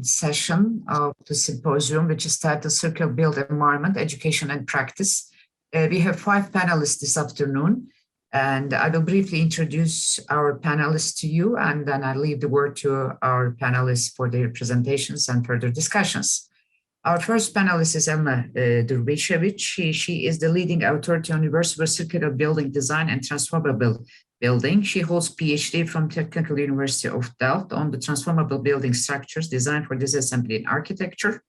second session of the symposium, which is titled Circular Built Environment, Education and Practice. We have 5 panelists this afternoon, and I will briefly introduce our panelists to you, and then I'll leave the word to our panelists for their presentations and further discussions. Our first panelist is ELMA Derbyshevich. She is the leading authority on reversible circular building design and transformable building. She holds PhD from Technical University of Delft on the transformable building structures designed for disassembly in architecture.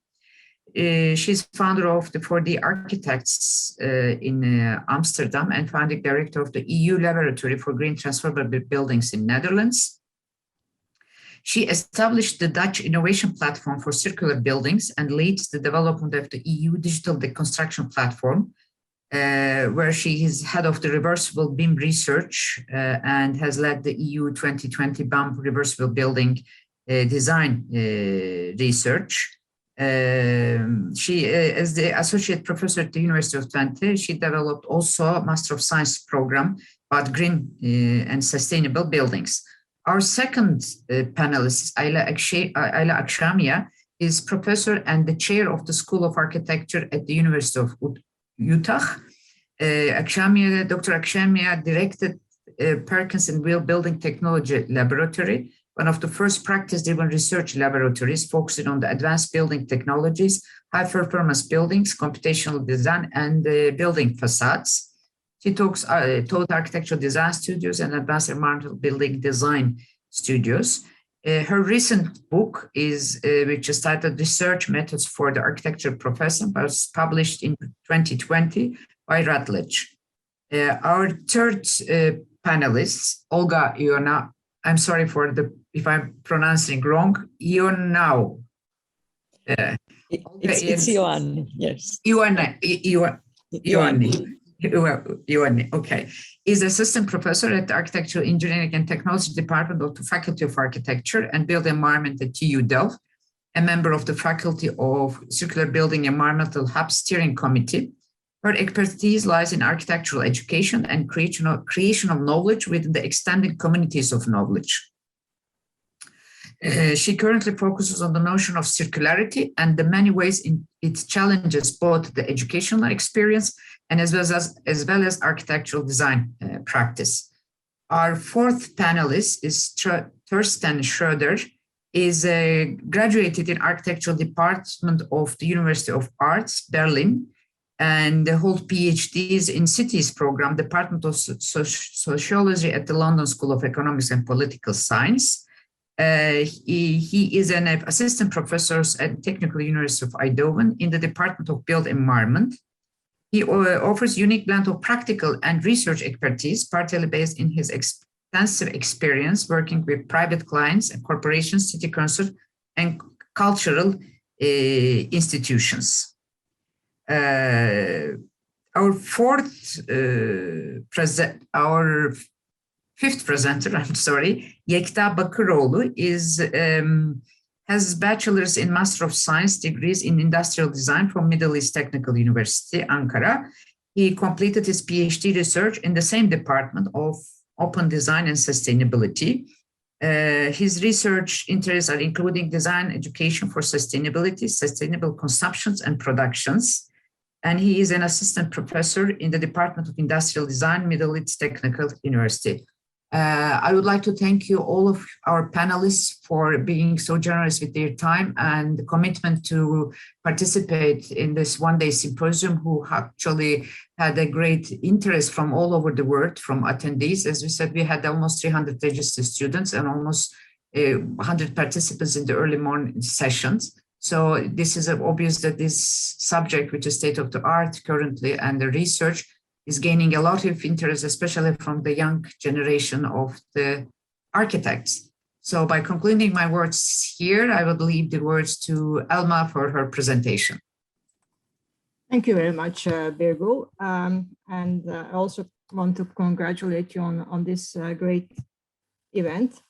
She's founder of the 4D Architects in Amsterdam and founding director of the EU Laboratory for Green Transformable Buildings in Netherlands. She established the Dutch Innovation Platform for Circular Buildings and leads the development of the EU Digital Deconstruction Platform, where she is head of the Reversible BIM research and has led the EU 2020 BAM Reversible Building Design research. She, as the associate professor at the University of Twente, she developed also a Master of Science program about green and sustainable buildings. Our second panelist, Ayla AKSAMIJA, is professor and the chair of the School of Architecture at the University of Utah. Dr. AKSAMIJA directed Perkins and Will Building Technology Laboratory, one of the first practice-driven research laboratories focusing on the advanced building technologies, high-performance buildings, computational design, and building facades. She taught architectural design studios and advanced environmental building design studios. Her recent book is, which is titled Research Methods for the Architecture Profession, was published in 2020 by Routledge. Our third panelist, OLGA IOANNOU, I'm sorry for if I'm pronouncing wrong, IOANNOU. It's Ioanni, yes. Ioanni, okay, is assistant professor at the Architectural Engineering and Technology Department of the Faculty of Architecture and Built Environment at TU Delft, a member of the Faculty of Circular Building Environmental Hub Steering Committee. Her expertise lies in architectural education and creation of knowledge within the extended communities of knowledge. She currently focuses on the notion of circularity and the many ways it challenges both the educational experience and as well as architectural design practice. Our fourth panelist is TORSTEN SCHRÖDER, is graduated in architectural department of the University of Arts, Berlin, and holds PhDs in Cities program, Department of Sociology at the London School of Economics and Political Science. He is an assistant professor at Technical University of Eindhoven in the Department of Built Environment. He offers unique blend of practical and research expertise, partly based in his extensive experience working with private clients and corporations, city council, and cultural institutions. Our fifth presenter, I'm sorry, YEKTA BAKIRLIOДLU has bachelor's in Master of Science degrees in Industrial Design from Middle East Technical University, Ankara. He completed his PhD research in the same department of Open Design and Sustainability. His research interests are including design education for sustainability, sustainable consumptions and productions. And he is an assistant professor in the Department of Industrial Design, Middle East Technical University. I would like to thank you, all of our panelists, for being so generous with their time and the commitment to participate in this one-day symposium, who actually had a great interest from all over the world, from attendees. As we said, we had almost 300 registered students and almost 100 participants in the early morning sessions. So this is obvious that this subject, which is state of the art currently, and the research is gaining a lot of interest, especially from the young generation of the architects. So by concluding my words here, I will leave the words to Elma for her presentation. Thank you very much, Birgül. And I also want to congratulate you on this great event.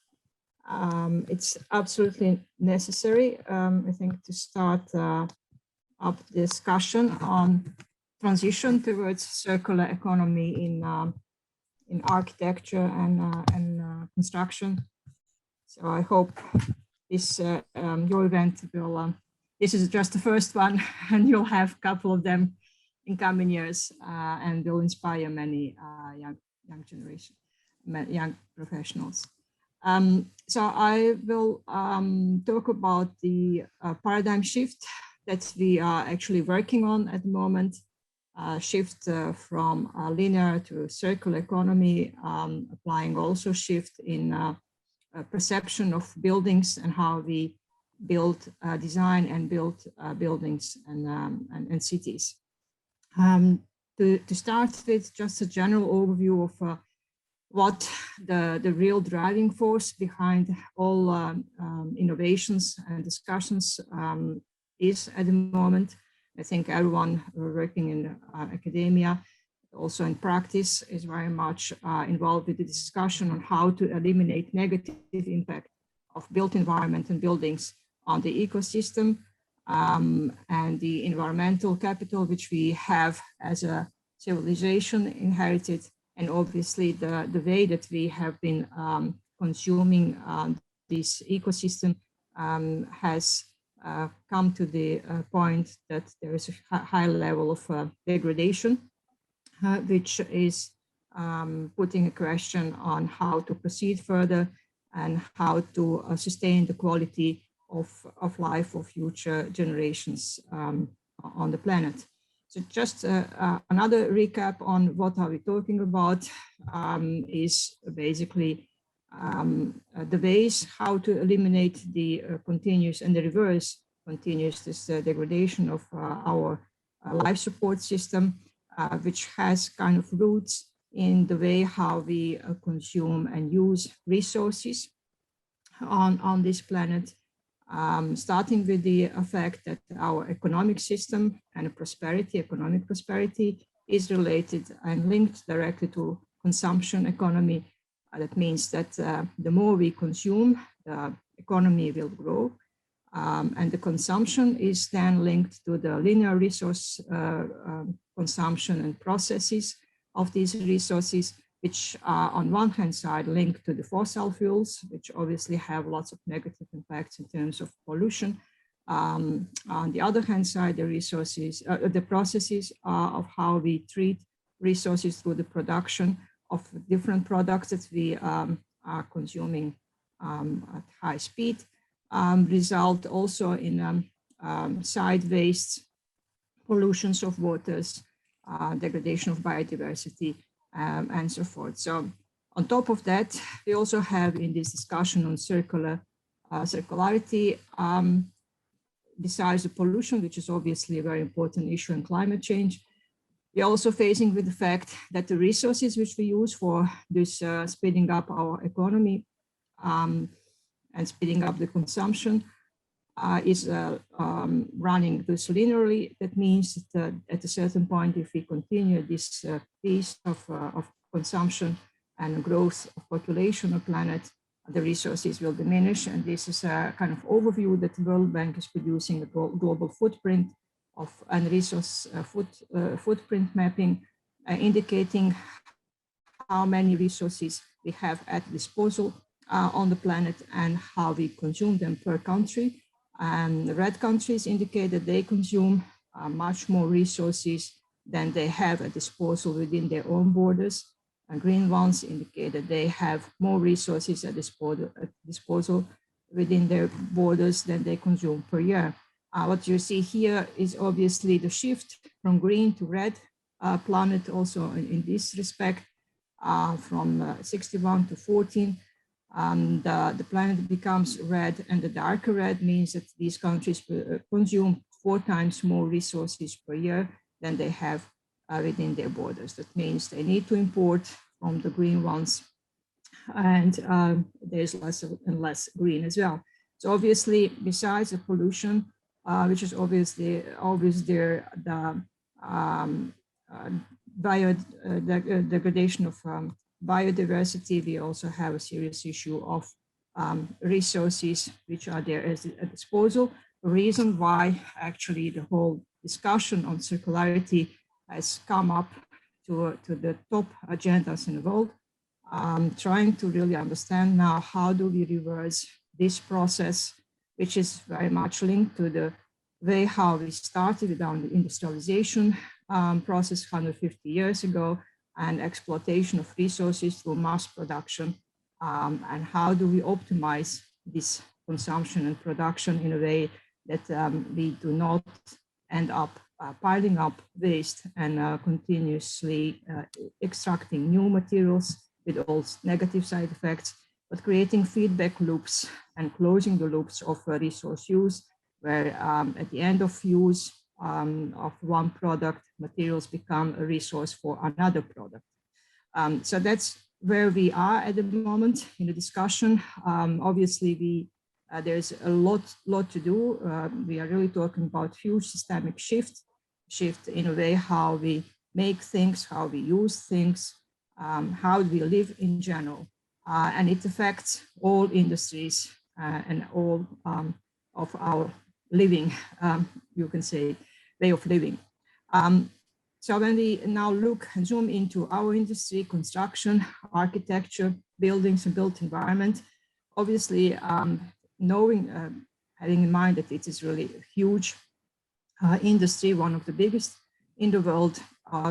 It's absolutely necessary, I think, to start up the discussion on transition towards circular economy in architecture and construction. So I hope your event will, this is just the first one, and you'll have a couple of them in coming years, and will inspire many young generation, young professionals. So I will talk about the paradigm shift that we are actually working on at the moment, shift from linear to circular economy, applying also shift in perception of buildings and how we build, design and build buildings and cities. To start with, just a general overview of what the real driving force behind all innovations and discussions is at the moment. I think everyone working in academia, also in practice, is very much involved with the discussion on how to eliminate negative impact of built environment and buildings on the ecosystem, and the environmental capital which we have as a civilization inherited, and obviously the way that we have been consuming this ecosystem has come to the point that there is a high level of degradation, which is putting a question on how to proceed further and how to sustain the quality of life of future generations on the planet. So just another recap on what are we talking about is basically the ways how to eliminate the continuous and the reverse continuous degradation of our life support system, which has kind of roots in the way how we consume and use resources on this planet. Starting with the fact that our economic system and prosperity, economic prosperity, is related and linked directly to consumption economy. That means that the more we consume, the economy will grow. And the consumption is then linked to the linear resource consumption and processes of these resources, which are on one hand side linked to the fossil fuels, which obviously have lots of negative impacts in terms of pollution. On the other hand side, the resources, the processes of how we treat resources through the production of different products that we are consuming at high speed, result also in side wastes, pollutions of waters, degradation of biodiversity, and so forth. So on top of that, we also have in this discussion on circularity, besides the pollution, which is obviously a very important issue in climate change, we're also facing with the fact that the resources which we use for this speeding up our economy and speeding up the consumption is running this linearly. That means that at a certain point, if we continue this pace of consumption and growth of population of planet, the resources will diminish. And this is a kind of overview that the World Bank is producing, a global footprint of and resource footprint mapping, indicating how many resources we have at disposal on the planet and how we consume them per country. And the red countries indicate that they consume much more resources than they have at disposal within their own borders. And green ones indicate that they have more resources at disposal within their borders than they consume per year. What you see here is obviously the shift from green to red planet also in this respect, from 61 to 14. The planet becomes red, and the darker red means that these countries consume 4 times more resources per year than they have within their borders. That means they need to import from the green ones, and there's less and less green as well. So obviously, besides the pollution, which is obviously always there, the degradation of biodiversity, we also have a serious issue of resources which are there at disposal. The reason why actually the whole discussion on circularity has come up to the top agendas in the world, trying to really understand now how do we reverse this process, which is very much linked to the way how we started down the industrialization process 150 years ago, and exploitation of resources through mass production, and how do we optimize this consumption and production in a way that we do not end up piling up waste and continuously extracting new materials with all negative side effects, but creating feedback loops and closing the loops of resource use, where at the end of use of one product, materials become a resource for another product. So that's where we are at the moment in the discussion. Obviously, there's a lot to do. We are really talking about huge systemic shift in a way how we make things, how we use things, how we live in general. And it affects all industries and all of our living, you can say, way of living. So when we now look and zoom into our industry, construction, architecture, buildings and built environment, obviously having in mind that it is really a huge industry, one of the biggest in the world,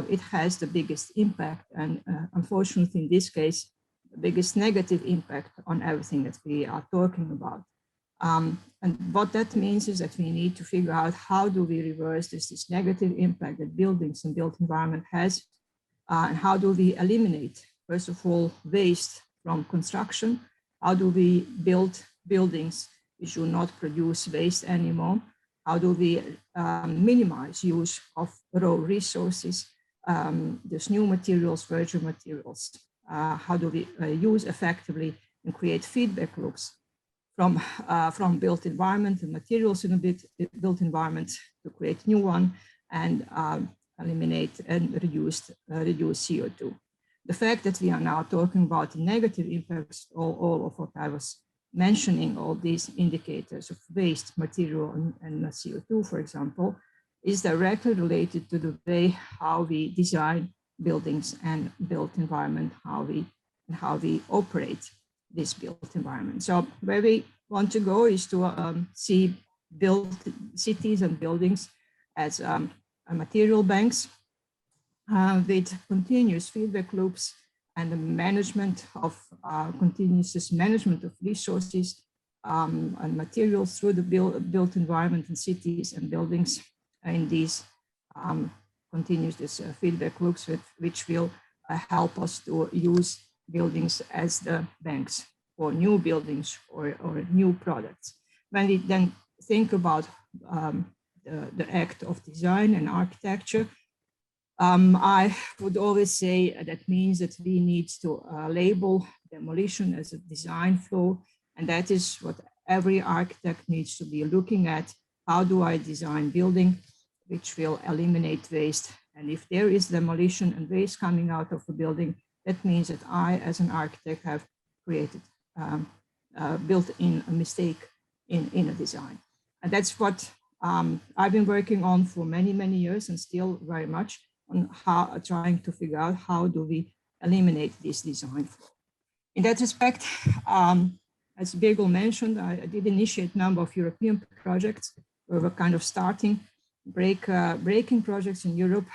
it has the biggest impact, and unfortunately in this case, the biggest negative impact on everything that we are talking about. And what that means is that we need to figure out how do we reverse this negative impact that buildings and built environment has, and how do we eliminate, first of all, waste from construction? How do we build buildings which do not produce waste anymore? How do we minimize use of raw resources, there's new materials, virgin materials? How do we use effectively and create feedback loops from built environment and materials in a built environment to create new one and eliminate and reduce CO2. The fact that we are now talking about the negative impacts, all of what I was mentioning, all these indicators of waste, material, and CO2, for example, is directly related to the way how we design buildings and built environment, how we operate this built environment. So where we want to go is to see built cities and buildings as material banks with continuous feedback loops and the management of continuous management of resources and materials through the built environment in cities and buildings in these continuous feedback loops, which will help us to use buildings as the banks for new buildings or new products. When we then think about the act of design and architecture, I would always say that means that we need to label demolition as a design flow, and that is what every architect needs to be looking at. How do I design building which will eliminate waste? And if there is demolition and waste coming out of a building, that means that I, as an architect, have created, built in a mistake in a design. And that's what I've been working on for many, many years, and still very much on trying to figure out how do we eliminate this design flow. In that respect, as Birgul mentioned, I did initiate a number of European projects where we're kind of starting breaking projects in Europe,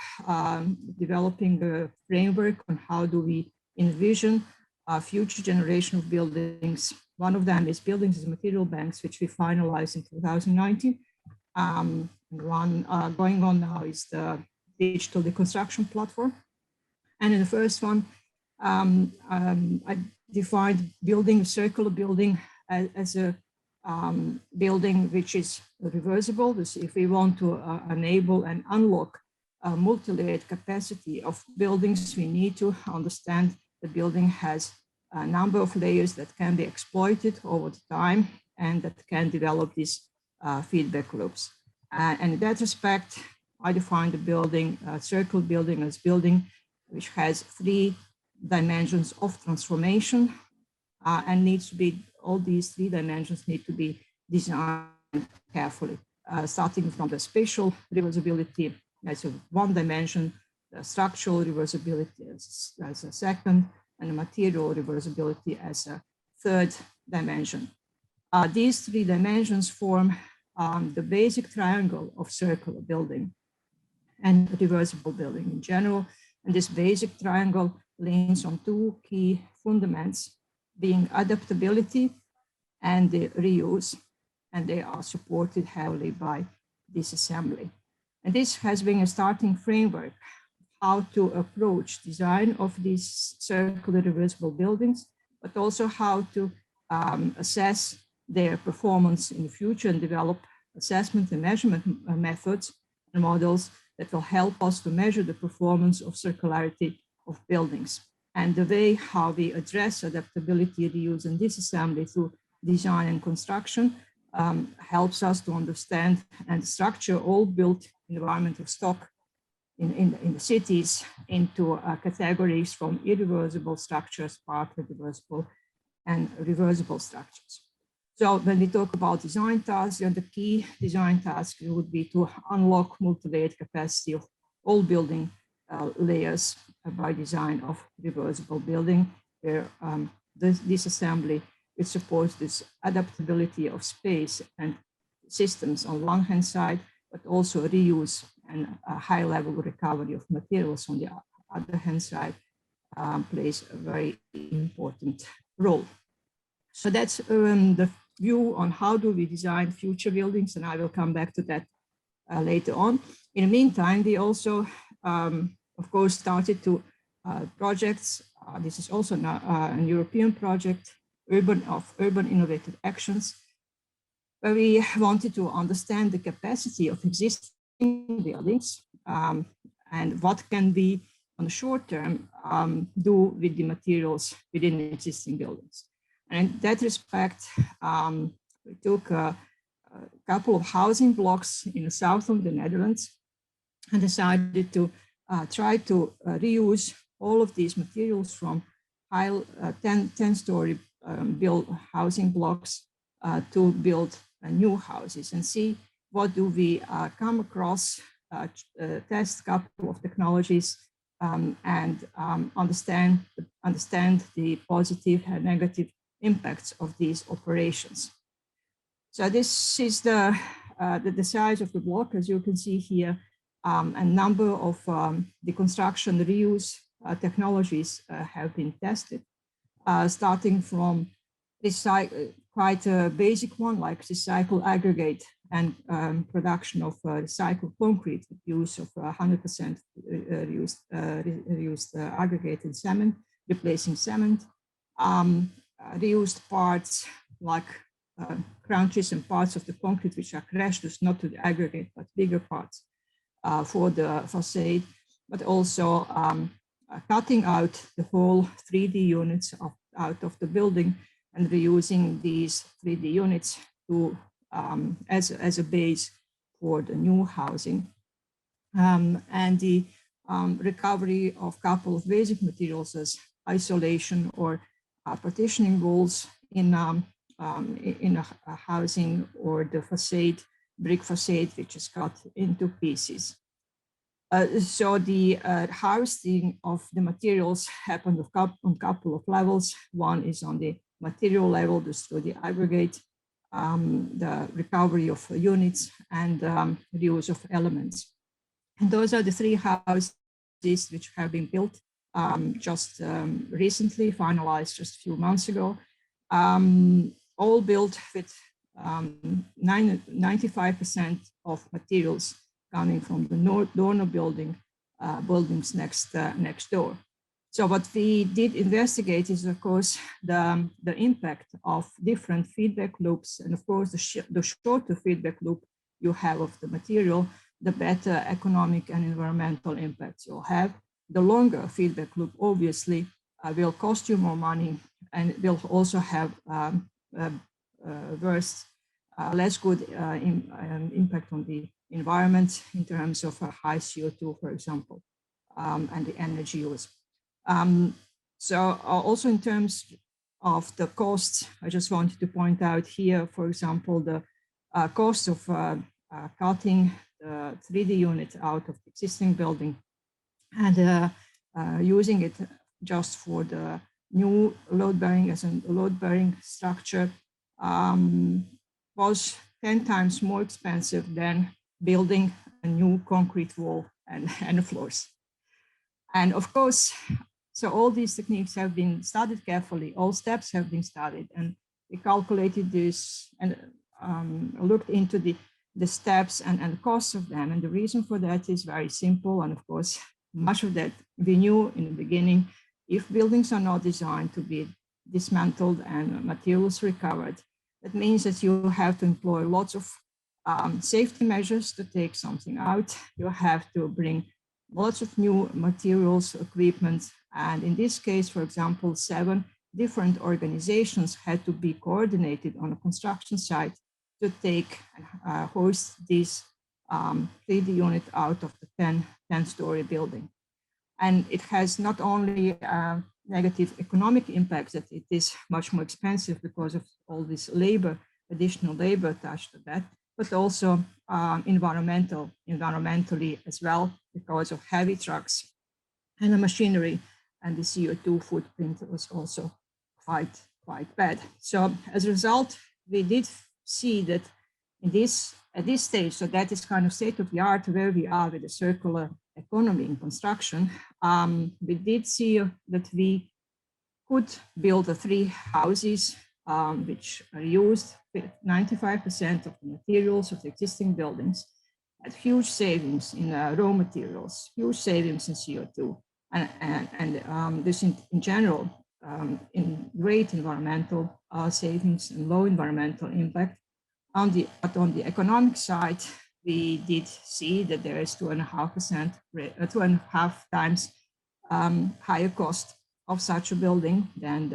developing a framework on how do we envision a future generation of buildings. One of them is buildings as material banks, which we finalized in 2019. One going on now is the digital deconstruction platform. And in the first one, I defined building, a circular building as a building which is reversible. This, if we want to enable and unlock a multi-layered capacity of buildings, we need to understand the building has a number of layers that can be exploited over time and that can develop these feedback loops. And in that respect, I define the building, circular building, as building which has 3 dimensions of transformation and needs to be, all these 3 dimensions need to be designed carefully, starting from the spatial reversibility as a 1 dimension, the structural reversibility as a 2nd, and the material reversibility as a 3rd dimension. These three dimensions form the basic triangle of circular building and reversible building in general. And this basic triangle leans on two key fundaments, being adaptability and the reuse, and they are supported heavily by disassembly. And this has been a starting framework how to approach design of these circular reversible buildings, but also how to assess their performance in the future and develop assessment and measurement methods and models that will help us to measure the performance of circularity of buildings. And the way how we address adaptability, reuse, and disassembly through design and construction helps us to understand and structure all built environmental stock in the cities into categories from irreversible structures, partly reversible, and reversible structures. So when we talk about design tasks, the key design task would be to unlock multi-layered capacity of all building layers by design of reversible building, where this assembly which supports this adaptability of space and systems on one hand side, but also reuse and a high level recovery of materials on the other hand side plays a very important role. So that's the view on how do we design future buildings, and I will come back to that later on. In the meantime, we also, of course, started to projects. This is also a European project, Urban Innovative Actions, where we wanted to understand the capacity of existing buildings and what can we, on the short term, do with the materials within existing buildings. And in that respect, we took a couple of housing blocks in the south of the Netherlands and decided to try to reuse all of these materials from high 10-story built housing blocks to build new houses and see what do we come across, test a couple of technologies and understand the positive and negative impacts of these operations. So this is the size of the block, as you can see here, a number of the construction reuse technologies have been tested, starting from quite a basic one like recycle aggregate and production of recycled concrete with use of 100% reused aggregated cement, replacing cement, reused parts like crunches and parts of the concrete which are crushed, not to the aggregate, but bigger parts for the facade, but also cutting out the whole 3D units out of the building and reusing these 3D units to as a base for the new housing. And the recovery of a couple of basic materials as isolation or partitioning walls in a housing, or the facade, brick facade, which is cut into pieces. So the harvesting of the materials happened on a couple of levels. One is on the material level, just through the aggregate, the recovery of units, and the use of elements. And those are the three houses which have been built just recently, finalized just a few months ago, all built with 95% of materials coming from the donor buildings next door. So what we did investigate is, of course, the impact of different feedback loops. And of course, the shorter feedback loop you have of the material, the better economic and environmental impacts you'll have. The longer feedback loop, obviously, will cost you more money and will also have worse, less good impact on the environment in terms of high CO2, for example, and the energy use. So also in terms of the costs, I just wanted to point out here, for example, the cost of cutting the 3D unit out of the existing building and using it just for the new load bearing as a load bearing structure was 10 times more expensive than building a new concrete wall and floors. And of course, so all these techniques have been studied carefully, all steps have been studied, and we calculated this and looked into the steps and costs of them. And the reason for that is very simple. And of course, much of that we knew in the beginning. If buildings are not designed to be dismantled and materials recovered, that means that you have to employ lots of safety measures to take something out. You have to bring lots of new materials, equipment. And in this case, for example, 7 different organizations had to be coordinated on a construction site to take and hoist this 3D unit out of the 10-story building. And it has not only negative economic impacts, that it is much more expensive because of all this labor, additional labor attached to that, but also environmentally as well, because of heavy trucks and the machinery, and the CO2 footprint was also quite bad. So as a result, we did see that at this stage, so that is kind of state of the art where we are with the circular economy in construction, we did see that we could build 3 houses which are used with 95% of the materials of the existing buildings, at huge savings in raw materials, huge savings in CO2, and this in general, in great environmental savings and low environmental impact. But on the economic side, we did see that there is 2.5 times higher cost of such a building than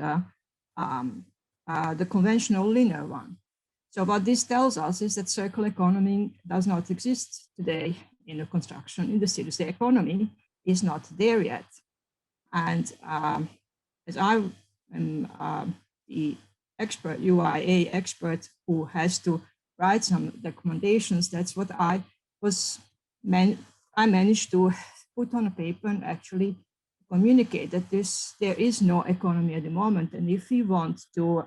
the conventional linear one. So what this tells us is that circular economy does not exist today in the construction industry. The economy is not there yet. And as I am the expert, UIA expert, who has to write some recommendations, that's what I managed to put on a paper and actually communicate that there is no economy at the moment. And if we want to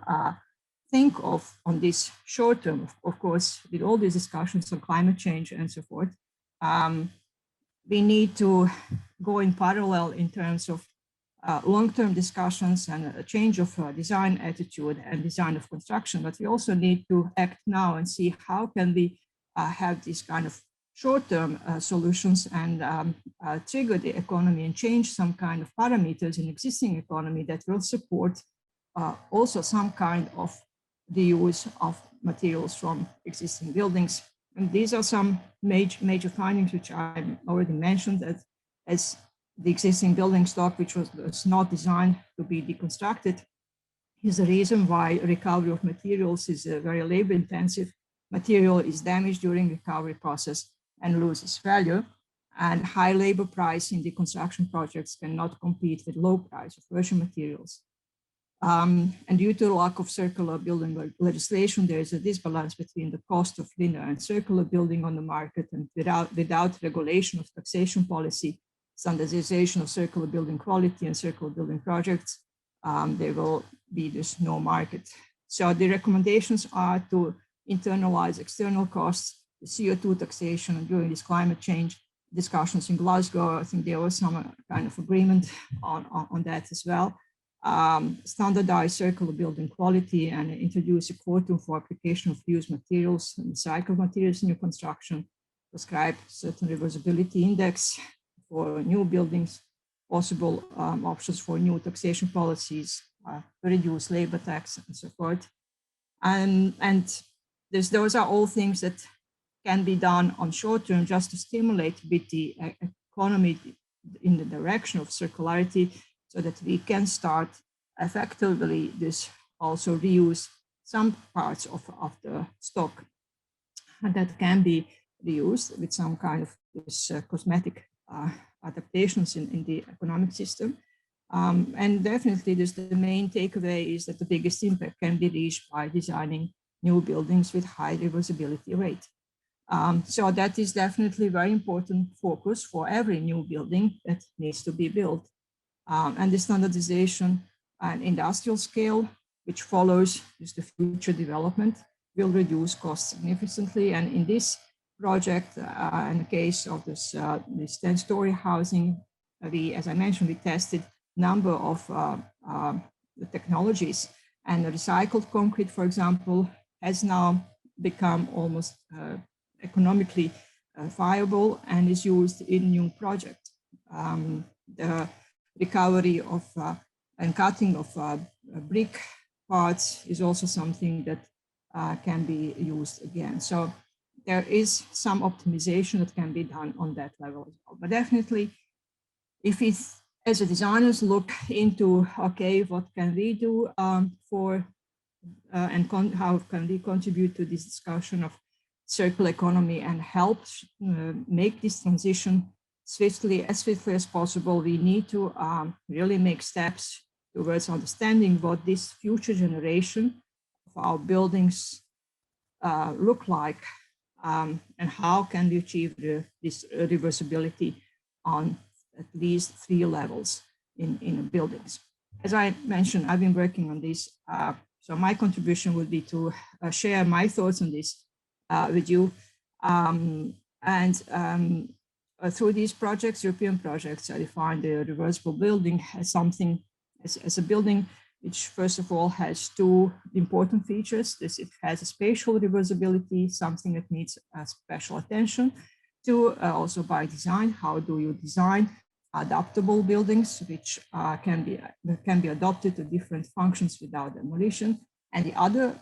think of on this short term, of course, with all these discussions on climate change and so forth, we need to go in parallel in terms of long-term discussions and a change of design attitude and design of construction. But we also need to act now and see how can we have these kind of short-term solutions and trigger the economy and change some kind of parameters in existing economy that will support also some kind of the use of materials from existing buildings. And these are some major findings which I already mentioned, that as the existing building stock, which was not designed to be deconstructed, is the reason why recovery of materials is very labor intensive. Material is damaged during recovery process and loses value, and high labor price in the construction projects cannot compete with low price of virgin materials. And due to the lack of circular building legislation, there is a disbalance between the cost of linear and circular building on the market, and without regulation of taxation policy, standardization of circular building quality and circular building projects, there will be this no market. So the recommendations are to internalize external costs, the CO2 taxation, and during this climate change discussions in Glasgow, I think there was some kind of agreement on that as well. Standardize circular building quality and introduce a quotum for application of used materials and recycled materials in new construction, prescribe certain reversibility index for new buildings, possible options for new taxation policies, reduce labor tax and so forth. And those are all things that can be done on short term just to stimulate a bit the economy in the direction of circularity, so that we can start effectively this also reuse some parts of the stock, and that can be reused with some kind of this cosmetic adaptations in the economic system. And definitely the main takeaway is that the biggest impact can be reached by designing new buildings with high reversibility rate. So that is definitely very important focus for every new building that needs to be built. And the standardization and industrial scale which follows just the future development, will reduce costs significantly. And in this project, in the case of this 10-story housing, as I mentioned, we tested a number of the technologies, and the recycled concrete, for example, has now become almost economically viable and is used in new projects. The recovery of and cutting of brick parts is also something that can be used again. So there is some optimization that can be done on that level as well. But definitely, if it's, as a designers look into, okay, what can we do how can we contribute to this discussion of circular economy and help make this transition swiftly as possible, we need to really make steps towards understanding what this future generation of our buildings look like, and how can we achieve this reversibility on at least 3 levels in buildings. As I mentioned, I've been working on this, so my contribution would be to share my thoughts on this with you. Through these projects, European projects, I define the reversible building as something, as a building which first of all has 2 important features. It has a spatial reversibility, something that needs special attention. 2, also by design, how do you design adaptable buildings which can be adopted to different functions without demolition. And the other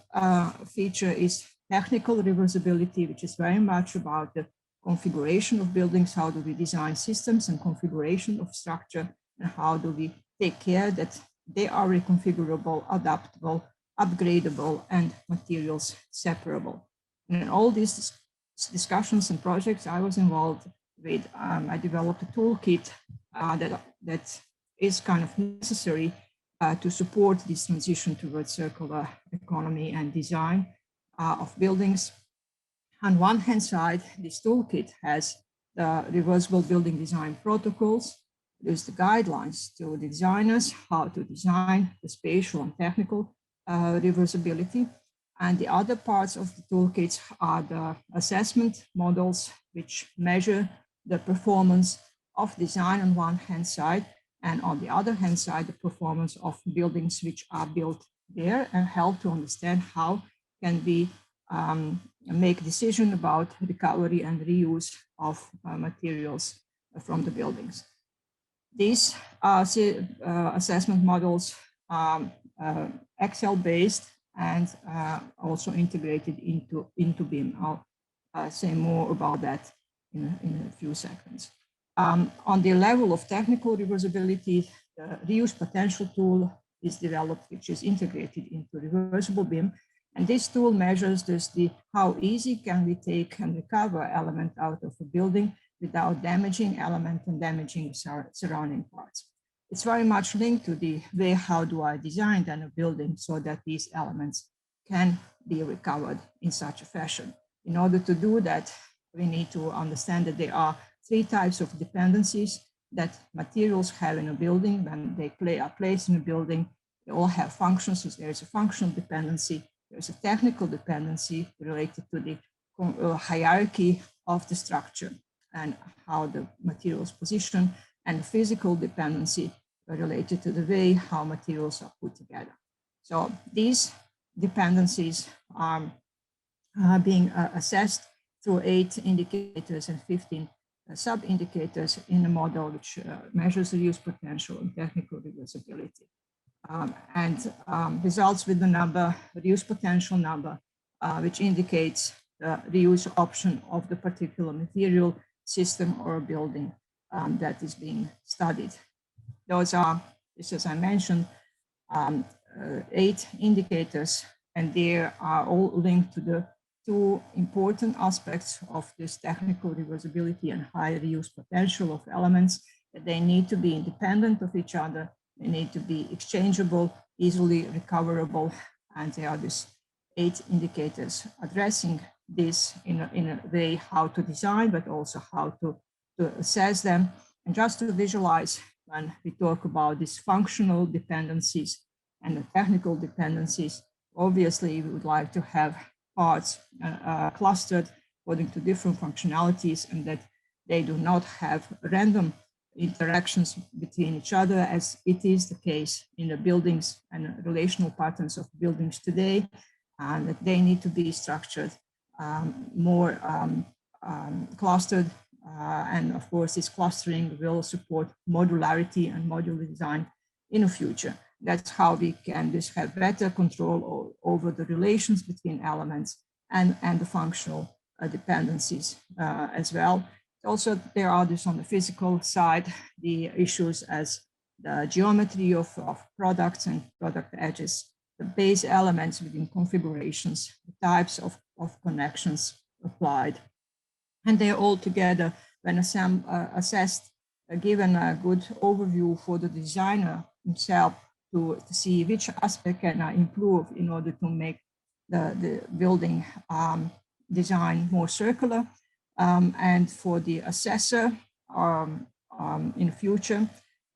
feature is technical reversibility, which is very much about the configuration of buildings. How do we design systems and configuration of structure, and how do we take care that they are reconfigurable, adaptable, upgradable, and materials separable. And in all these discussions and projects I was involved with, I developed a toolkit that is kind of necessary to support this transition towards circular economy and design of buildings. On one hand side, this toolkit has the reversible building design protocols. There's the guidelines to the designers, how to design the spatial and technical reversibility. And the other parts of the toolkits are the assessment models, which measure the performance of design on one hand side, and on the other hand side, the performance of buildings which are built there, and help to understand how can we make a decision about recovery and reuse of materials from the buildings. These assessment models are Excel-based and also integrated into BIM. I'll say more about that in a few seconds. On the level of technical reversibility, the reuse potential tool is developed, which is integrated into reversible BIM. And this tool measures just how easy can we take and recover element out of a building without damaging element and damaging surrounding parts. It's very much linked to the way how do I design then a building so that these elements can be recovered in such a fashion. In order to do that, we need to understand that there are 3 types of dependencies that materials have in a building. When they are placed in a building, they all have functions. So there is a functional dependency. There's a technical dependency related to the hierarchy of the structure and how the materials position, and physical dependency related to the way how materials are put together. So these dependencies are being assessed through 8 indicators and 15 sub-indicators in a model which measures the reuse potential and technical reversibility. Results with the number, reuse potential number, which indicates the reuse option of the particular material, system, or building that is being studied. Those are, as I mentioned, 8 indicators, and they are all linked to the 2 important aspects of this technical reversibility and high reuse potential of elements, that they need to be independent of each other. They need to be exchangeable, easily recoverable, and there are these 8 indicators addressing this in a way how to design, but also how to assess them. And just to visualize, when we talk about these functional dependencies and the technical dependencies. Obviously, we would like to have parts clustered according to different functionalities, and that they do not have random interactions between each other, as it is the case in the buildings and relational patterns of buildings today, and that they need to be structured more clustered. And of course, this clustering will support modularity and modular design in the future. That's how we can just have better control over the relations between elements and the functional dependencies as well. Also, there are this on the physical side, the issues as the geometry of products and product edges, the base elements within configurations, the types of connections applied. And they all together, when assessed, given a good overview for the designer himself to see which aspect can improve in order to make the building design more circular, and for the assessor in the future,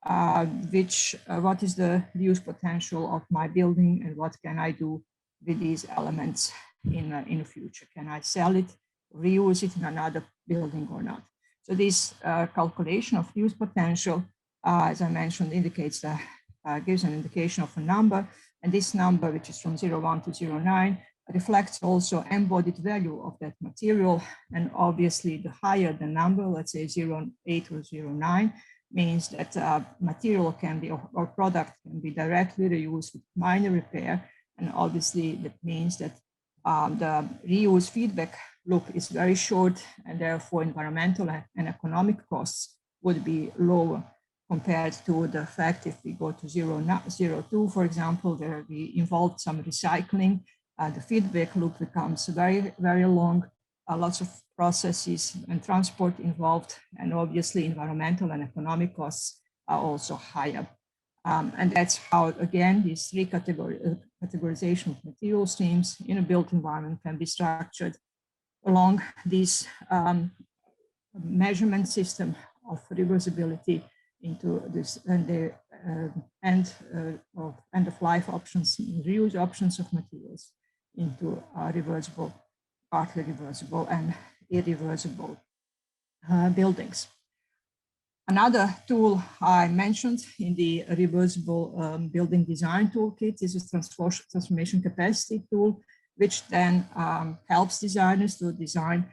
what is the reuse potential of my building and what can I do with these elements in the future? Can I sell it, reuse it in another building or not? So this calculation of reuse potential, as I mentioned, indicates gives an indication of a number, and this number, which is from 0.1 to 0.9, reflects also embodied value of that material. And obviously, the higher the number, let's say 0.8 or 0.9, means that material can be or product can be directly reused with minor repair. And obviously, that means that the reuse feedback loop is very short, and therefore environmental and economic costs would be lower compared to the fact if we go to 0.2, for example, there we involved some recycling. The feedback loop becomes very, very long, lots of processes and transport involved, and obviously environmental and economic costs are also higher. And that's how, again, these three categorization of material streams in a built environment can be structured along this measurement system of reversibility into this and the end of life options, reuse options of materials into reversible, partly reversible, and irreversible buildings. Another tool I mentioned in the reversible building design toolkit is a transformation capacity tool, which then helps designers to design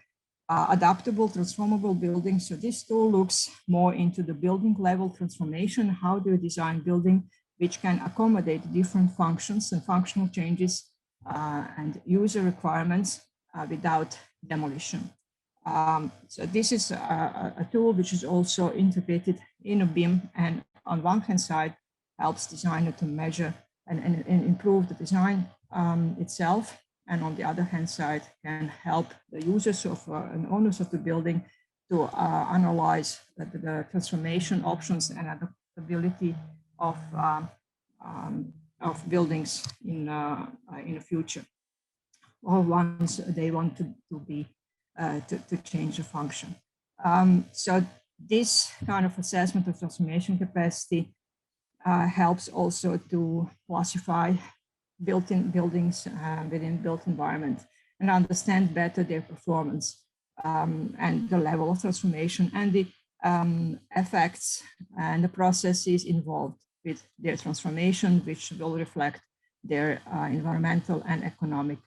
adaptable, transformable buildings. So this tool looks more into the building level transformation. How do you design building which can accommodate different functions and functional changes and user requirements without demolition. So this is a tool which is also integrated in a BIM, and on one hand side helps designer to measure and improve the design itself, and on the other hand side can help the users of and owners of the building to analyze the transformation options and adaptability of buildings in the future, or once they want to be to change the function. So this kind of assessment of transformation capacity helps also to classify built-in buildings within built environment and understand better their performance and the level of transformation and the effects and the processes involved with their transformation, which will reflect their environmental and economic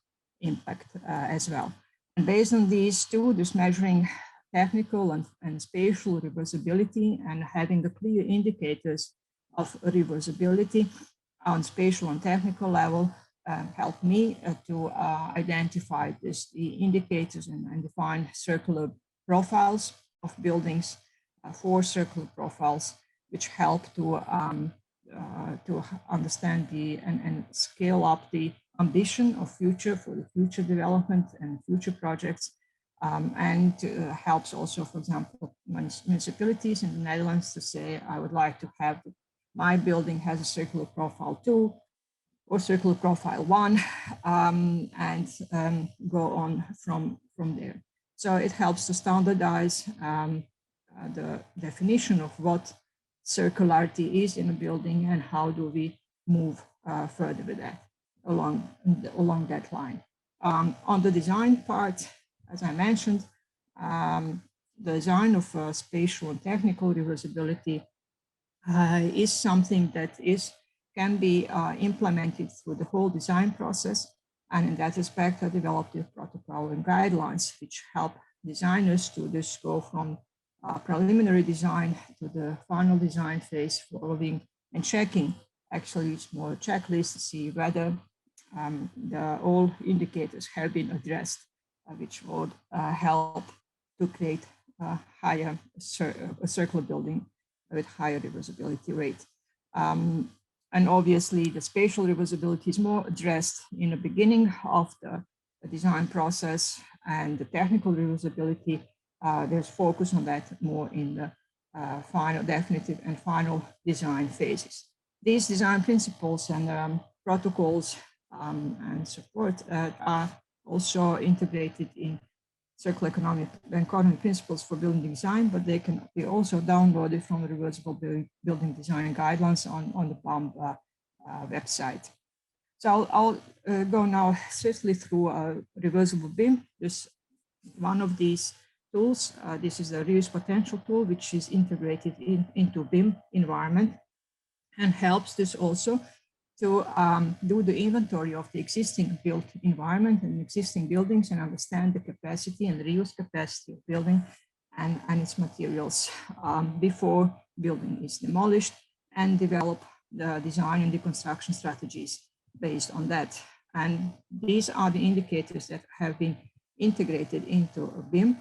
impact as well. And based on these two, this measuring technical and spatial reversibility and having the clear indicators of reversibility on spatial and technical level helped me to identify the indicators and define circular profiles of buildings, 4 circular profiles, which help to understand and scale up the ambition of for the future development and future projects, and helps also, for example, municipalities in the Netherlands to say, I would like to have my building has a circular profile 2 or circular profile 1, and go on from there. So it helps to standardize the definition of what circularity is in a building and how do we move further with that, along that line. On the design part, as I mentioned, the design of spatial and technical reversibility is something that can be implemented through the whole design process. And in that respect, I developed a protocol and guidelines which help designers to just go from preliminary design to the final design phase, following and checking. Actually, it's more a checklist to see whether all indicators have been addressed, which would help to create a circular building with higher reversibility rate. And obviously, the spatial reversibility is more addressed in the beginning of the design process, and the technical reversibility, there's focus on that more in the final, definitive and final design phases. These design principles and protocols and support are also integrated in circular economic principles for building design, but they can be also downloaded from the reversible building design guidelines on the BAM website. So I'll go now swiftly through a reversible BIM. This one of these tools. This is the reuse potential tool, which is integrated into BIM environment and helps this also to do the inventory of the existing built environment and existing buildings and understand the capacity and reuse capacity of building and its materials before building is demolished, and develop the design and the construction strategies based on that. And these are the indicators that have been integrated into a BIM,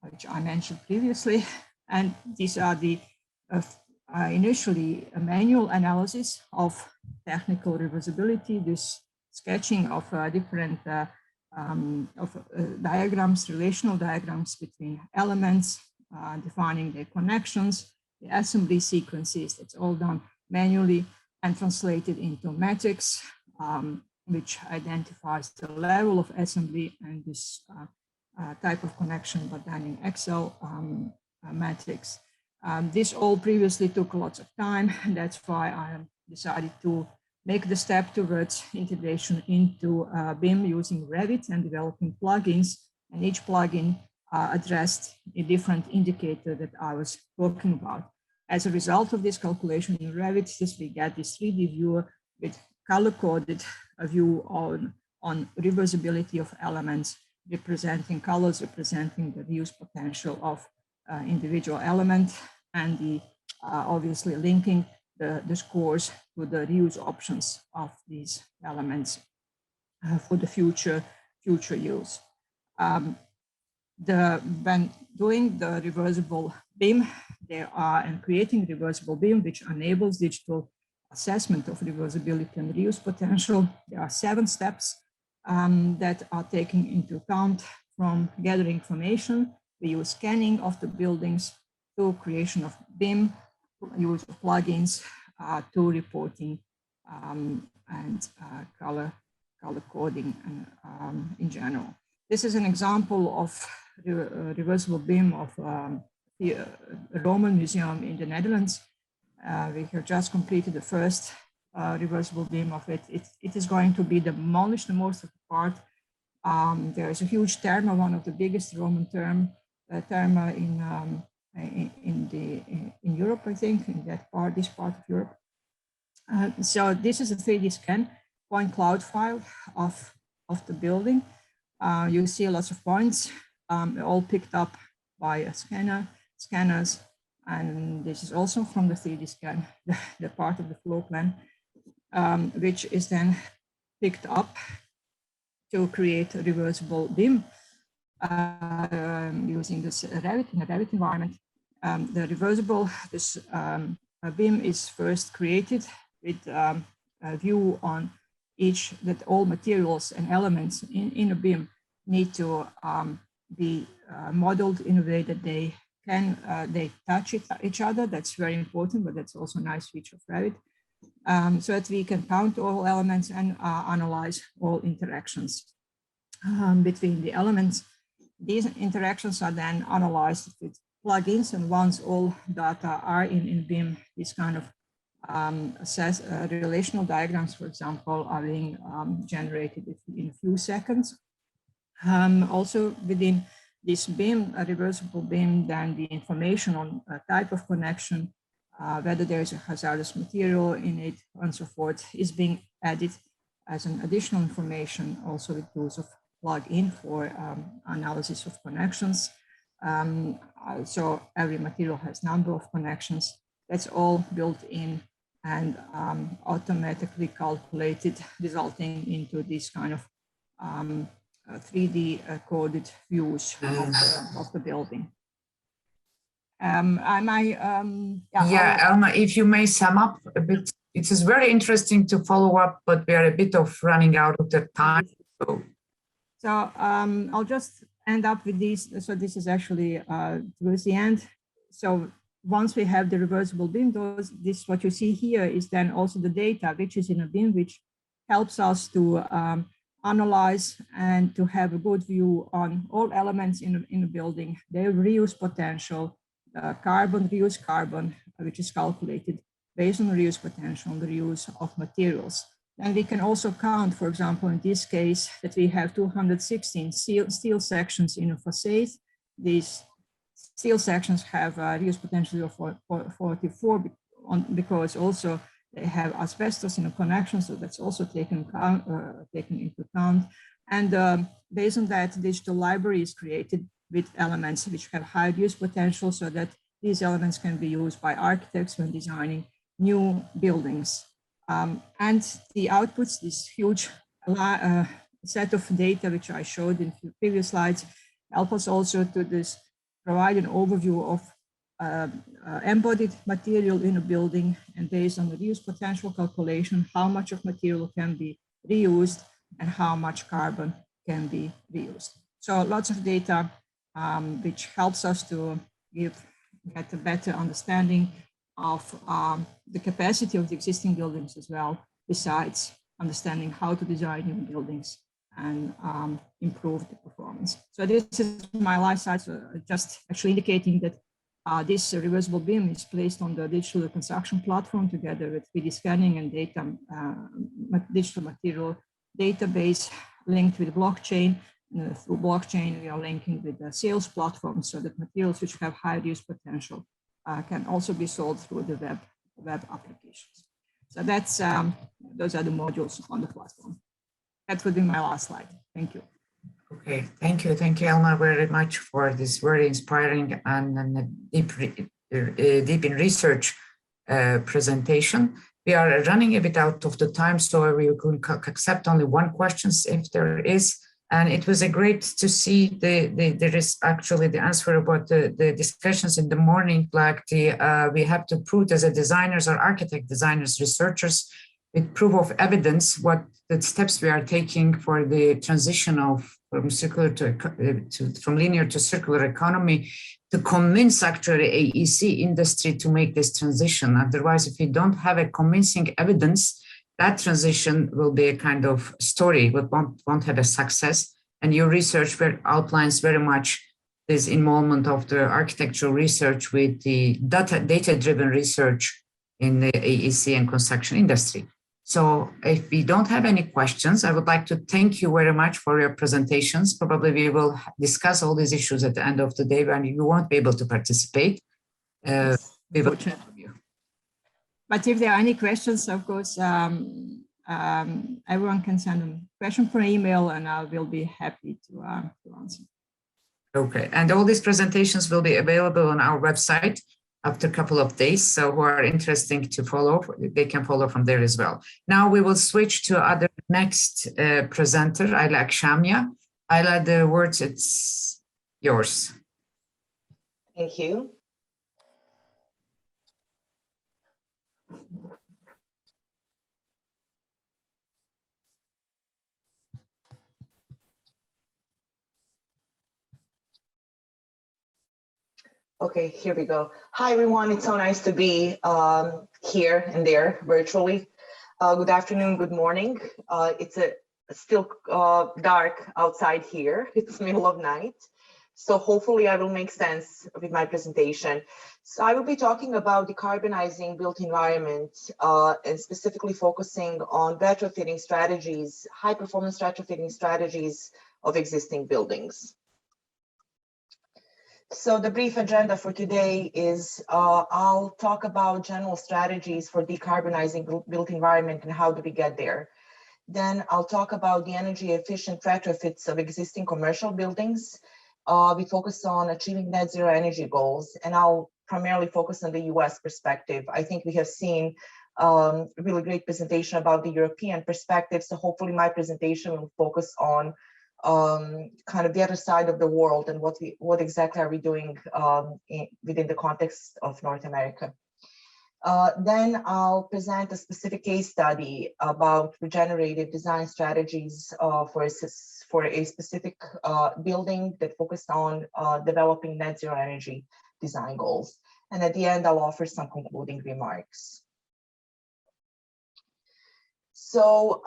which I mentioned previously. And these are the initially a manual analysis of technical reversibility, this sketching of different diagrams, relational diagrams between elements, defining their connections, the assembly sequences. That's all done manually and translated into metrics, which identifies the level of assembly and this type of connection, but then in Excel metrics. This all previously took lots of time, and that's why I decided to make the step towards integration into BIM using Revit and developing plugins, and each plugin addressed a different indicator that I was talking about. As a result of this calculation in Revit, we get this 3D viewer with color-coded view on reversibility of elements, representing colors, representing the reuse potential of individual element, and the obviously linking the scores to the reuse options of these elements for the future use. When doing the reversible BIM, and creating reversible BIM, which enables digital assessment of reversibility and reuse potential, there are 7 steps that are taken into account, from gathering information, we use scanning of the buildings, to creation of BIM, use of plugins, to reporting and color coding in general. This is an example of reversible BIM of the Roman Museum in the Netherlands. We have just completed the first reversible BIM of it. It is going to be demolished, the most of the part. There is a huge therma, one of the biggest Roman therma in Europe, I think, in this part of Europe. So this is a 3D scan, point cloud file of the building. You see lots of points, all picked up by a scanners, and this is also from the 3D scan, the part of the floor plan, which is then picked up to create a reversible BIM using this Revit in a Revit environment. The reversible BIM is first created with a view on each, that all materials and elements in a BIM need to be modeled in a way that they touch each other. That's very important, but that's also a nice feature of Revit. So that we can count all elements and analyze all interactions between the elements. These interactions are then analyzed with plugins, and once all data are in BIM, this kind of relational diagrams, for example, are being generated in a few seconds. Also within this BIM, a reversible BIM, then the information on type of connection, whether there is a hazardous material in it, and so forth, is being added as an additional information, also with tools of plug-in for analysis of connections. So every material has number of connections. That's all built in and automatically calculated, resulting into this kind of 3D coded views of the building. Elma, if you may sum up a bit, it is very interesting to follow up, but we are a bit of running out of the time. So I'll just end up with these. So this is actually towards the end. So once we have the reversible BIM, this what you see here is then also the data, which is in a BIM, which helps us to analyze and to have a good view on all elements in a building, their reuse potential, reuse carbon, which is calculated based on the reuse potential, the reuse of materials. And we can also count, for example, in this case, that we have 216 steel sections in a facade. These steel sections have a reuse potential of 44 because also they have asbestos in a connection, so that's also taken into account. And based on that, digital library is created with elements which have high reuse potential, so that these elements can be used by architects when designing new buildings. And the outputs, this huge set of data, which I showed in the previous slides, help us also to provide an overview of embodied material in a building, and based on the reuse potential calculation, how much of material can be reused and how much carbon can be reused. So lots of data which helps us to get a better understanding of the capacity of the existing buildings as well, besides understanding how to design new buildings and improve the performance. So this is my last slide, so just actually indicating that this reversible BIM is placed on the digital construction platform together with 3D scanning and data, digital material database linked with blockchain. Through blockchain, we are linking with the sales platform so that materials which have high reuse potential can also be sold through the web applications. So that's those are the modules on the platform. That would be my last slide. Thank you. Okay, thank you, Elma, very much for this very inspiring and deep in research presentation. We are running a bit out of the time, so we can accept only one question if there is. And it was great to see there is actually the answer about the discussions in the morning, like we have to prove as a designers or architect designers, researchers, with proof of evidence what the steps we are taking for the transition from circular from linear to circular economy, to convince actually AEC industry to make this transition. Otherwise, if we don't have a convincing evidence, that transition will be a kind of story, but won't have a success. And your research outlines very much this involvement of the architectural research with the data-driven research in the AEC and construction industry. So if we don't have any questions, I would like to thank you very much for your presentations. Probably we will discuss all these issues at the end of the day when you won't be able to participate. We will chat with you. But if there are any questions, of course, everyone can send a question per email and I will be happy to answer. Okay, and all these presentations will be available on our website after a couple of days. So who are interested to follow, they can follow from there as well. Now we will switch to our next presenter, Ayla AKSAMIJA. Ayla, the words, it's yours. Thank you. Okay, here we go. Hi, everyone. It's so nice to be here and there virtually. Good afternoon, good morning. It's still dark outside here. It's middle of night. So hopefully I will make sense with my presentation. So I will be talking about decarbonizing built environment and specifically focusing on retrofitting strategies, high performance retrofitting strategies of existing buildings. So the brief agenda for today is I'll talk about general strategies for decarbonizing built environment and how do we get there. Then I'll talk about the energy efficient retrofits of existing commercial buildings. We focus on achieving net zero energy goals, and I'll primarily focus on the US perspective. I think we have seen a really great presentation about the European perspective, so hopefully my presentation will focus on kind of the other side of the world and what exactly are we doing within the context of North America. Then I'll present a specific case study about regenerative design strategies for a specific building that focused on developing net zero energy design goals. And at the end, I'll offer some concluding remarks. So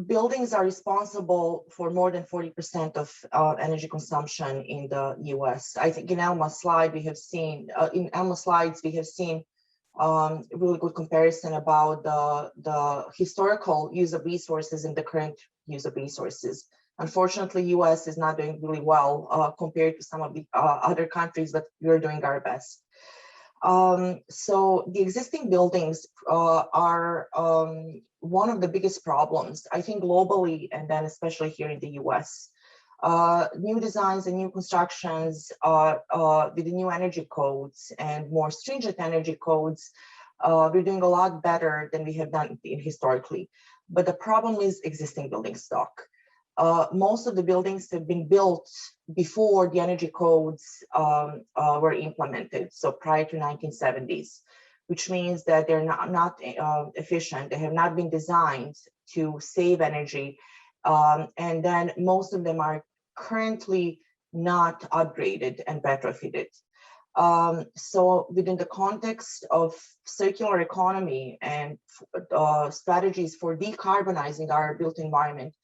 buildings are responsible for more than 40% of energy consumption in the US. I think in ELMA's slide, we have seen, really good comparison about the historical use of resources and the current use of resources. Unfortunately, US is not doing really well compared to some of the other countries, but we're doing our best. So the existing buildings are one of the biggest problems, I think globally, and then especially here in the US. New designs and new constructions with the new energy codes and more stringent energy codes, we're doing a lot better than we have done historically. But the problem is existing building stock. Most of the buildings have been built before the energy codes were implemented, so prior to 1970s, which means that they're not efficient. They have not been designed to save energy. And then most of them are currently not upgraded and retrofitted. So within the context of circular economy and strategies for decarbonizing our built environment,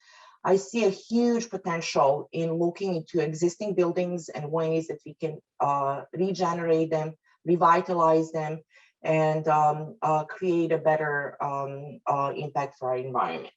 I see a huge potential in looking into existing buildings and ways that we can regenerate them, revitalize them, and create a better impact for our environment.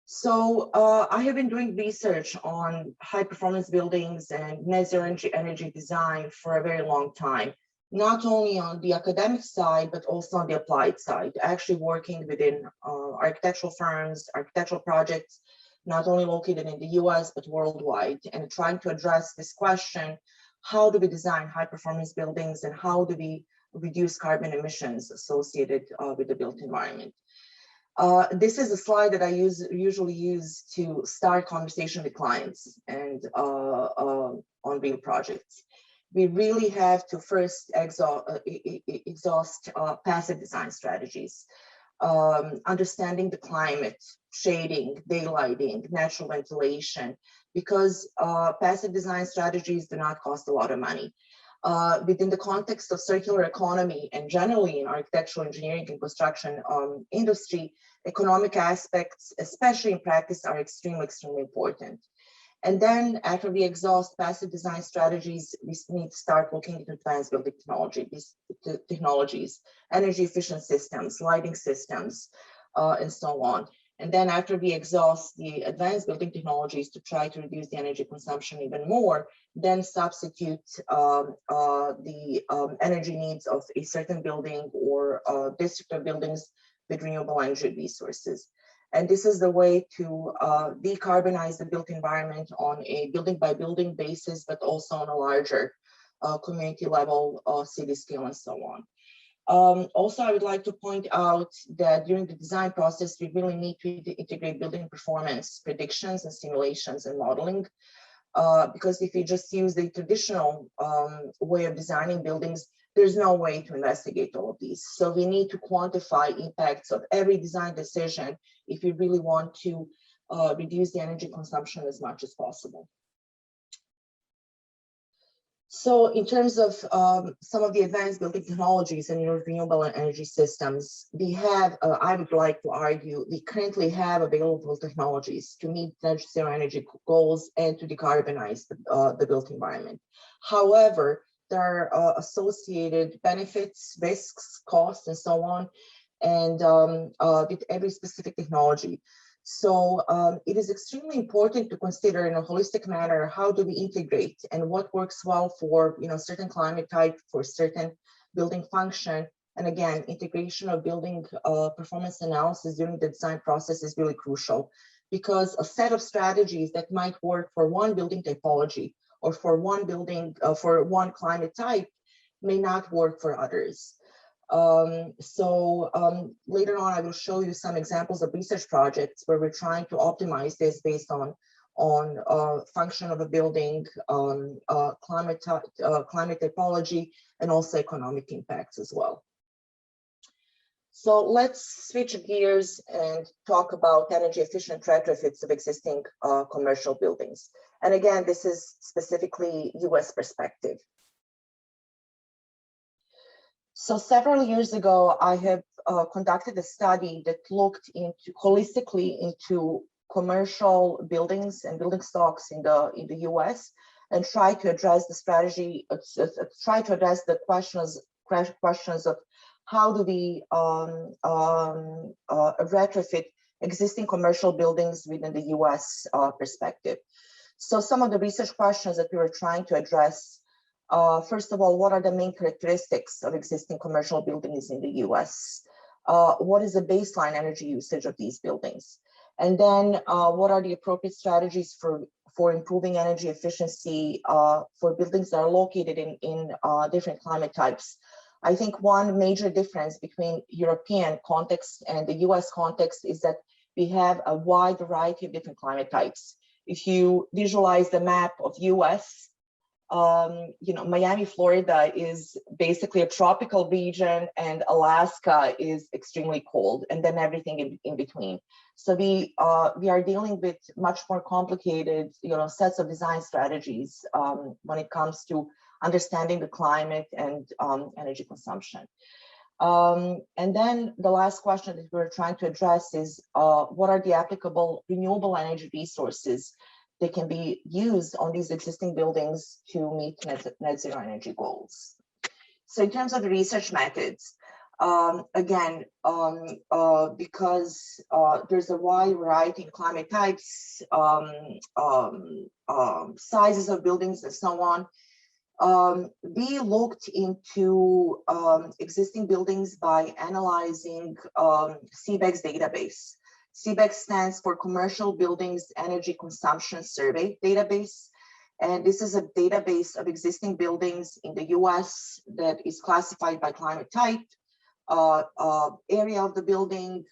So I have been doing research on high performance buildings and net zero energy design for a very long time, not only on the academic side, but also on the applied side, actually working within architectural firms, architectural projects, not only located in the US, but worldwide, and trying to address this question: how do we design high performance buildings and how do we reduce carbon emissions associated with the built environment? This is a slide that I usually use to start conversation with clients and on real projects. We really have to first exhaust passive design strategies, understanding the climate, shading, daylighting, natural ventilation, because passive design strategies do not cost a lot of money. Within the context of circular economy and generally in architectural engineering and construction industry, economic aspects, especially in practice, are extremely important. And then after we exhaust passive design strategies, we need to start looking into advanced building technologies, energy efficient systems, lighting systems, and so on. And then after we exhaust the advanced building technologies to try to reduce the energy consumption even more, then substitute the energy needs of a certain building or district of buildings with renewable energy resources. And this is the way to decarbonize the built environment on a building by building basis, but also on a larger community level, city scale, and so on. Also, I would like to point out that during the design process, we really need to integrate building performance predictions and simulations and modeling, because if we just use the traditional way of designing buildings, there's no way to investigate all of these. So we need to quantify impacts of every design decision if we really want to reduce the energy consumption as much as possible. So in terms of some of the advanced building technologies and renewable energy systems, we have, I would like to argue, we currently have available technologies to meet net zero energy goals and to decarbonize the built environment. However, there are associated benefits, risks, costs, and so on, and with every specific technology. So it is extremely important to consider in a holistic manner, how do we integrate and what works well for certain climate type, for certain building function. And again, integration of building performance analysis during the design process is really crucial, because a set of strategies that might work for one building typology or for one building, for one climate type may not work for others. Later on, I will show you some examples of research projects where we're trying to optimize this based on function of a building, climate typology, and also economic impacts as well. So let's switch gears and talk about energy efficient retrofits of existing commercial buildings. And again, this is specifically US perspective. So several years ago, I have conducted a study that looked holistically into commercial buildings and building stocks in the US, and tried to address the strategy, tried to address the questions of how do we retrofit existing commercial buildings within the US perspective. So some of the research questions that we were trying to address, first of all, what are the main characteristics of existing commercial buildings in the US? What is the baseline energy usage of these buildings? And then what are the appropriate strategies for improving energy efficiency for buildings that are located in different climate types? I think one major difference between European context and the US context is that we have a wide variety of different climate types. If you visualize the map of US, Miami, Florida is basically a tropical region, and Alaska is extremely cold, and then everything in between. So we are dealing with much more complicated, sets of design strategies when it comes to understanding the climate and energy consumption. And then the last question that we're trying to address is what are the applicable renewable energy resources that can be used on these existing buildings to meet net zero energy goals. So in terms of the research methods, again, because there's a wide variety in climate types, sizes of buildings, and so on, we looked into existing buildings by analyzing CBEC's database. CBEC stands for Commercial Buildings Energy Consumption Survey database. And this is a database of existing buildings in the US that is classified by climate type, area of the building,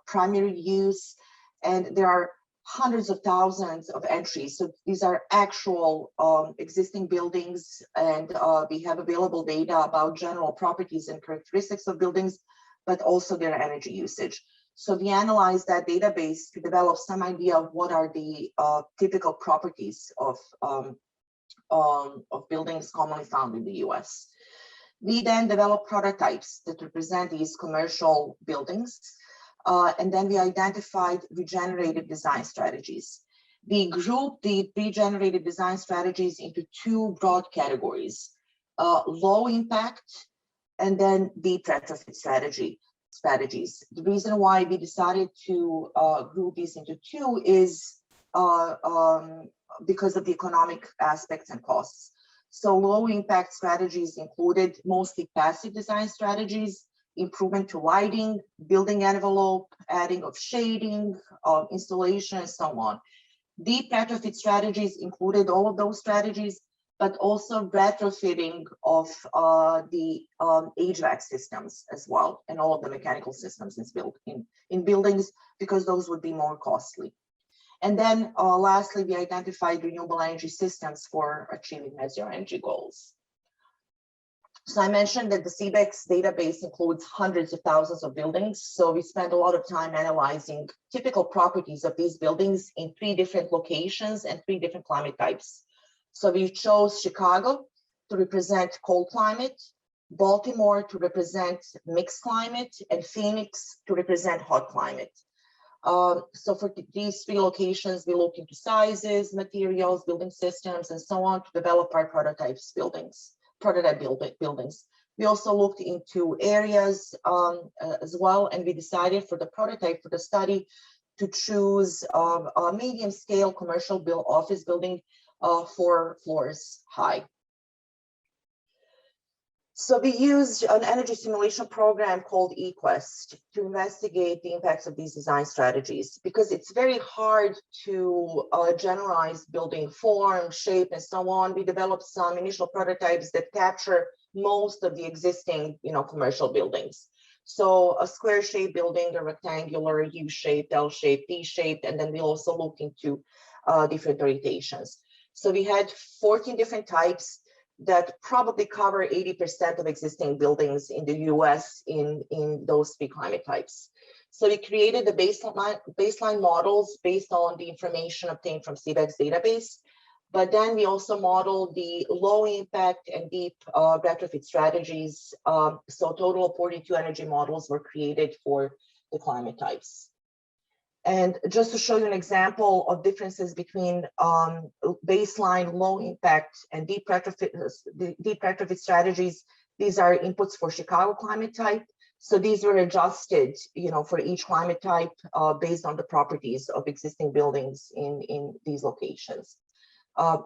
primary use, and there are hundreds of thousands of entries. So these are actual existing buildings, and we have available data about general properties and characteristics of buildings, but also their energy usage. So we analyzed that database to develop some idea of what are the typical properties of buildings commonly found in the US. We then developed prototypes that represent these commercial buildings. And then we identified regenerative design strategies. We grouped the regenerative design strategies into two broad categories, low impact and then deep retrofit strategies. The reason why we decided to group these into two is because of the economic aspects and costs. So low impact strategies included mostly passive design strategies, improvement to lighting, building envelope, adding of shading, installation, and so on. Deep retrofit strategies included all of those strategies, but also retrofitting of the HVAC systems as well, and all of the mechanical systems in buildings, because those would be more costly. And then lastly, we identified renewable energy systems for achieving net zero energy goals. So I mentioned that the CBEC's database includes hundreds of thousands of buildings. So we spent a lot of time analyzing typical properties of these buildings in 3 different locations and 3 different climate types. So we chose Chicago, to represent cold climate, Baltimore to represent mixed climate, and Phoenix to represent hot climate. So for these 3 locations, we look into sizes, materials, building systems, and so on to develop our prototype buildings. We also looked into areas as well, and we decided for the prototype for the study to choose a medium-scale commercial office building 4 floors high. So we used an energy simulation program called eQuest to investigate the impacts of these design strategies, because it's very hard to generalize building form, shape, and so on. We developed some initial prototypes that capture most of the existing, commercial buildings. So a square-shaped building, a rectangular, U-shaped, L-shaped, D-shaped, and then we also looked into different orientations. So we had 14 different types that probably cover 80% of existing buildings in the US in those 3 climate types. So we created the baseline models based on the information obtained from CVEC's database, but then we also modeled the low impact and deep retrofit strategies. So a total of 42 energy models were created for the climate types. And just to show you an example of differences between baseline, low impact, and deep retrofit strategies, these are inputs for Chicago climate type. So these were adjusted, for each climate type based on the properties of existing buildings in these locations.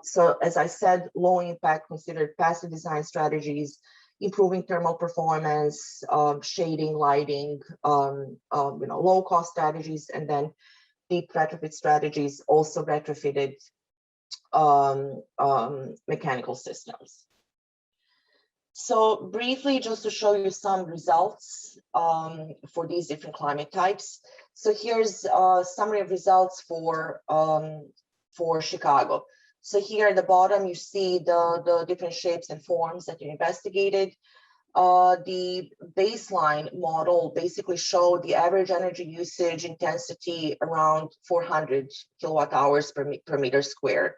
So as I said, low impact considered passive design strategies, improving thermal performance, shading, lighting, low cost strategies, and then deep retrofit strategies also retrofitted mechanical systems. So briefly, just to show you some results for these different climate types. So here's a summary of results for Chicago. So here at the bottom, you see the different shapes and forms that you investigated. The baseline model basically showed the average energy usage intensity around 400 kilowatt hours per meter square.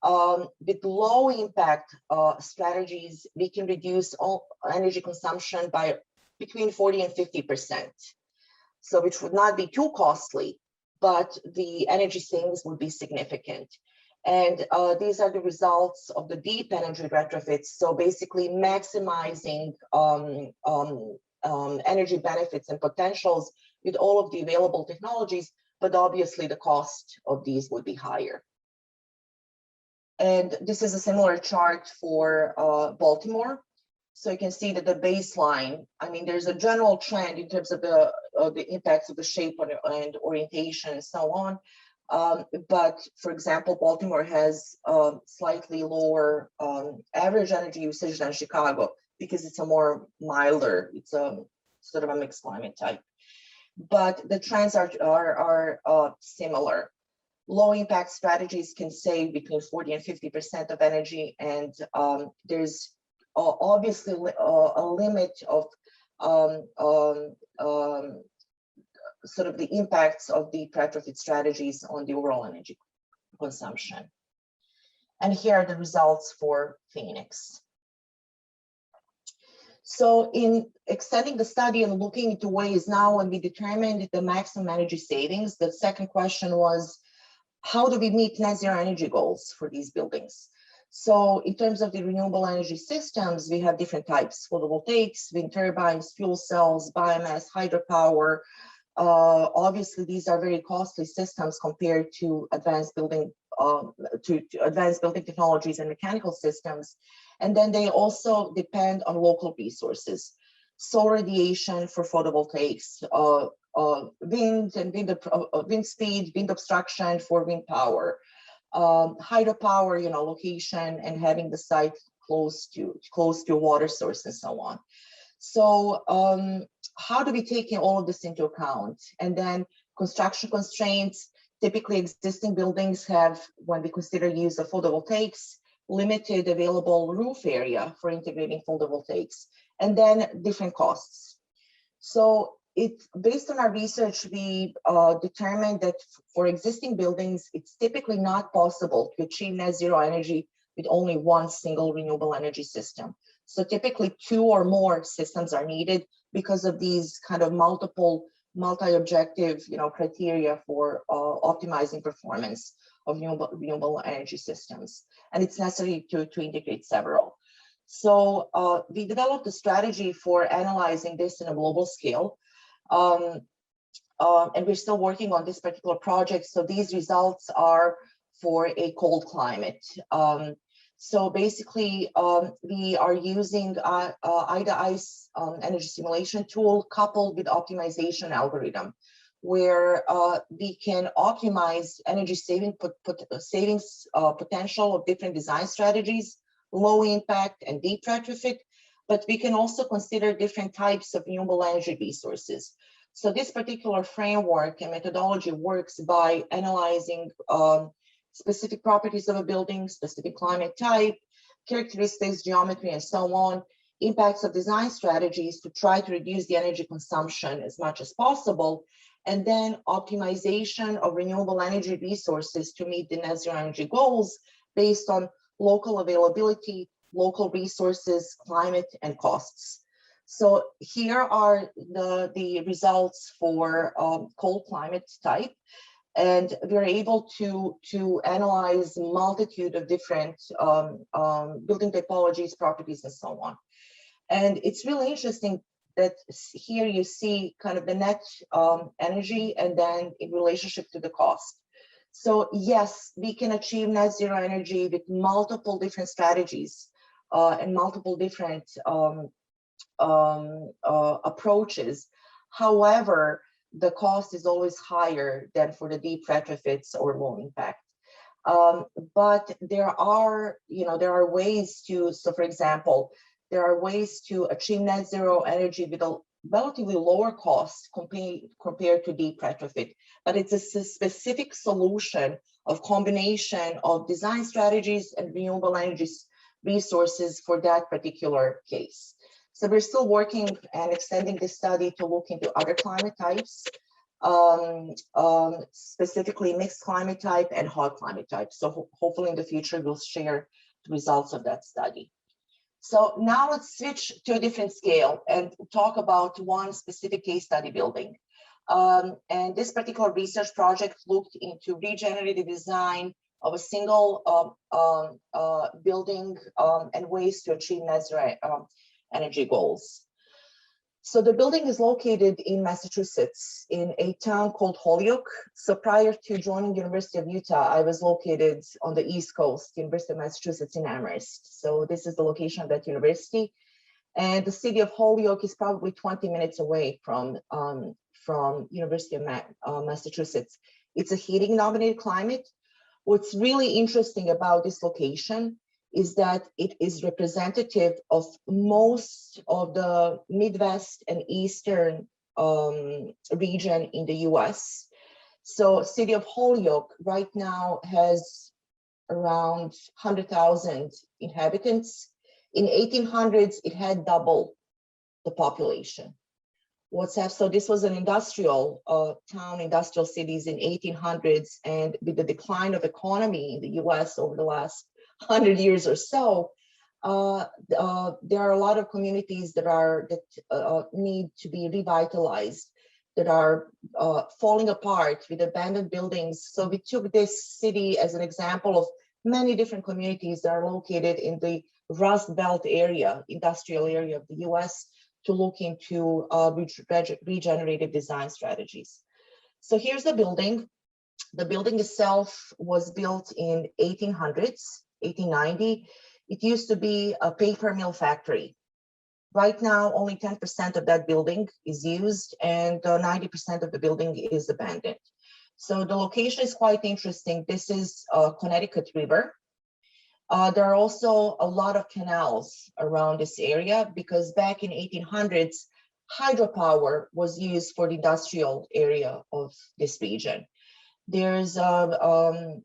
With low impact strategies, we can reduce all energy consumption by between 40 and 50%. So which would not be too costly, but the energy savings would be significant. And these are the results of the deep energy retrofits. So basically maximizing energy benefits and potentials with all of the available technologies, but obviously the cost of these would be higher. And this is a similar chart for Baltimore. So you can see that the baseline, there's a general trend in terms of the impacts of the shape and orientation and so on. But for example, Baltimore has slightly lower average energy usage than Chicago because it's a more milder, it's a sort of a mixed climate type. But the trends are similar. Low impact strategies can save between 40 and 50% of energy, and there's obviously a limit of sort of the impacts of the retrofit strategies on the overall energy consumption. And here are the results for Phoenix. So in extending the study and looking into ways now when we determined the maximum energy savings, the second question was, how do we meet net zero energy goals for these buildings? So in terms of the renewable energy systems, we have different types: photovoltaics, wind turbines, fuel cells, biomass, hydropower. Obviously, these are very costly systems compared to advanced building technologies and mechanical systems. And then they also depend on local resources: solar radiation for photovoltaics, wind and wind speed, wind obstruction for wind power, hydropower, location and having the site close to a water source and so on. So how do we take all of this into account? And then construction constraints. Typically existing buildings have, when we consider use of photovoltaics, limited available roof area for integrating photovoltaics, and then different costs. So based on our research, we determined that for existing buildings, it's typically not possible to achieve net zero energy with only one single renewable energy system. So typically 2 or more systems are needed because of these kind of multi-objective, criteria for optimizing performance of renewable energy systems. And it's necessary to integrate several. So we developed a strategy for analyzing this in a global scale. And we're still working on this particular project. So these results are for a cold climate. So basically, we are using IDA-ICE energy simulation tool coupled with optimization algorithm, where we can optimize energy savings potential of different design strategies, low impact and deep retrofit, but we can also consider different types of renewable energy resources. So this particular framework and methodology works by analyzing specific properties of a building, specific climate type, characteristics, geometry, and so on, impacts of design strategies to try to reduce the energy consumption as much as possible, and then optimization of renewable energy resources to meet the net zero energy goals based on local availability, local resources, climate, and costs. So here are the results for cold climate type. And we're able to analyze a multitude of different building typologies, properties, and so on. And it's really interesting that here you see kind of the net energy and then in relationship to the cost. So yes, we can achieve net zero energy with multiple different strategies and multiple different approaches. However, the cost is always higher than for the deep retrofits or low impact. But there are ways to, so for example, there are ways to achieve net zero energy with a relatively lower cost compared to deep retrofit. But it's a specific solution of combination of design strategies and renewable energy resources for that particular case. So we're still working and extending this study to look into other climate types, specifically mixed climate type and hot climate type. So hopefully in the future, we'll share the results of that study. So now let's switch to a different scale and talk about one specific case study building. And this particular research project looked into regenerative design of a single building and ways to achieve net zero energy goals. So the building is located in Massachusetts in a town called Holyoke. So prior to joining University of Utah, I was located on the East Coast, University of Massachusetts in Amherst. So this is the location of that university. And the city of Holyoke is probably 20 minutes away from University of Massachusetts. It's a heating dominated climate. What's really interesting about this location is that it is representative of most of the Midwest and Eastern region in the US. So city of Holyoke right now has around 100,000 inhabitants. In 1800s, it had double the population. So this was an industrial town, industrial cities in 1800s, and with the decline of economy in the US over the last 100 years or so, there are a lot of communities that need to be revitalized, that are falling apart with abandoned buildings. So we took this city as an example of many different communities that are located in the Rust Belt area, industrial area of the US, to look into regenerative design strategies. So here's the building. The building itself was built in 1890. It used to be a paper mill factory. Right now, only 10% of that building is used and 90% of the building is abandoned. So the location is quite interesting. This is Connecticut River. There are also a lot of canals around this area because back in 1800s, hydropower was used for the industrial area of this region. There's a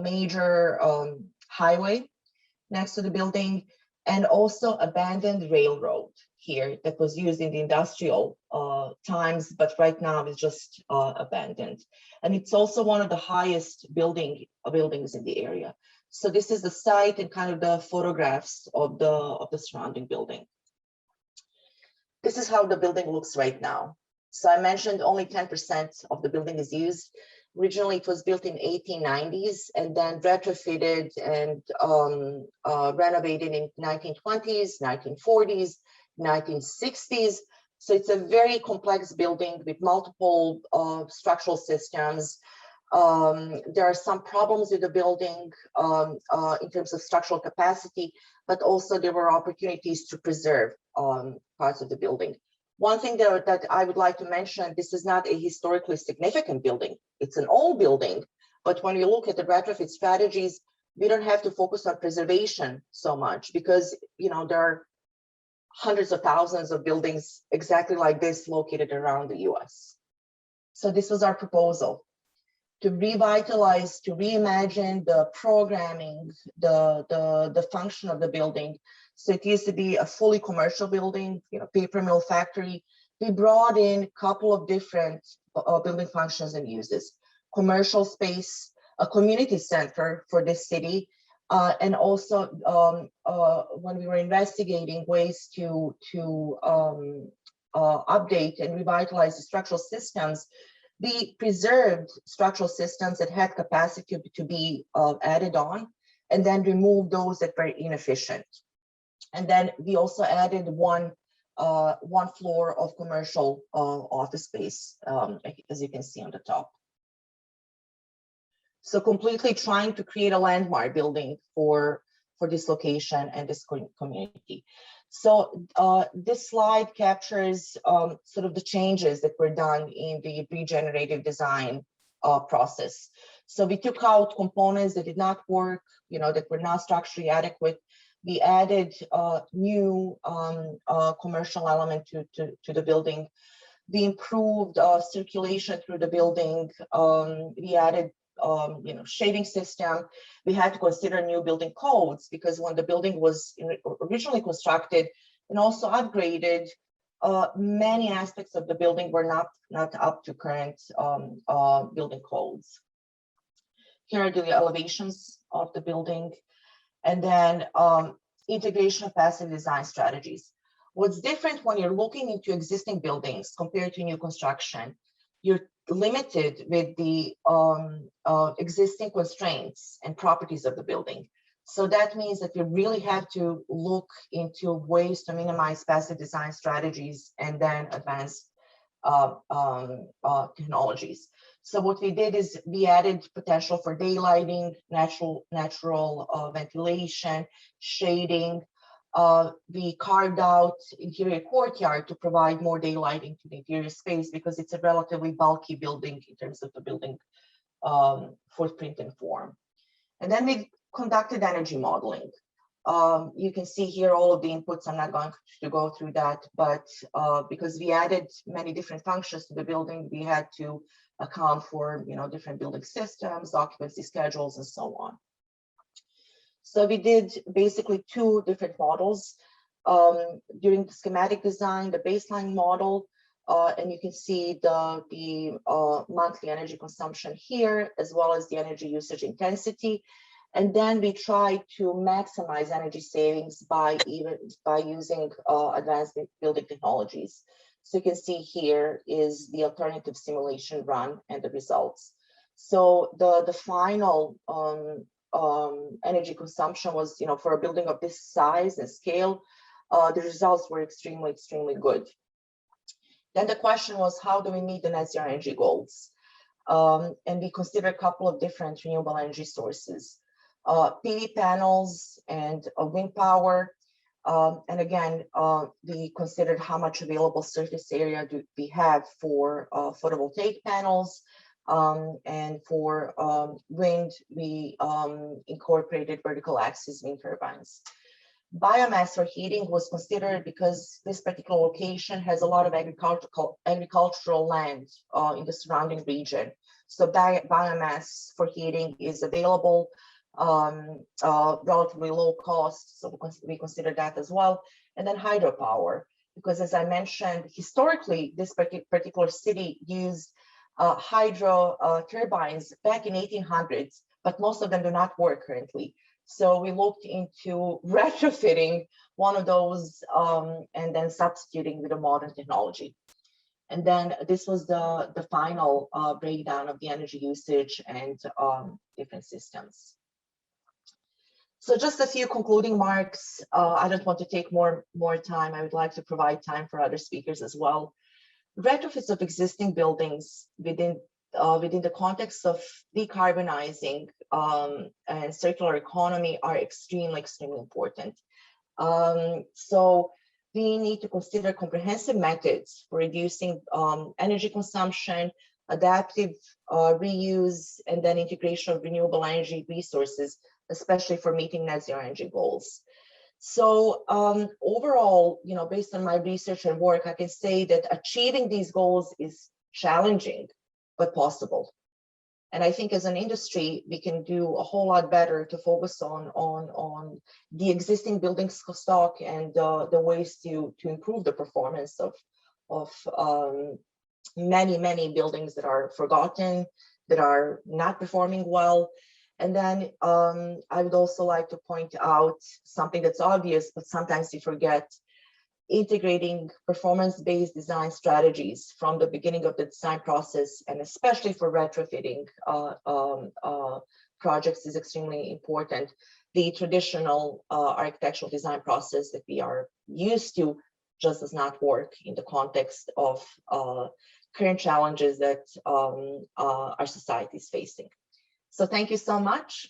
major highway next to the building and also abandoned railroad here that was used in the industrial times, but right now is just abandoned. And it's also one of the highest buildings in the area. So this is the site and kind of the photographs of the surrounding building. This is how the building looks right now. So I mentioned only 10% of the building is used. Originally, it was built in 1890s and then retrofitted and renovated in 1920s, 1940s, 1960s. So it's a very complex building with multiple structural systems. There are some problems with the building in terms of structural capacity, but also there were opportunities to preserve parts of the building. One thing that I would like to mention, this is not a historically significant building. It's an old building, but when we look at the retrofit strategies, we don't have to focus on preservation so much because, you know, there are hundreds of thousands of buildings exactly like this located around the US. So this was our proposal, to revitalize, to reimagine the programming, the function of the building. So it used to be a fully commercial building, you know, paper mill factory. We brought in a couple of different building functions and uses: commercial space, a community center for this city, and also when we were investigating ways to update and revitalize the structural systems, we preserved structural systems that had capacity to be added on, and then removed those that were inefficient. And then we also added one floor of commercial office space, as you can see on the top. So completely trying to create a landmark building for this location and this community. So this slide captures sort of the changes that were done in the regenerative design process. So we took out components that did not work, you know, that were not structurally adequate. We added new commercial element to the building. We improved circulation through the building. We added you know, shading system. We had to consider new building codes because when the building was originally constructed and also upgraded, many aspects of the building were not up to current building codes. Here are the elevations of the building, and then integration of passive design strategies. What's different when you're looking into existing buildings compared to new construction, you're limited with the existing constraints and properties of the building. So that means that you really have to look into ways to minimize passive design strategies and then advanced technologies. So what we did is we added potential for daylighting, natural ventilation, shading. We carved out interior courtyard to provide more daylighting to the interior space because it's a relatively bulky building in terms of the building footprint and form. And then we conducted energy modeling. You can see here all of the inputs. I'm not going to go through that, but because we added many different functions to the building, we had to account for, you know, different building systems, occupancy schedules, and so on. So we did basically two different models during the schematic design, the baseline model, and you can see the monthly energy consumption here, as well as the energy usage intensity. And then we try to maximize energy savings by using advanced building technologies. So you can see here is the alternative simulation run and the results. So the final energy consumption was, you know, for a building of this size and scale, the results were extremely good. Then the question was, how do we meet the net zero energy goals? And we considered a couple of different renewable energy sources, PV panels and wind power. And again, we considered how much available surface area do we have for photovoltaic panels. And for wind, we incorporated vertical axis wind turbines. Biomass for heating was considered because this particular location has a lot of agricultural land in the surrounding region. So biomass for heating is available, relatively low cost, so we consider that as well. And then hydropower, because as I mentioned, historically, this particular city used hydro turbines back in 1800s but most of them do not work currently. So we looked into retrofitting one of those and then substituting with a modern technology. And then this was the final breakdown of the energy usage and different systems. So just a few concluding marks. I don't want to take more time. I would like to provide time for other speakers as well. Retrofits of existing buildings within the context of decarbonizing and circular economy are extremely important. So we need to consider comprehensive methods for reducing energy consumption, adaptive reuse, and then integration of renewable energy resources, especially for meeting net zero energy goals. So overall, based on my research and work, I can say that achieving these goals is challenging, but possible. And I think as an industry, we can do a whole lot better to focus on the existing building stock and the ways to improve the performance of many buildings that are forgotten, that are not performing well. And then I would also like to point out something that's obvious, but sometimes we forget: integrating performance-based design strategies from the beginning of the design process, and especially for retrofitting projects, is extremely important. The traditional architectural design process that we are used to just does not work in the context of current challenges that our society is facing. So thank you so much.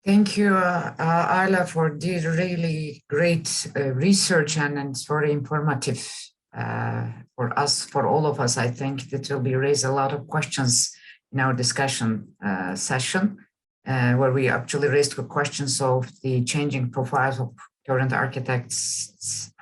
Thank you, Ayla, for this really great research, and it's very informative for us, for all of us. I think that will be raise a lot of questions in our discussion session, where we actually raised the questions of the changing profiles of current architects,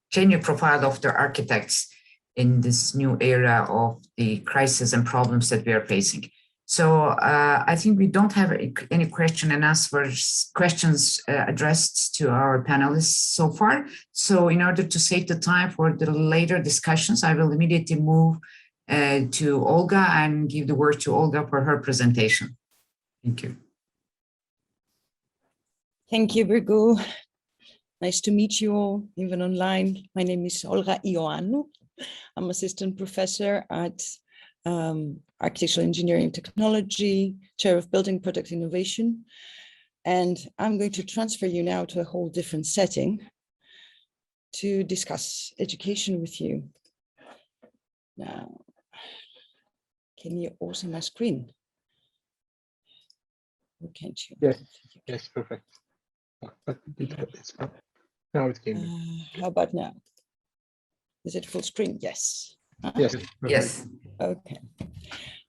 changing profile of the architects in this new era of the crisis and problems that we are facing. So I think we don't have any question and answers questions addressed to our panelists so far. So in order to save the time for the later discussions, I will immediately move to Olga and give the word to Olga for her presentation. Thank you. Thank you, Birgu. Nice to meet you all, even online. My name is Olga IOANNOU. I'm assistant professor at Architectural Engineering Technology, Chair of Building Product Innovation. And I'm going to transfer you now to a whole different setting to discuss education with you. Now, can you also my screen? Or can't you? Yes, yes, perfect. But it's now it came. How about now? Is it full screen? Yes. Yes. Yes. Okay.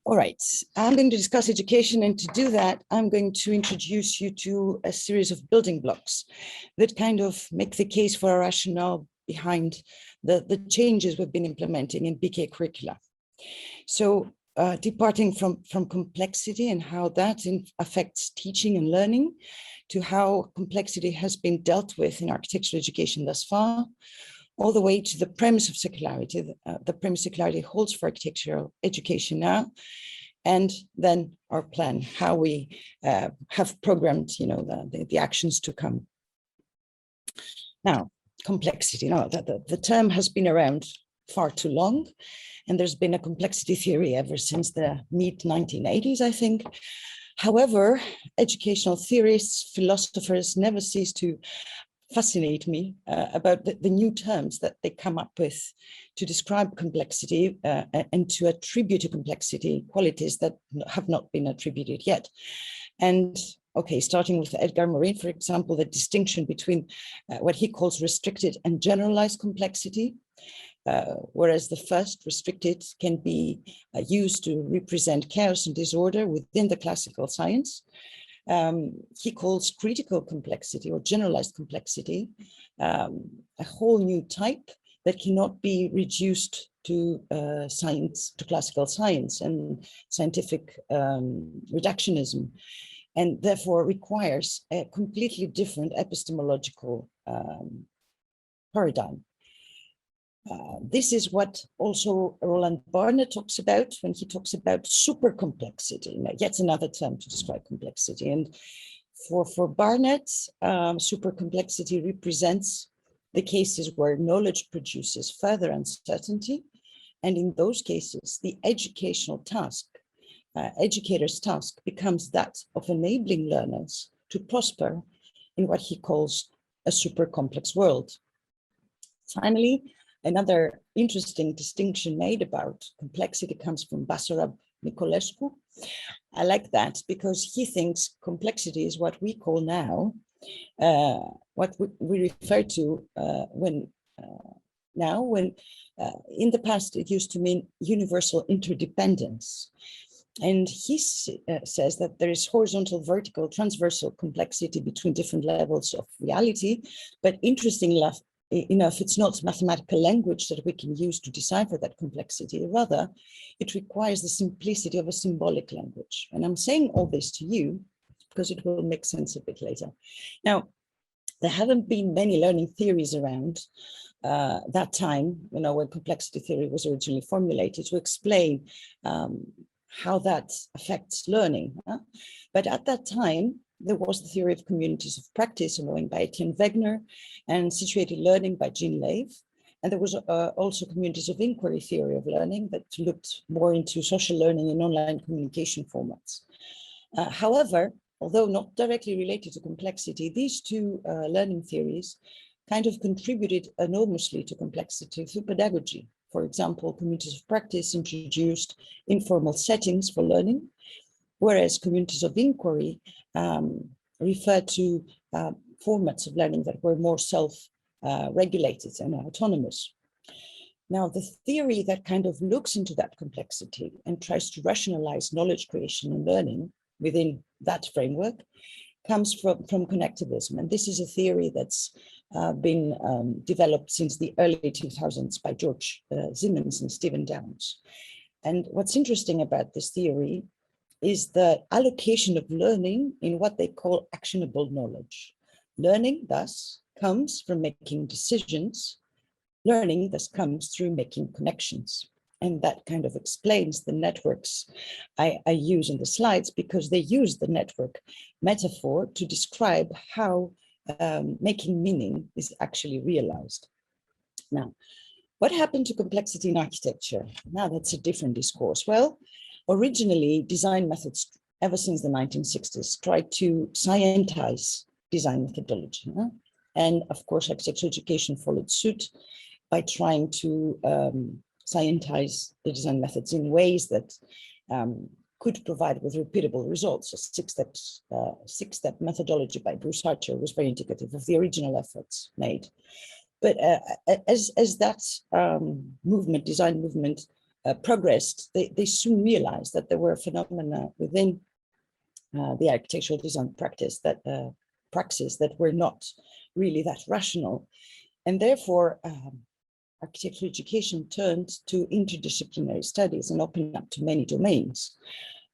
All right. I'm going to discuss education, and to do that, I'm going to introduce you to a series of building blocks that kind of make the case for a rationale behind the changes we've been implementing in BK curricula. So departing from complexity and how that affects teaching and learning, to how complexity has been dealt with in architectural education thus far, all the way to the premise of circularity, the premise circularity holds for architectural education now, and then our plan, how we have programmed, the actions to come. Now, complexity. Now, the term has been around far too long, and there's been a complexity theory ever since the mid-1980s, I think. However, educational theorists, philosophers never cease to fascinate me about the new terms that they come up with to describe complexity and to attribute to complexity qualities that have not been attributed yet. And okay, starting with Edgar Morin, for example, the distinction between what he calls restricted and generalized complexity, whereas the first, restricted, can be used to represent chaos and disorder within the classical science. He calls critical complexity or generalized complexity a whole new type that cannot be reduced to science, to classical science and scientific reductionism, and therefore requires a completely different epistemological paradigm. This is what also Roland Barthes talks about when he talks about super complexity, yet another term to describe complexity. And for Barthes, super complexity represents the cases where knowledge produces further uncertainty. And in those cases, the educational task, educator's task becomes that of enabling learners to prosper in what he calls a super complex world. Finally, another interesting distinction made about complexity comes from Basarab Nicolescu. I like that because he thinks complexity is what we call now, what we refer to when in the past it used to mean universal interdependence. And he says that there is horizontal, vertical, transversal complexity between different levels of reality, but interestingly enough, it's not mathematical language that we can use to decipher that complexity. Rather, it requires the simplicity of a symbolic language. And I'm saying all this to you because it will make sense a bit later. Now, there haven't been many learning theories around that time, when complexity theory was originally formulated, to explain how that affects learning. But at that time, there was the theory of communities of practice emerging by Etienne Wegener and situated learning by Jean Lave. And there was also communities of inquiry theory of learning that looked more into social learning in online communication formats. However, although not directly related to complexity, these two learning theories kind of contributed enormously to complexity through pedagogy. For example, communities of practice introduced informal settings for learning, whereas communities of inquiry refer to formats of learning that were more self-regulated and autonomous. Now, the theory that kind of looks into that complexity and tries to rationalize knowledge creation and learning within that framework comes from connectivism. And this is a theory that's been developed since the early 2000s by George Simmons and Stephen Downes. And what's interesting about this theory is the allocation of learning in what they call actionable knowledge. Learning, thus, comes from making decisions. Learning, thus, comes through making connections. And that kind of explains the networks I use in the slides, because they use the network metaphor to describe how making meaning is actually realized. Now, what happened to complexity in architecture? Now, that's a different discourse. Well, originally, design methods, ever since the 1960s, tried to scientize design methodology. And of course, architectural education followed suit by trying to scientize the design methods in ways that could provide with repeatable results. A six-step methodology by Bruce Archer was very indicative of the original efforts made. But as that movement, design movement, progressed, they soon realized that there were phenomena within the architectural design practice that were not really that rational. And therefore, architectural education turned to interdisciplinary studies and opened up to many domains.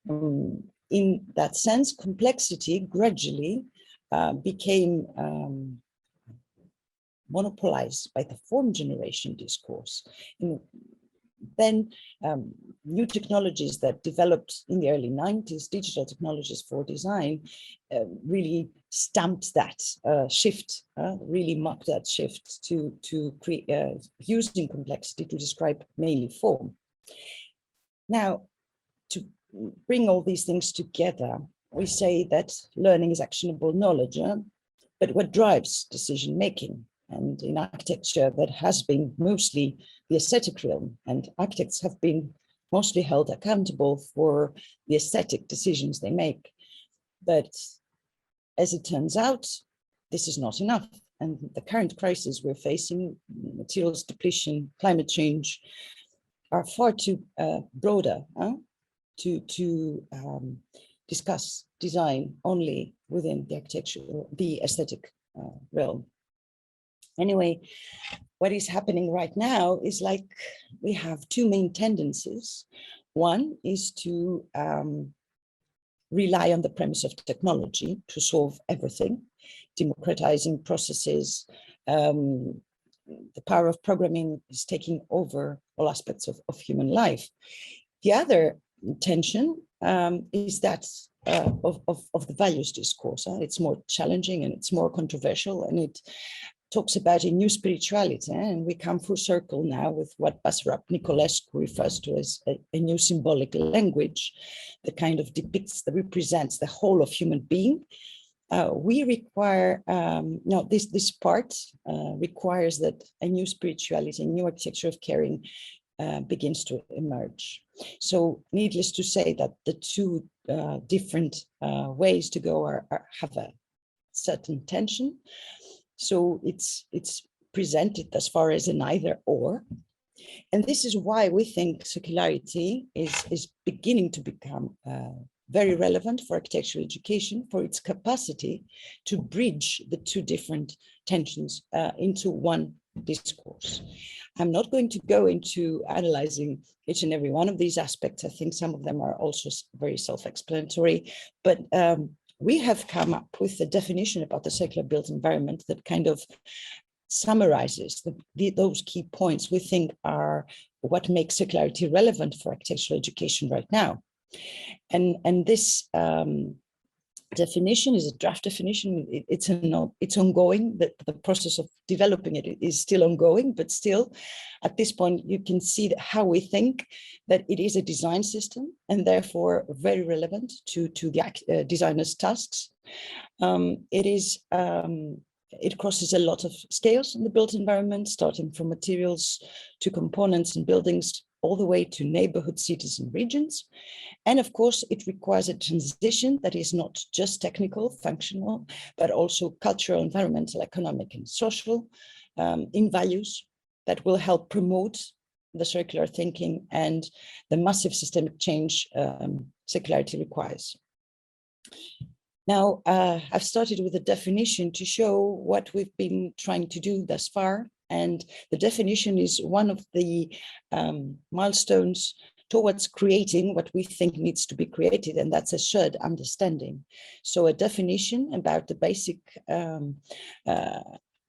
In that sense, complexity gradually became monopolized by the form generation discourse. And then new technologies that developed in the early 90s, digital technologies for design, really stamped that shift, really marked that shift to create using complexity to describe mainly form. Now, to bring all these things together, we say that learning is actionable knowledge, but what drives decision making? And in architecture, that has been mostly the aesthetic realm, and architects have been mostly held accountable for the aesthetic decisions they make. But as it turns out, this is not enough. And the current crisis we're facing, materials depletion, climate change, are far too broader to discuss design only within the architectural, the aesthetic realm. Anyway, what is happening right now is like we have two main tendencies. One is to rely on the premise of technology to solve everything, democratizing processes, the power of programming is taking over all aspects of human life. The other tension is that of the values discourse. It's more challenging and it's more controversial, and it talks about a new spirituality, and we come full circle now with what Basarab Nicolescu refers to as a new symbolic language that kind of depicts, that represents the whole of human being. We require, this part requires that a new spirituality, a new architecture of caring begins to emerge. So needless to say that the two different ways to go have a certain tension. So it's presented as far as an either or. And this is why we think circularity is beginning to become very relevant for architectural education, for its capacity to bridge the two different tensions into one discourse. I'm not going to go into analyzing each and every one of these aspects. I think some of them are also very self-explanatory, but we have come up with a definition about the circular built environment that kind of summarizes those key points we think are what makes circularity relevant for architectural education right now. And this definition is a draft definition. It's ongoing. The process of developing it is still ongoing, but still at this point you can see how we think that it is a design system and therefore very relevant to the designer's tasks. It crosses a lot of scales in the built environment, starting from materials to components and buildings, all the way to neighborhood, cities and regions. And of course, it requires a transition that is not just technical, functional, but also cultural, environmental, economic and social in values that will help promote the circular thinking and the massive systemic change circularity requires. Now, I've started with a definition to show what we've been trying to do thus far. And the definition is one of the milestones towards creating what we think needs to be created, and that's a shared understanding. So a definition about the basic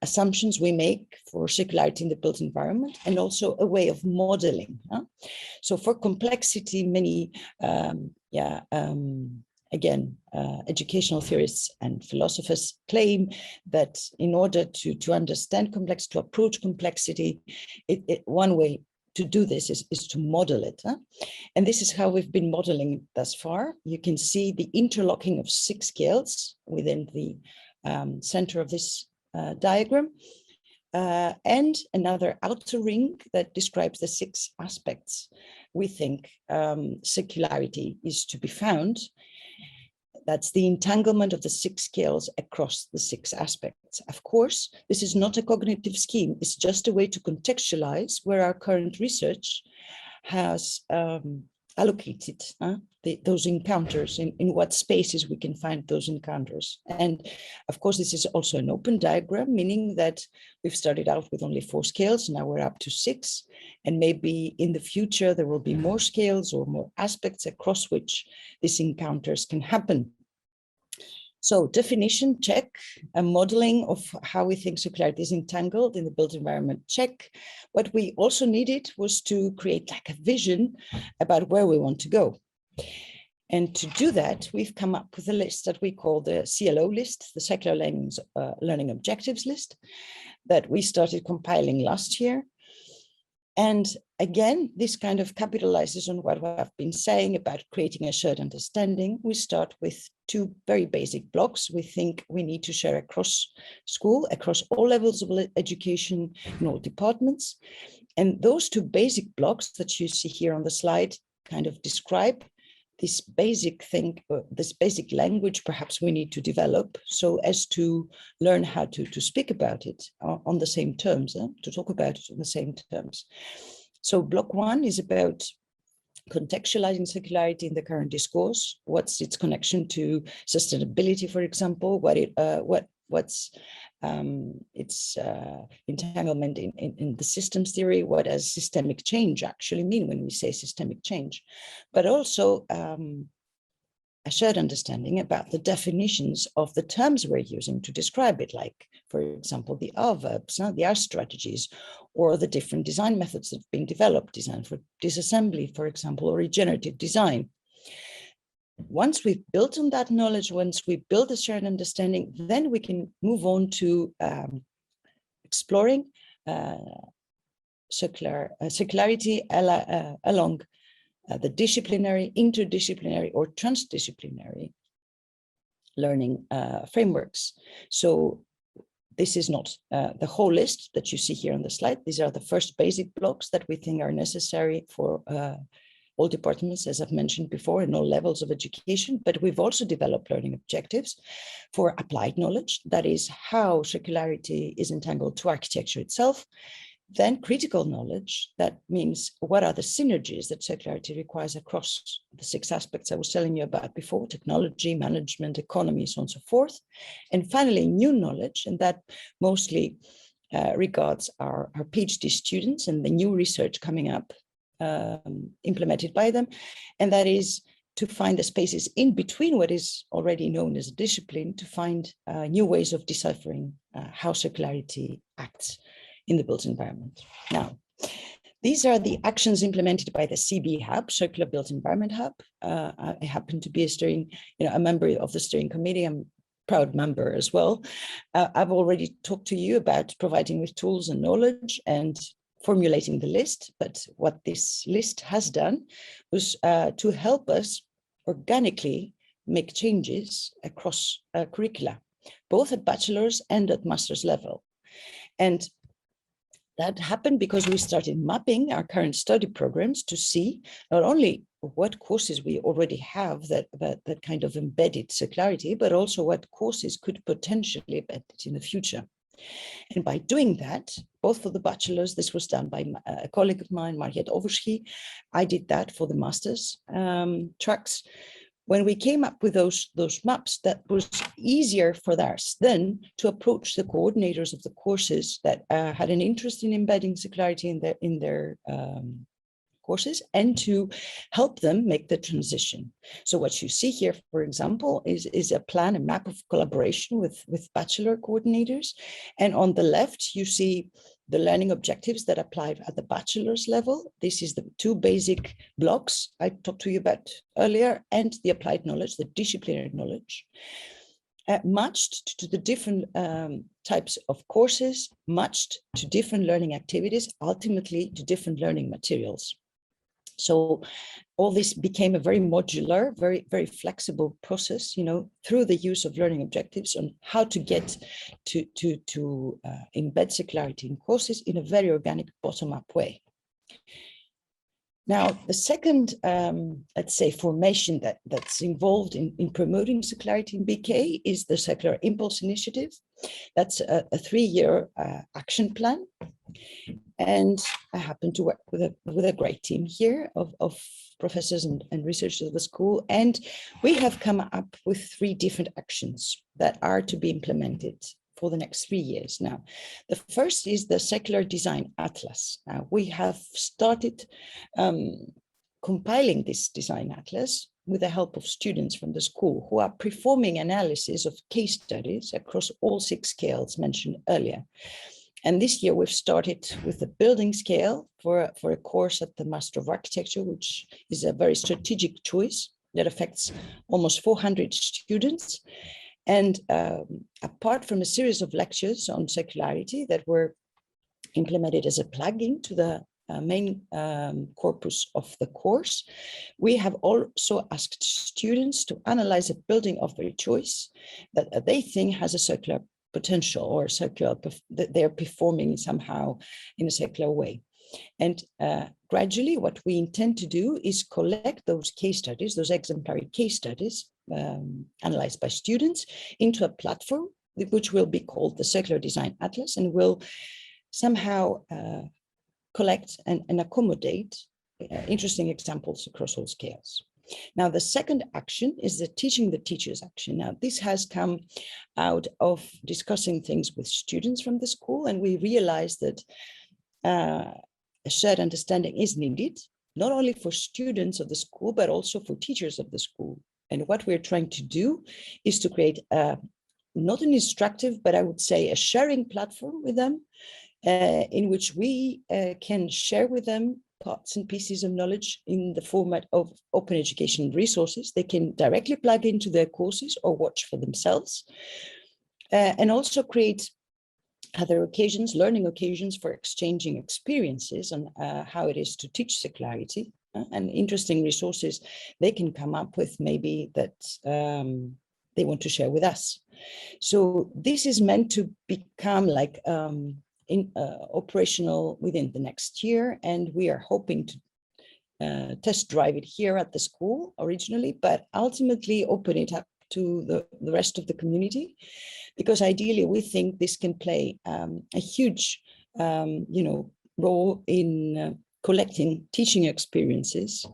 assumptions we make for circularity in the built environment, and also a way of modeling. So for complexity, many educational theorists and philosophers claim that in order to understand complexity, to approach complexity, one way to do this is to model it. And this is how we've been modeling it thus far. You can see the interlocking of 6 scales within the center of this diagram, and another outer ring that describes the 6 aspects we think circularity is to be found. That's the entanglement of the 6 scales across the 6 aspects. Of course, this is not a cognitive scheme. It's just a way to contextualize where our current research has allocated those encounters, in what spaces we can find those encounters. And of course, this is also an open diagram, meaning that we've started out with only 4 scales. Now we're up to 6. And maybe in the future, there will be more scales or more aspects across which these encounters can happen. So definition, check. A modeling of how we think circularity is entangled in the built environment, check. What we also needed was to create like a vision about where we want to go. And to do that, we've come up with a list that we call the CLO list, the Secular Learning Objectives list, that we started compiling last year. And again, this kind of capitalizes on what I've been saying about creating a shared understanding. We start with 2 very basic blocks we think we need to share across school, across all levels of education in all departments. And those 2 basic blocks that you see here on the slide kind of describe this basic thing, this basic language perhaps we need to develop so as to learn how to speak about it on the same terms, to talk about it on the same terms. So block 1 is about contextualizing circularity in the current discourse. What's its connection to sustainability, for example? What's its entanglement in the systems theory? What does systemic change actually mean when we say systemic change? But also a shared understanding about the definitions of the terms we're using to describe it, like, for example, the R verbs, the R strategies, or the different design methods that have been developed, design for disassembly, for example, or regenerative design. Once we've built on that knowledge, once we build a shared understanding, then we can move on to exploring circularity along the disciplinary, interdisciplinary, or transdisciplinary learning frameworks. So this is not the whole list that you see here on the slide. These are the first basic blocks that we think are necessary for all departments, as I've mentioned before, in all levels of education. But we've also developed learning objectives for applied knowledge. That is how circularity is entangled to architecture itself. Then critical knowledge, that means what are the synergies that circularity requires across the 6 aspects I was telling you about before: technology, management, economy, so on and so forth. And finally, new knowledge, and that mostly regards our PhD students and the new research coming up, implemented by them. And that is to find the spaces in between what is already known as a discipline, to find new ways of deciphering how circularity acts in the built environment. Now, these are the actions implemented by the CB Hub, Circular Built Environment Hub. I happen to be a member of the steering committee. I'm a proud member as well. I've already talked to you about providing with tools and knowledge and formulating the list, but what this list has done was to help us organically make changes across curricula, both at bachelor's and at master's level. And that happened because we started mapping our current study programs to see not only what courses we already have that kind of embedded circularity, but also what courses could potentially embed it in the future. And by doing that, both for the bachelor's, this was done by a colleague of mine, Mariette Overschie. I did that for the master's tracks. When we came up with those maps, that was easier for us then to approach the coordinators of the courses that had an interest in embedding circularity in their courses, and to help them make the transition. So what you see here, for example, is a plan, a map of collaboration with bachelor coordinators. And on the left, you see the learning objectives that apply at the bachelor's level. This is the 2 basic blocks I talked to you about earlier, and the applied knowledge, the disciplinary knowledge, matched to the different types of courses, matched to different learning activities, ultimately to different learning materials. So all this became a very modular, very flexible process, through the use of learning objectives on how to get to embed circularity in courses in a very organic bottom-up way. Now, the second, let's say, formation that's involved in promoting circularity in BK is the Circular Impulse Initiative. That's a 3-year action plan. And I happen to work with a great team here of professors and researchers of the school. And we have come up with 3 different actions that are to be implemented for the next 3 years. Now, the first is the Circular Design Atlas. We have started compiling this design atlas with the help of students from the school who are performing analysis of case studies across all 6 scales mentioned earlier. And this year we've started with the building scale for a course at the Master of Architecture, which is a very strategic choice that affects almost 400 students. And apart from a series of lectures on circularity that were implemented as a plugin to the main corpus of the course, we have also asked students to analyze a building of their choice that they think has a circular potential or circular, that they're performing somehow in a circular way. And gradually what we intend to do is collect those case studies, those exemplary case studies analyzed by students into a platform which will be called the Circular Design Atlas, and will somehow collect and accommodate interesting examples across all scales. Now, the second action is the Teaching the Teachers action. Now, this has come out of discussing things with students from the school, and we realized that a shared understanding is needed, not only for students of the school, but also for teachers of the school. And what we're trying to do is to create not an instructive, but I would say a sharing platform with them, in which we can share with them parts and pieces of knowledge in the format of open education resources. They can directly plug into their courses or watch for themselves, and also create other occasions, learning occasions for exchanging experiences on how it is to teach Secularity, and interesting resources they can come up with maybe that they want to share with us. So this is meant to become like operational within the next year, and we are hoping to test drive it here at the school originally, but ultimately open it up to the rest of the community, because ideally we think this can play a huge role in collecting teaching experiences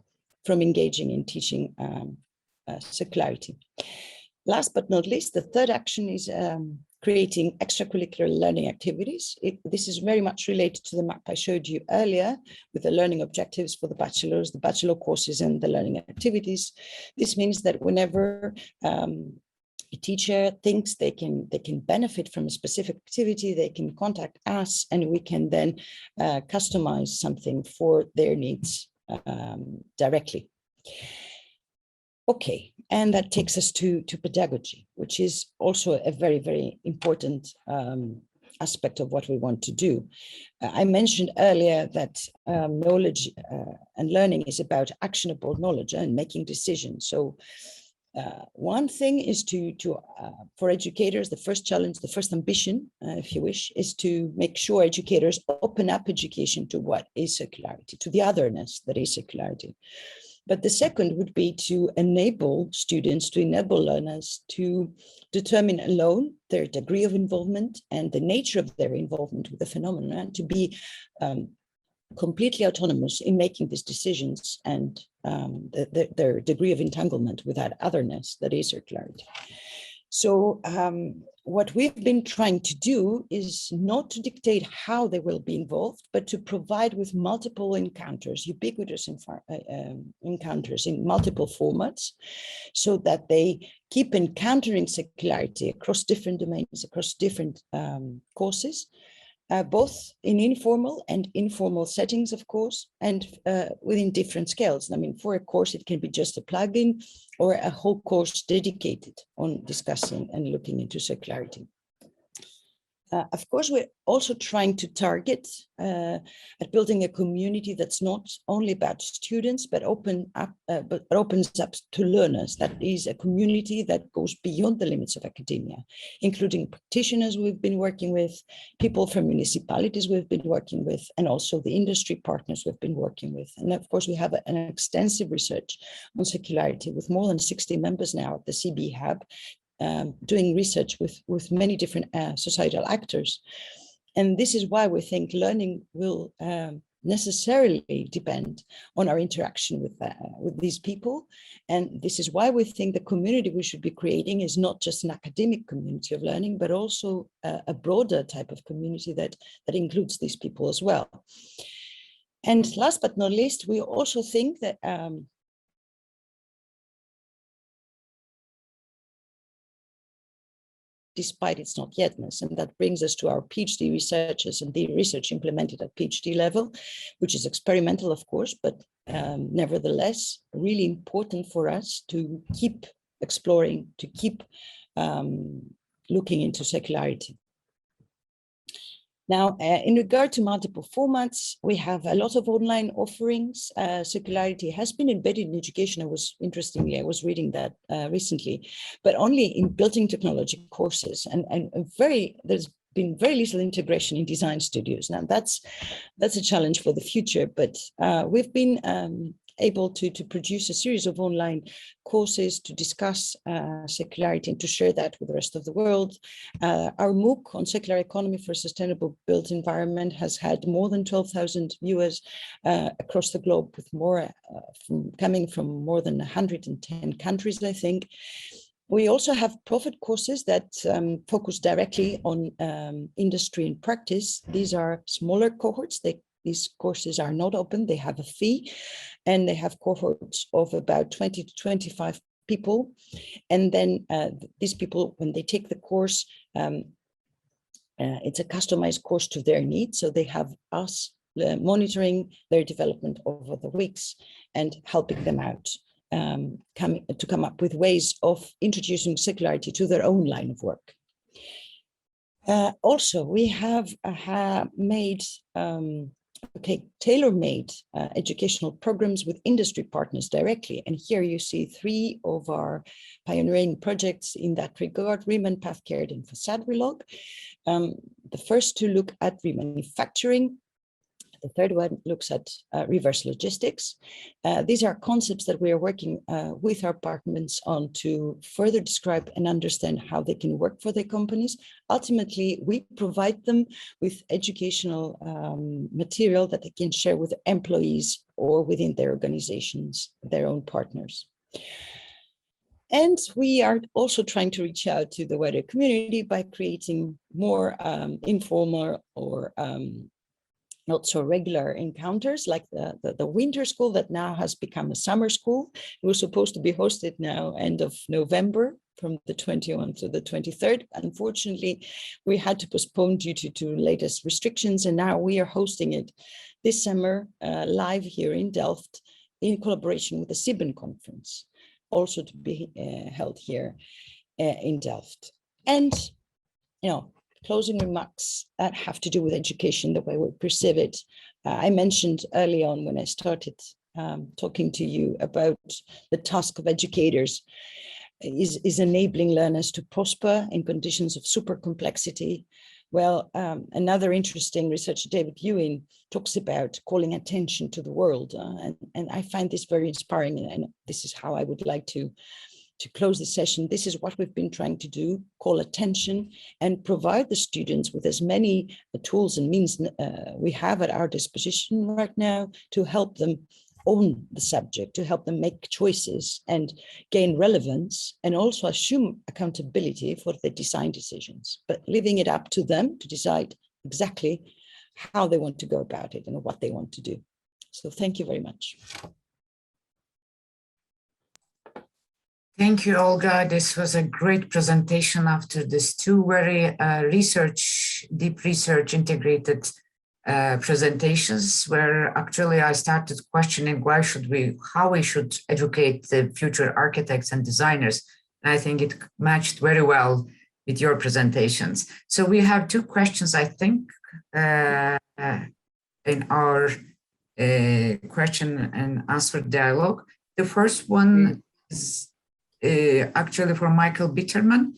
from engaging in teaching Secularity. Last but not least, the third action is creating extracurricular learning activities. This is very much related to the map I showed you earlier with the learning objectives for the bachelor's, the bachelor courses, and the learning activities. This means that whenever a teacher thinks they can benefit from a specific activity, they can contact us, and we can then customize something for their needs directly. Okay, and that takes us to pedagogy, which is also a very, very important aspect of what we want to do. I mentioned earlier that knowledge and learning is about actionable knowledge and making decisions. So one thing is for educators, the first challenge, the first ambition, if you wish, is to make sure educators open up education to what is Secularity, to the otherness that is Secularity. But the second would be to enable students, to enable learners to determine alone their degree of involvement and the nature of their involvement with the phenomenon, and to be completely autonomous in making these decisions and their degree of entanglement with that otherness that is Secularity. So what we've been trying to do is not to dictate how they will be involved, but to provide with multiple encounters, ubiquitous encounters in multiple formats, so that they keep encountering Secularity across different domains, across different courses, both in informal and informal settings, of course, and within different scales. I mean, for a course, it can be just a plugin or a whole course dedicated on discussing and looking into Secularity. Of course, we're also trying to target at building a community that's not only about students, but opens up to learners. That is a community that goes beyond the limits of academia, including practitioners we've been working with, people from municipalities we've been working with, and also the industry partners we've been working with. And of course, we have an extensive research on Secularity with more than 60 members now at the CB Hub, doing research with many different societal actors. And this is why we think learning will necessarily depend on our interaction with these people. And this is why we think the community we should be creating is not just an academic community of learning, but also a broader type of community that includes these people as well. And last but not least, we also think that despite its not yetness. And that brings us to our PhD researchers and the research implemented at PhD level, which is experimental, of course, but nevertheless, really important for us to keep exploring, to keep looking into Secularity. Now, in regard to multiple formats, we have a lot of online offerings. Secularity has been embedded in education. I was reading that recently, but only in building technology courses, and there's been very little integration in design studios. Now that's a challenge for the future, but we've been able to produce a series of online courses to discuss Secularity and to share that with the rest of the world. Our MOOC on circular economy for a sustainable built environment has had more than 12,000 viewers across the globe, with more coming from more than 110 countries, I think. We also have profit courses that focus directly on industry and practice. These are smaller cohorts. These courses are not open, they have a fee, and they have cohorts of about 20 to 25 people. And then these people, when they take the course, it's a customized course to their needs. So they have us monitoring their development over the weeks and helping them out to come up with ways of introducing circularity to their own line of work. Also, we have made tailor-made educational programs with industry partners directly. And here you see 3 of our pioneering projects in that regard: Riemann, Pathcared, and Facade Relog. The first 2 look at remanufacturing. The third one looks at reverse logistics. These are concepts that we are working with our partners on to further describe and understand how they can work for their companies. Ultimately, we provide them with educational material that they can share with employees or within their organizations, their own partners. And we are also trying to reach out to the wider community by creating more informal or not so regular encounters, like the winter school that now has become a summer school. It was supposed to be hosted now end of November from the 21st to the 23rd. Unfortunately, we had to postpone due to latest restrictions, and now we are hosting it this summer live here in Delft in collaboration with the SIBEN conference, also to be held here in Delft. And, you know, closing remarks that have to do with education, the way we perceive it. I mentioned early on when I started talking to you about the task of educators is enabling learners to prosper in conditions of super complexity. Well, another interesting researcher, David Ewing, talks about calling attention to the world. And I find this very inspiring, and this is how I would like to close the session. This is what we've been trying to do: call attention and provide the students with as many tools and means we have at our disposition right now to help them own the subject, to help them make choices and gain relevance, and also assume accountability for their design decisions, but leaving it up to them to decide exactly how they want to go about it and what they want to do. So thank you very much. Thank you, Olga. This was a great presentation after these 2 very deep research integrated presentations, where actually I started questioning how we should educate the future architects and designers. And I think it matched very well with your presentations. So we have 2 questions, I think, in our question and answer dialogue. The first one is actually for Michael Bitterman.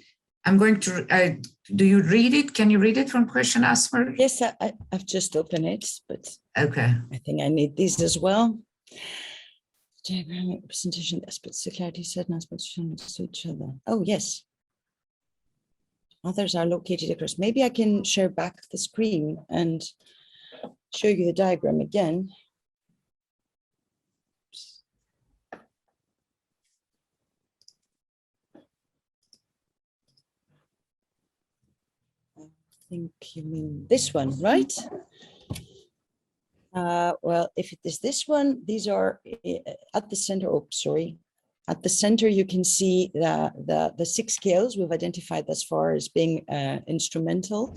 I'm going to, do you read it? Can you read it from question answer? Yes, I've just opened it, but okay. I think I need these as well. Diagram representation aspects, circularity, certain aspects to each other. Oh, yes. Others are located across. Maybe I can share back the screen and show you the diagram again. I think you mean this one, right? Well, if it is this one, these are at the center. Oh, sorry. At the center, you can see the 6 scales we've identified as far as being instrumental,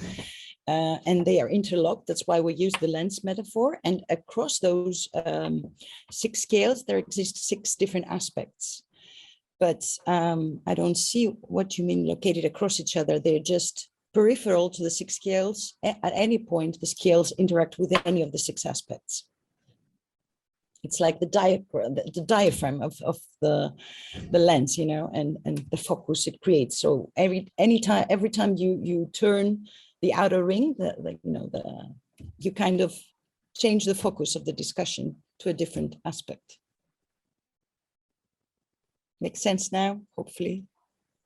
and they are interlocked. That's why we use the lens metaphor. And across those 6 scales, there exist 6 different aspects. But I don't see what you mean located across each other. They're just peripheral to the 6 scales. At any point, the scales interact with any of the 6 aspects. It's like the diaphragm of the lens, you know, and the focus it creates. So every time you turn the outer ring, you kind of change the focus of the discussion to a different aspect. Makes sense now, hopefully.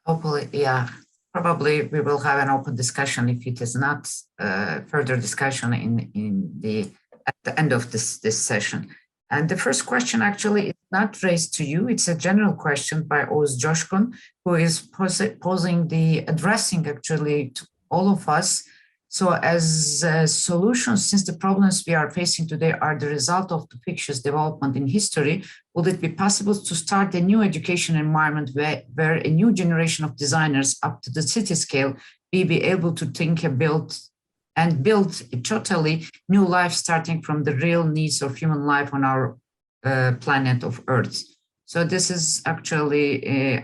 Hopefully, yeah. Probably we will have an open discussion if it is not further discussion at the end of this session. And the first question actually is not raised to you. It's a general question by Oğuz Coşkun, who is addressing actually to all of us. So as solutions, since the problems we are facing today are the result of the picture's development in history, would it be possible to start a new education environment where a new generation of designers up to the city scale will be able to think and build a totally new life starting from the real needs of human life on our planet of Earth? So this is actually,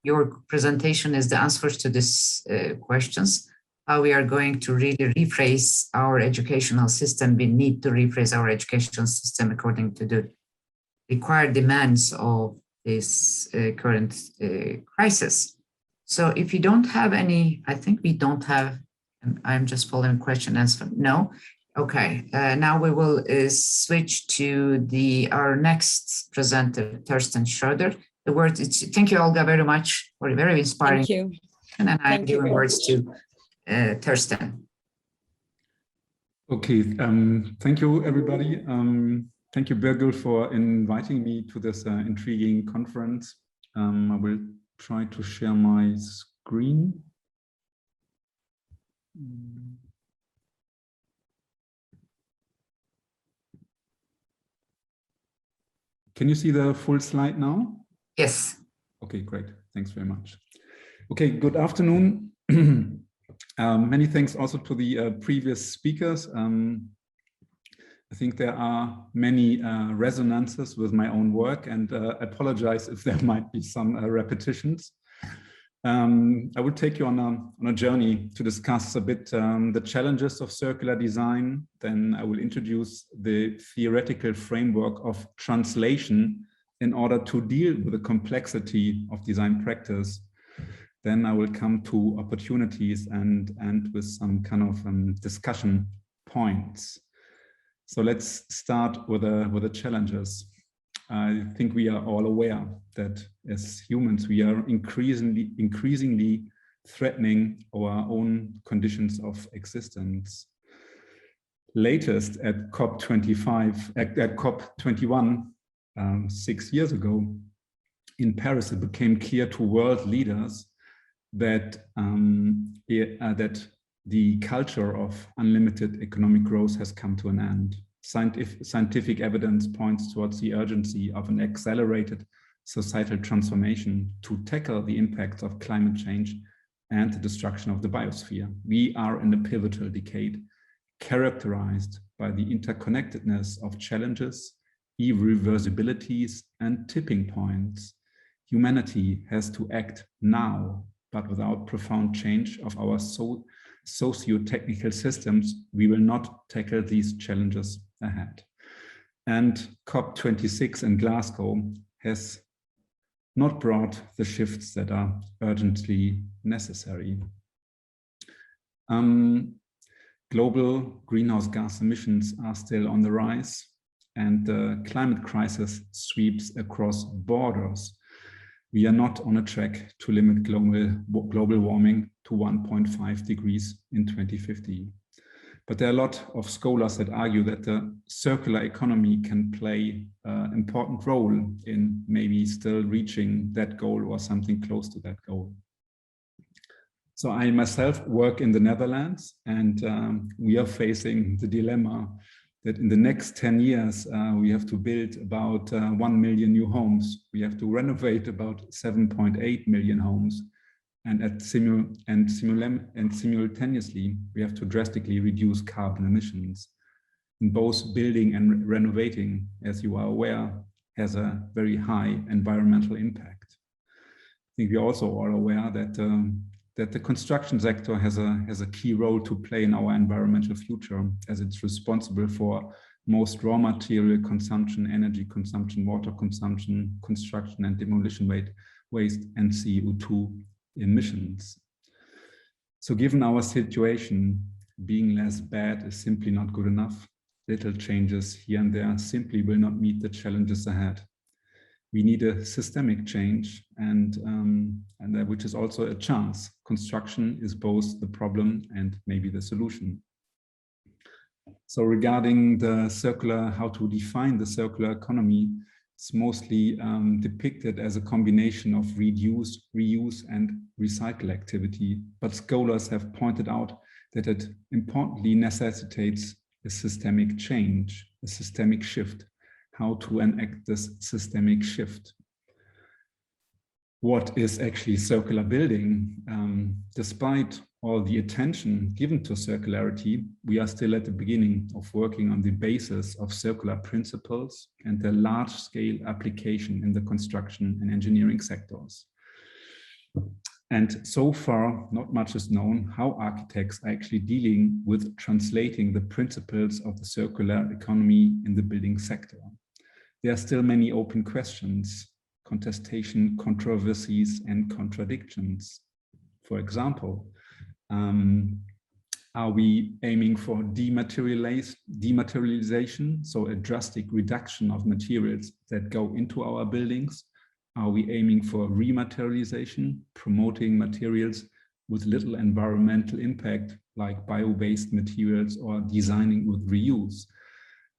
your presentation is the answers to these questions. How we are going to really rephrase our educational system. We need to rephrase our educational system according to the required demands of this current crisis. So if you don't have any, I think we don't have, I'm just following question answer, no. Okay, now we will switch to our next presenter, TORSTEN SCHRÖDER. The word is, thank you, Olga, very much for a very inspiring. Thank you. And I'm giving words to TORSTEN. Okay, thank you, everybody. Thank you, Birgül, for inviting me to this intriguing conference. I will try to share my screen. Can you see the full slide now? Yes. Okay, great. Thanks very much. Okay, good afternoon. Many thanks also to the previous speakers. I think there are many resonances with my own work, and I apologize if there might be some repetitions. I will take you on a journey to discuss a bit the challenges of circular design. Then I will introduce the theoretical framework of translation in order to deal with the complexity of design practice. Then I will come to opportunities and with some kind of discussion points. So let's start with the challenges. I think we are all aware that as humans, we are increasingly threatening our own conditions of existence. Latest at COP21, 6 years ago, in Paris, it became clear to world leaders that the culture of unlimited economic growth has come to an end. Scientific evidence points towards the urgency of an accelerated societal transformation to tackle the impacts of climate change and the destruction of the biosphere. We are in a pivotal decade characterized by the interconnectedness of challenges, irreversibilities, and tipping points. Humanity has to act now, but without profound change of our socio-technical systems, we will not tackle these challenges ahead. And COP26 in Glasgow has not brought the shifts that are urgently necessary. Global greenhouse gas emissions are still on the rise, and the climate crisis sweeps across borders. We are not on a track to limit global warming to 1.5 degrees in 2050. But there are a lot of scholars that argue that the circular economy can play an important role in maybe still reaching that goal or something close to that goal. So I myself work in the Netherlands, and we are facing the dilemma that in the next 10 years, we have to build about 1 million new homes. We have to renovate about 7.8 million homes. And simultaneously, we have to drastically reduce carbon emissions. And both building and renovating, as you are aware, has a very high environmental impact. I think we also are aware that the construction sector has a key role to play in our environmental future, as it's responsible for most raw material consumption, energy consumption, water consumption, construction and demolition waste, and CO2 emissions. So given our situation, being less bad is simply not good enough. Little changes here and there simply will not meet the challenges ahead. We need a systemic change, and which is also a chance. Construction is both the problem and maybe the solution. So regarding the circular, how to define the circular economy, it's mostly depicted as a combination of reduce, reuse, and recycle activity. But scholars have pointed out that it importantly necessitates a systemic change, a systemic shift. How to enact this systemic shift? What is actually circular building? Despite all the attention given to circularity, we are still at the beginning of working on the basis of circular principles and the large-scale application in the construction and engineering sectors. And so far, not much is known how architects are actually dealing with translating the principles of the circular economy in the building sector. There are still many open questions, contestation, controversies, and contradictions. For example, are we aiming for dematerialization, so a drastic reduction of materials that go into our buildings? Are we aiming for rematerialization, promoting materials with little environmental impact, like bio-based materials, or designing with reuse?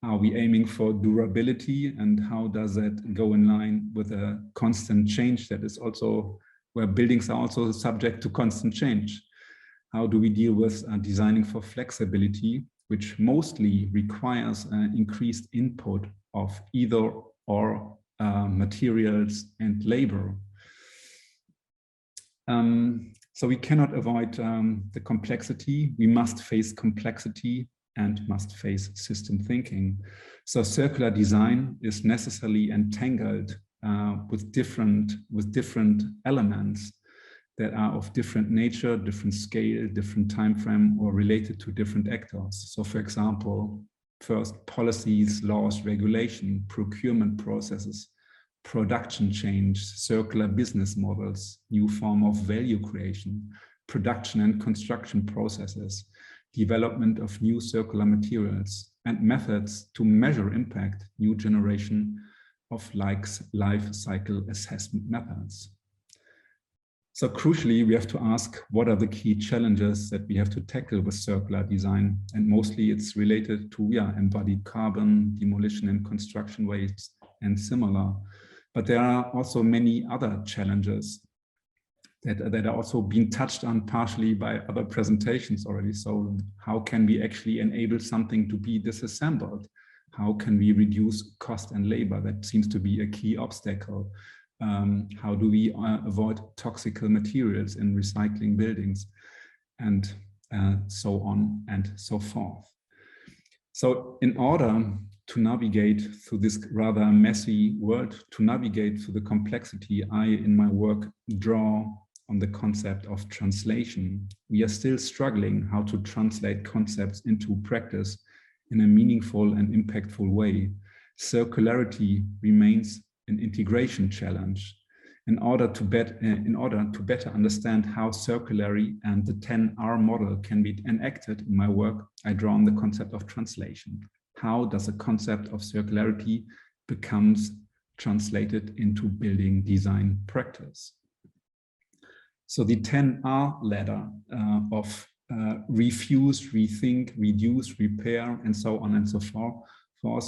Are we aiming for durability, and how does that go in line with a constant change that is also where buildings are also subject to constant change? How do we deal with designing for flexibility, which mostly requires increased input of either or materials and labor? So we cannot avoid the complexity. We must face complexity and must face system thinking. So circular design is necessarily entangled with different elements that are of different nature, different scale, different time frame, or related to different actors. So for example, first, policies, laws, regulation, procurement processes, production change, circular business models, new form of value creation, production and construction processes, development of new circular materials, and methods to measure impact, new generation of life cycle assessment methods. So crucially, we have to ask, what are the key challenges that we have to tackle with circular design? And mostly it's related to embodied carbon, demolition and construction waste, and similar. But there are also many other challenges that are also being touched on partially by other presentations already. So how can we actually enable something to be disassembled? How can we reduce cost and labor? That seems to be a key obstacle. How do we avoid toxic materials in recycling buildings, and so on and so forth. So in order to navigate through this rather messy world, to navigate through the complexity, I in my work draw on the concept of translation. We are still struggling how to translate concepts into practice in a meaningful and impactful way. Circularity remains an integration challenge. In order to better understand how circularity and the 10R model can be enacted in my work, I draw on the concept of translation. How does the concept of circularity becomes translated into building design practice? So the 10R ladder of refuse, rethink, reduce, repair, and so on and so forth.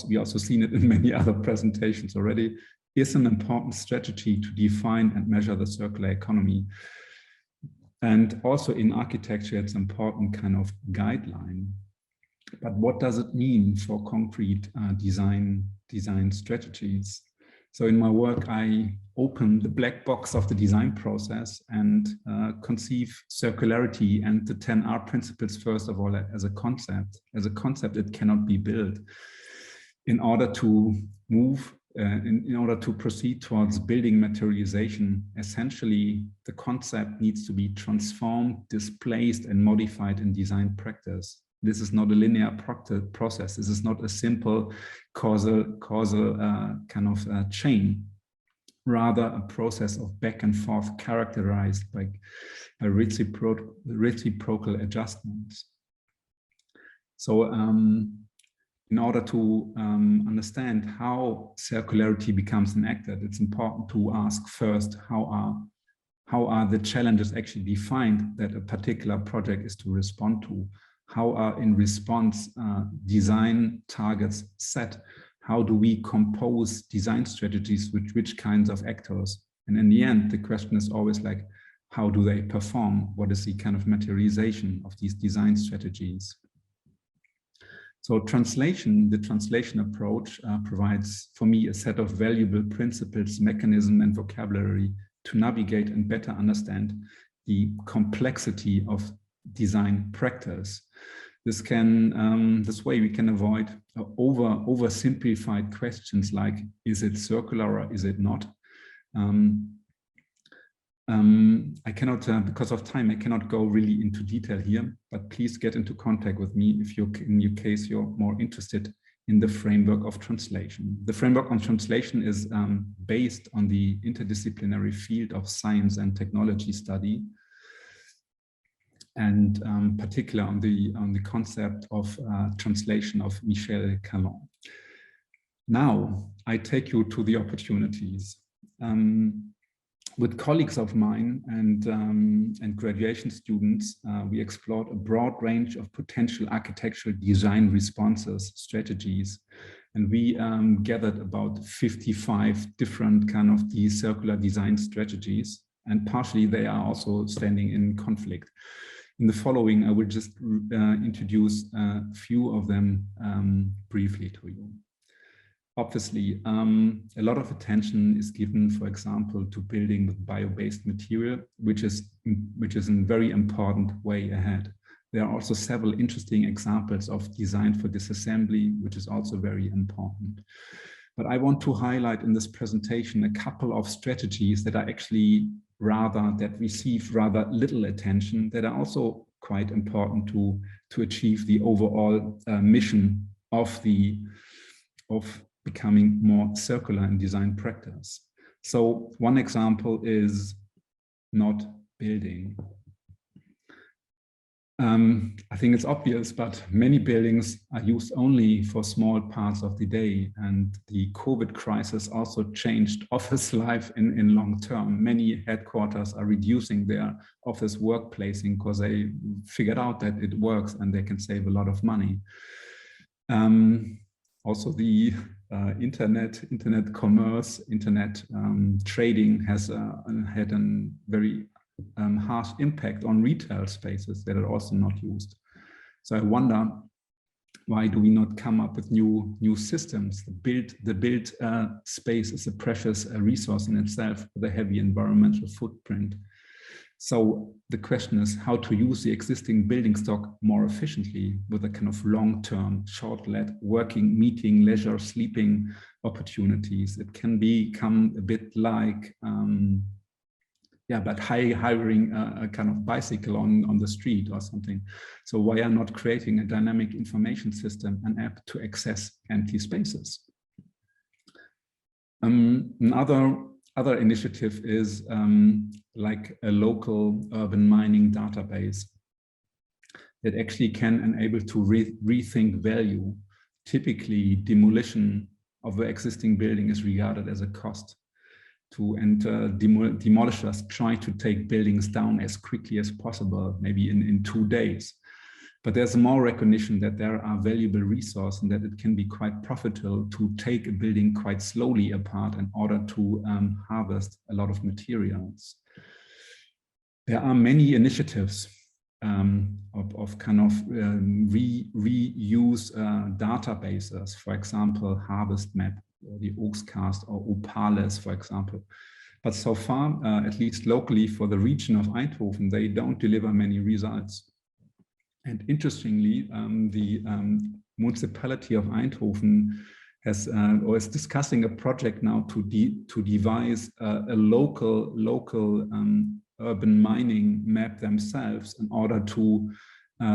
We also seen it in many other presentations already, is an important strategy to define and measure the circular economy. And also in architecture, it's an important kind of guideline. But what does it mean for concrete design strategies? So in my work, I open the black box of the design process and conceive circularity and the 10R principles, first of all, as a concept. As a concept, it cannot be built. In order to move, in order to proceed towards building materialization, essentially the concept needs to be transformed, displaced, and modified in design practice. This is not a linear process. This is not a simple causal kind of chain, rather a process of back and forth characterized by reciprocal adjustments. So in order to understand how circularity becomes enacted, it's important to ask first, how are the challenges actually defined that a particular project is to respond to? How are in response design targets set? How do we compose design strategies with which kinds of actors? And in the end, the question is always like, how do they perform? What is the kind of materialization of these design strategies? So the translation approach provides for me a set of valuable principles, mechanism, and vocabulary to navigate and better understand the complexity of design practice. This way we can avoid oversimplified questions like, is it circular or is it not? I cannot, because of time, I cannot go really into detail here, but please get into contact with me if in your case you're more interested in the framework of translation. The framework on translation is based on the interdisciplinary field of science and technology study, and particularly on the concept of translation of Michel Calon. Now I take you to the opportunities. With colleagues of mine and graduation students, we explored a broad range of potential architectural design responses, strategies, and we gathered about 55 different kind of these circular design strategies, and partially they are also standing in conflict. In the following, I will just introduce a few of them briefly to you. Obviously, a lot of attention is given, for example, to building with bio-based material, which is a very important way ahead. There are also several interesting examples of design for disassembly, which is also very important. But I want to highlight in this presentation a couple of strategies that are actually that receive rather little attention, that are also quite important to achieve the overall mission of becoming more circular in design practice. So one example is not building. I think it's obvious, but many buildings are used only for small parts of the day, and the COVID crisis also changed office life in long term. Many headquarters are reducing their office workplacing because they figured out that it works and they can save a lot of money. Also the internet commerce, internet trading has had a very harsh impact on retail spaces that are also not used. So I wonder, why do we not come up with new systems? The built space is a precious resource in itself with a heavy environmental footprint. So the question is how to use the existing building stock more efficiently with a kind of long-term, short-let working, meeting, leisure, sleeping opportunities. It can become a bit like, but hiring a kind of bicycle on the street or something. So why are not creating a dynamic information system, an app to access empty spaces? Another initiative is like a local urban mining database that actually can enable to rethink value. Typically, demolition of an existing building is regarded as a cost. Demolishers try to take buildings down as quickly as possible, maybe in 2 days. But there's more recognition that there are valuable resources and that it can be quite profitable to take a building quite slowly apart in order to harvest a lot of materials. There are many initiatives of kind of reuse databases, for example, Harvest Map, or the Oakscast, or Opales, for example. But so far, at least locally for the region of Eindhoven, they don't deliver many results. And interestingly, the municipality of Eindhoven has or is discussing a project now to devise a local urban mining map themselves in order to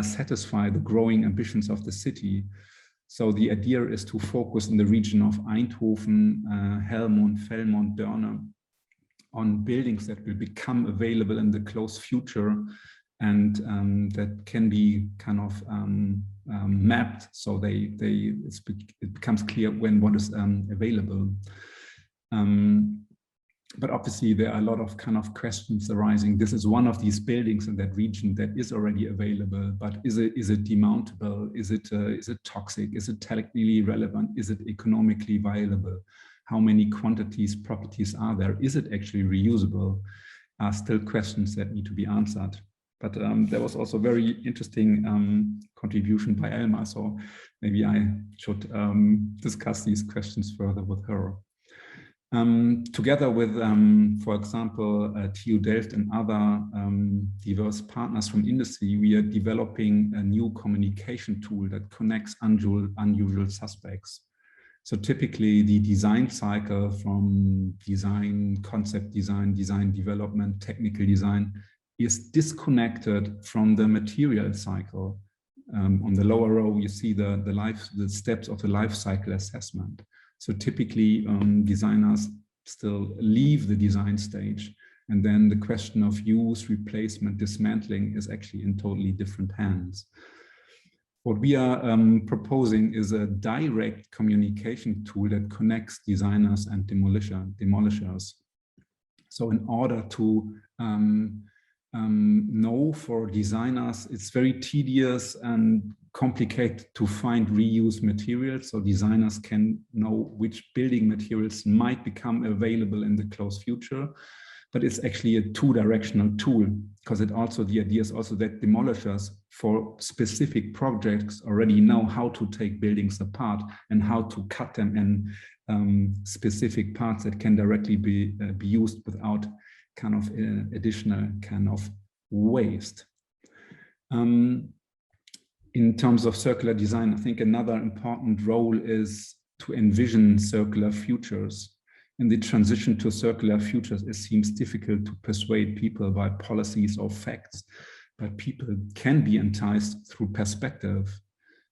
satisfy the growing ambitions of the city. So the idea is to focus in the region of Eindhoven, Helmond, Velmond, Deurne on buildings that will become available in the close future, and that can be kind of mapped, so it becomes clear when what is available. But obviously there are a lot of kind of questions arising. This is one of these buildings in that region that is already available, but is it demountable? Is it toxic? Is it technically relevant? Is it economically viable? How many quantities, properties are there? Is it actually reusable? are still questions that need to be answered. But there was also a very interesting contribution by ELMA, so maybe I should discuss these questions further with her. Together with, for example, TU Delft and other diverse partners from industry, we are developing a new communication tool that connects unusual suspects. So typically the design cycle from design, concept design, design development, technical design is disconnected from the material cycle. On the lower row, you see the steps of the life cycle assessment. So typically designers still leave the design stage, and then the question of use, replacement, dismantling is actually in totally different hands. What we are proposing is a direct communication tool that connects designers and demolishers. So in order to know for designers, it's very tedious and complicated to find reuse materials, so designers can know which building materials might become available in the close future. But it's actually a two-directional tool, because the idea is also that demolishers for specific projects already know how to take buildings apart and how to cut them in specific parts that can directly be used without kind of additional kind of waste. In terms of circular design, I think another important role is to envision circular futures. In the transition to circular futures, it seems difficult to persuade people by policies or facts, but people can be enticed through perspective.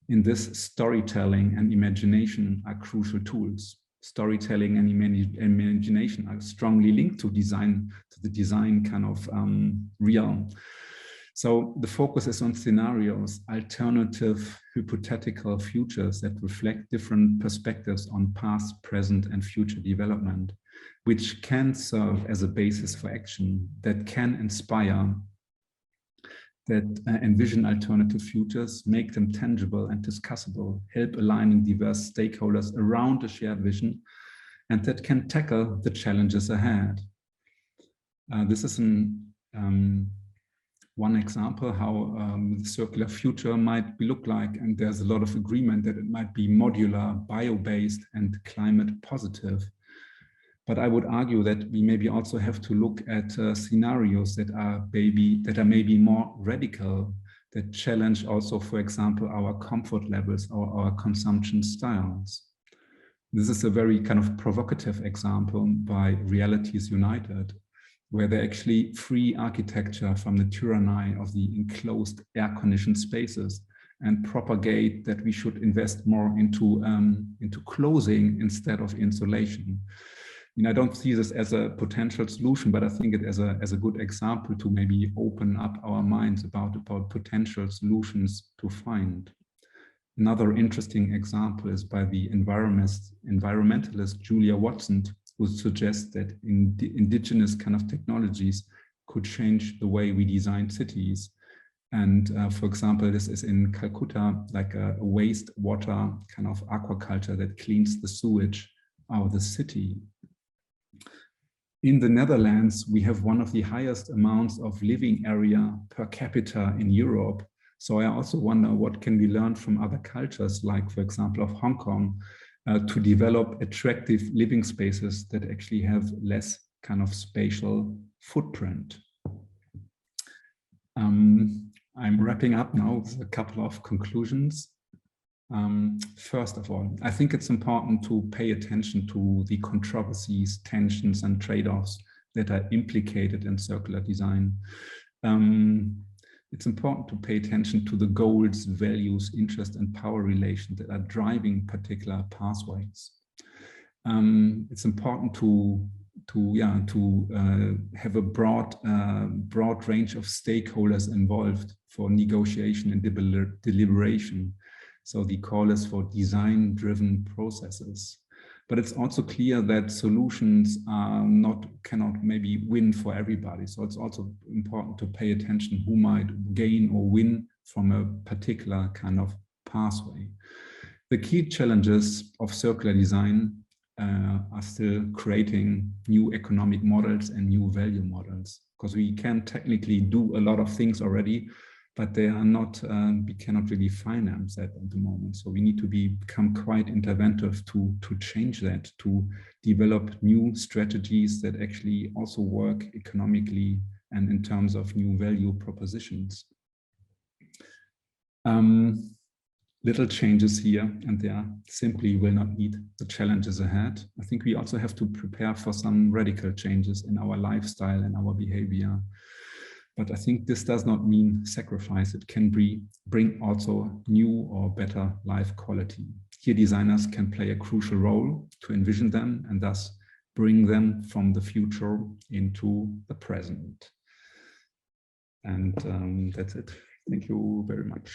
In this, storytelling and imagination are crucial tools. Storytelling and imagination are strongly linked to design, to the design kind of realm. So the focus is on scenarios, alternative hypothetical futures that reflect different perspectives on past, present, and future development, which can serve as a basis for action, that can inspire, that envision alternative futures, make them tangible and discussable, help aligning diverse stakeholders around a shared vision, and that can tackle the challenges ahead. This is one example how the circular future might look like, and there's a lot of agreement that it might be modular, bio-based, and climate positive. But I would argue that we maybe also have to look at scenarios that are maybe more radical, that challenge also, for example, our comfort levels or our consumption styles. This is a very kind of provocative example by Realities United, where they actually free architecture from the tyranny of the enclosed air-conditioned spaces and propagate that we should invest more into closing instead of insulation. I mean, I don't see this as a potential solution, but I think it as a good example to maybe open up our minds about potential solutions to find. Another interesting example is by the environmentalist Julia Watson, who suggests that indigenous kind of technologies could change the way we design cities. And for example, this is in Calcutta, like a wastewater kind of aquaculture that cleans the sewage out of the city. In the Netherlands, we have one of the highest amounts of living area per capita in Europe. So I also wonder what can we learn from other cultures, like for example of Hong Kong, to develop attractive living spaces that actually have less kind of spatial footprint. I'm wrapping up now with a couple of conclusions. First of all, I think it's important to pay attention to the controversies, tensions, and trade-offs that are implicated in circular design. It's important to pay attention to the goals, values, interest, and power relations that are driving particular pathways. It's important to have a broad range of stakeholders involved for negotiation and deliberation. So the call is for design-driven processes. But it's also clear that solutions cannot maybe win for everybody. So it's also important to pay attention who might gain or win from a particular kind of pathway. The key challenges of circular design are still creating new economic models and new value models, because we can technically do a lot of things already, but they are not, we cannot really finance that at the moment. So we need to become quite interventive to change that, to develop new strategies that actually also work economically and in terms of new value propositions. Little changes here and there simply will not meet the challenges ahead. I think we also have to prepare for some radical changes in our lifestyle and our behavior. But I think this does not mean sacrifice. It can bring also new or better life quality. Here designers can play a crucial role to envision them and thus bring them from the future into the present. And that's it. Thank you very much.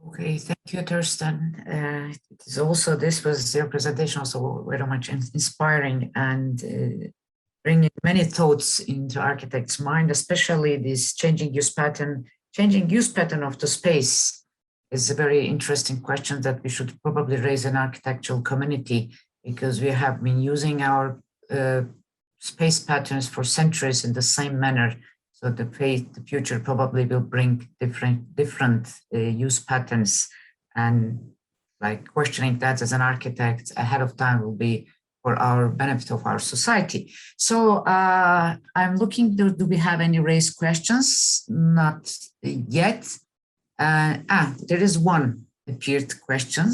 Okay, thank you, Torsten. It is also, this was your presentation also very much inspiring and bringing many thoughts into architects' mind, especially this changing use pattern of the space is a very interesting question that we should probably raise in architectural community, because we have been using our space patterns for centuries in the same manner. So the future probably will bring different use patterns, and like questioning that as an architect ahead of time will be for our benefit of our society. So I'm looking, do we have any raised questions? Not yet. There is one appeared question.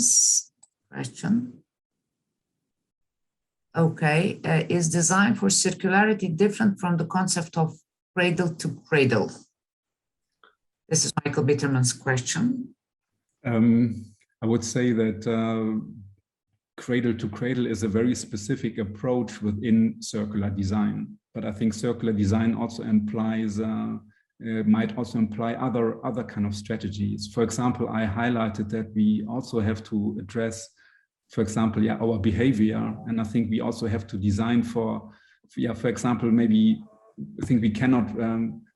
Okay, is design for circularity different from the concept of cradle to cradle? This is Michael Bitterman's question. I would say that cradle to cradle is a very specific approach within circular design. But I think circular design also implies, might also imply other kind of strategies. For example, I highlighted that we also have to address, for example, our behavior. And I think we also have to design for example, maybe I think we cannot,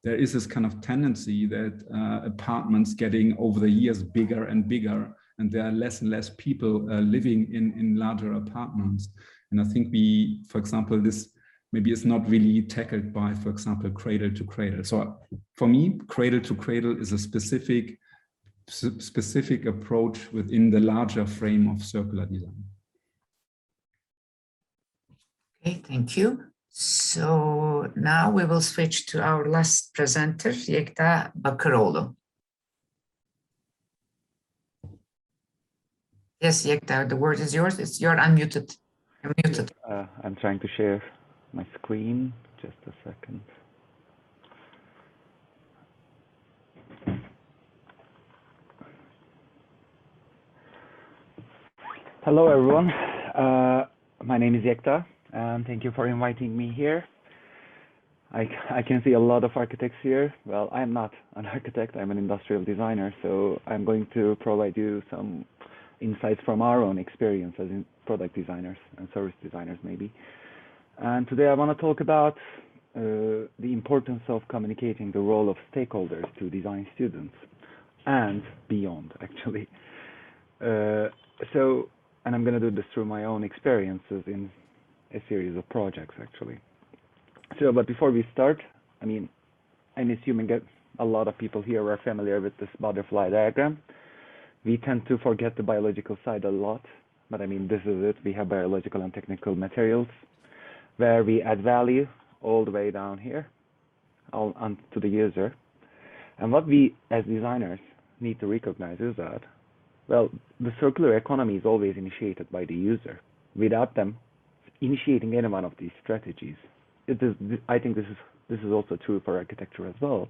there is this kind of tendency that apartments getting over the years bigger and bigger, and there are less and less people living in larger apartments. And I think we, for example, this maybe is not really tackled by, for example, cradle to cradle. So for me, cradle to cradle is a specific approach within the larger frame of circular design. Okay, thank you. So now we will switch to our last presenter, YEKTA BAKIRLIODLU. Yes, YEKTA, the word is yours. You're unmuted. You're muted. I'm trying to share my screen. Just a second. Hello, everyone. My name is YEKTA. Thank you for inviting me here. I can see a lot of architects here. Well, I'm not an architect, I'm an industrial designer, so I'm going to provide you some insights from our own experience as in product designers and service designers maybe. And today I want to talk about the importance of communicating the role of stakeholders to design students and beyond, actually. And I'm going to do this through my own experiences in a series of projects, actually. So, but before we start, I mean, I'm assuming that a lot of people here are familiar with this butterfly diagram. We tend to forget the biological side a lot, but I mean, this is it. We have biological and technical materials where we add value all the way down here, all onto the user. And what we as designers need to recognize is that, well, the circular economy is always initiated by the user. Without them initiating any one of these strategies, I think this is also true for architecture as well,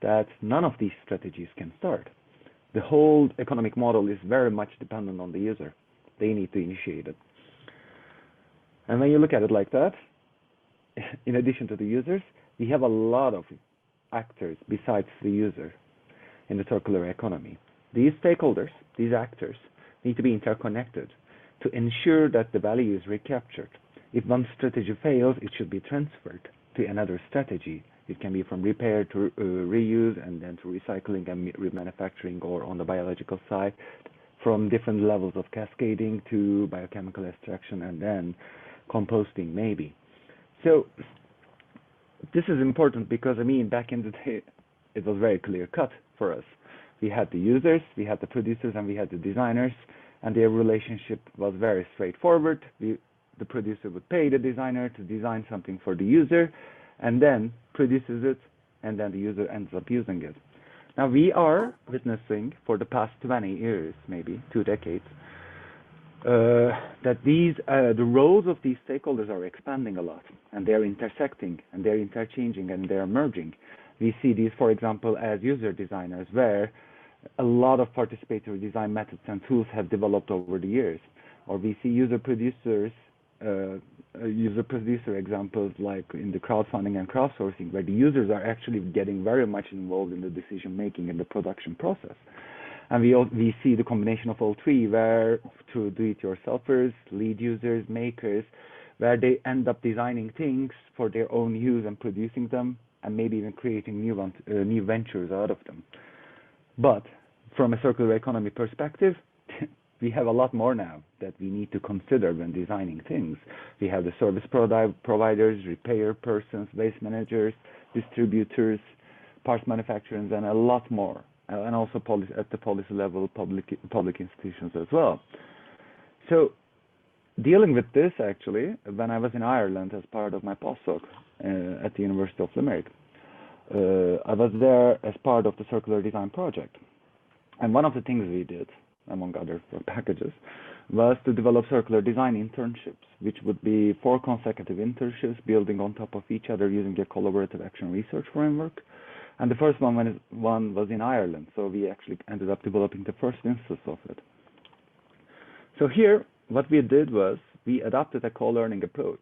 that none of these strategies can start. The whole economic model is very much dependent on the user. They need to initiate it. And when you look at it like that, in addition to the users, we have a lot of actors besides the user in the circular economy. These stakeholders, these actors, need to be interconnected to ensure that the value is recaptured. If one strategy fails, it should be transferred to another strategy. It can be from repair to reuse, and then to recycling and remanufacturing, or on the biological side, from different levels of cascading to biochemical extraction and then composting maybe. So this is important because, I mean, back in the day, it was very clear cut for us. We had the users, we had the producers, and we had the designers, and their relationship was very straightforward. The producer would pay the designer to design something for the user, and then produces it, and then the user ends up using it. Now we are witnessing for the past 20 years, maybe 2 decades, that the roles of these stakeholders are expanding a lot, and they're intersecting, and they're interchanging, and they're merging. We see these, for example, as user designers, where a lot of participatory design methods and tools have developed over the years. Or we see user producer examples like in the crowdfunding and crowdsourcing, where the users are actually getting very much involved in the decision making and the production process. And we see the combination of all three, where through do-it-yourselfers, lead users, makers, where they end up designing things for their own use and producing them, and maybe even creating new ventures out of them. But from a circular economy perspective, we have a lot more now that we need to consider when designing things. We have the service providers, repair persons, waste managers, distributors, parts manufacturers, and a lot more. And also at the policy level, public institutions as well. So dealing with this, actually, when I was in Ireland as part of my postdoc at the University of Limerick, I was there as part of the circular design project. And one of the things we did, among other packages, was to develop circular design internships, which would be 4 consecutive internships building on top of each other using a collaborative action research framework. And the first one was in Ireland, so we actually ended up developing the first instance of it. So here, what we did was we adopted a co-learning approach.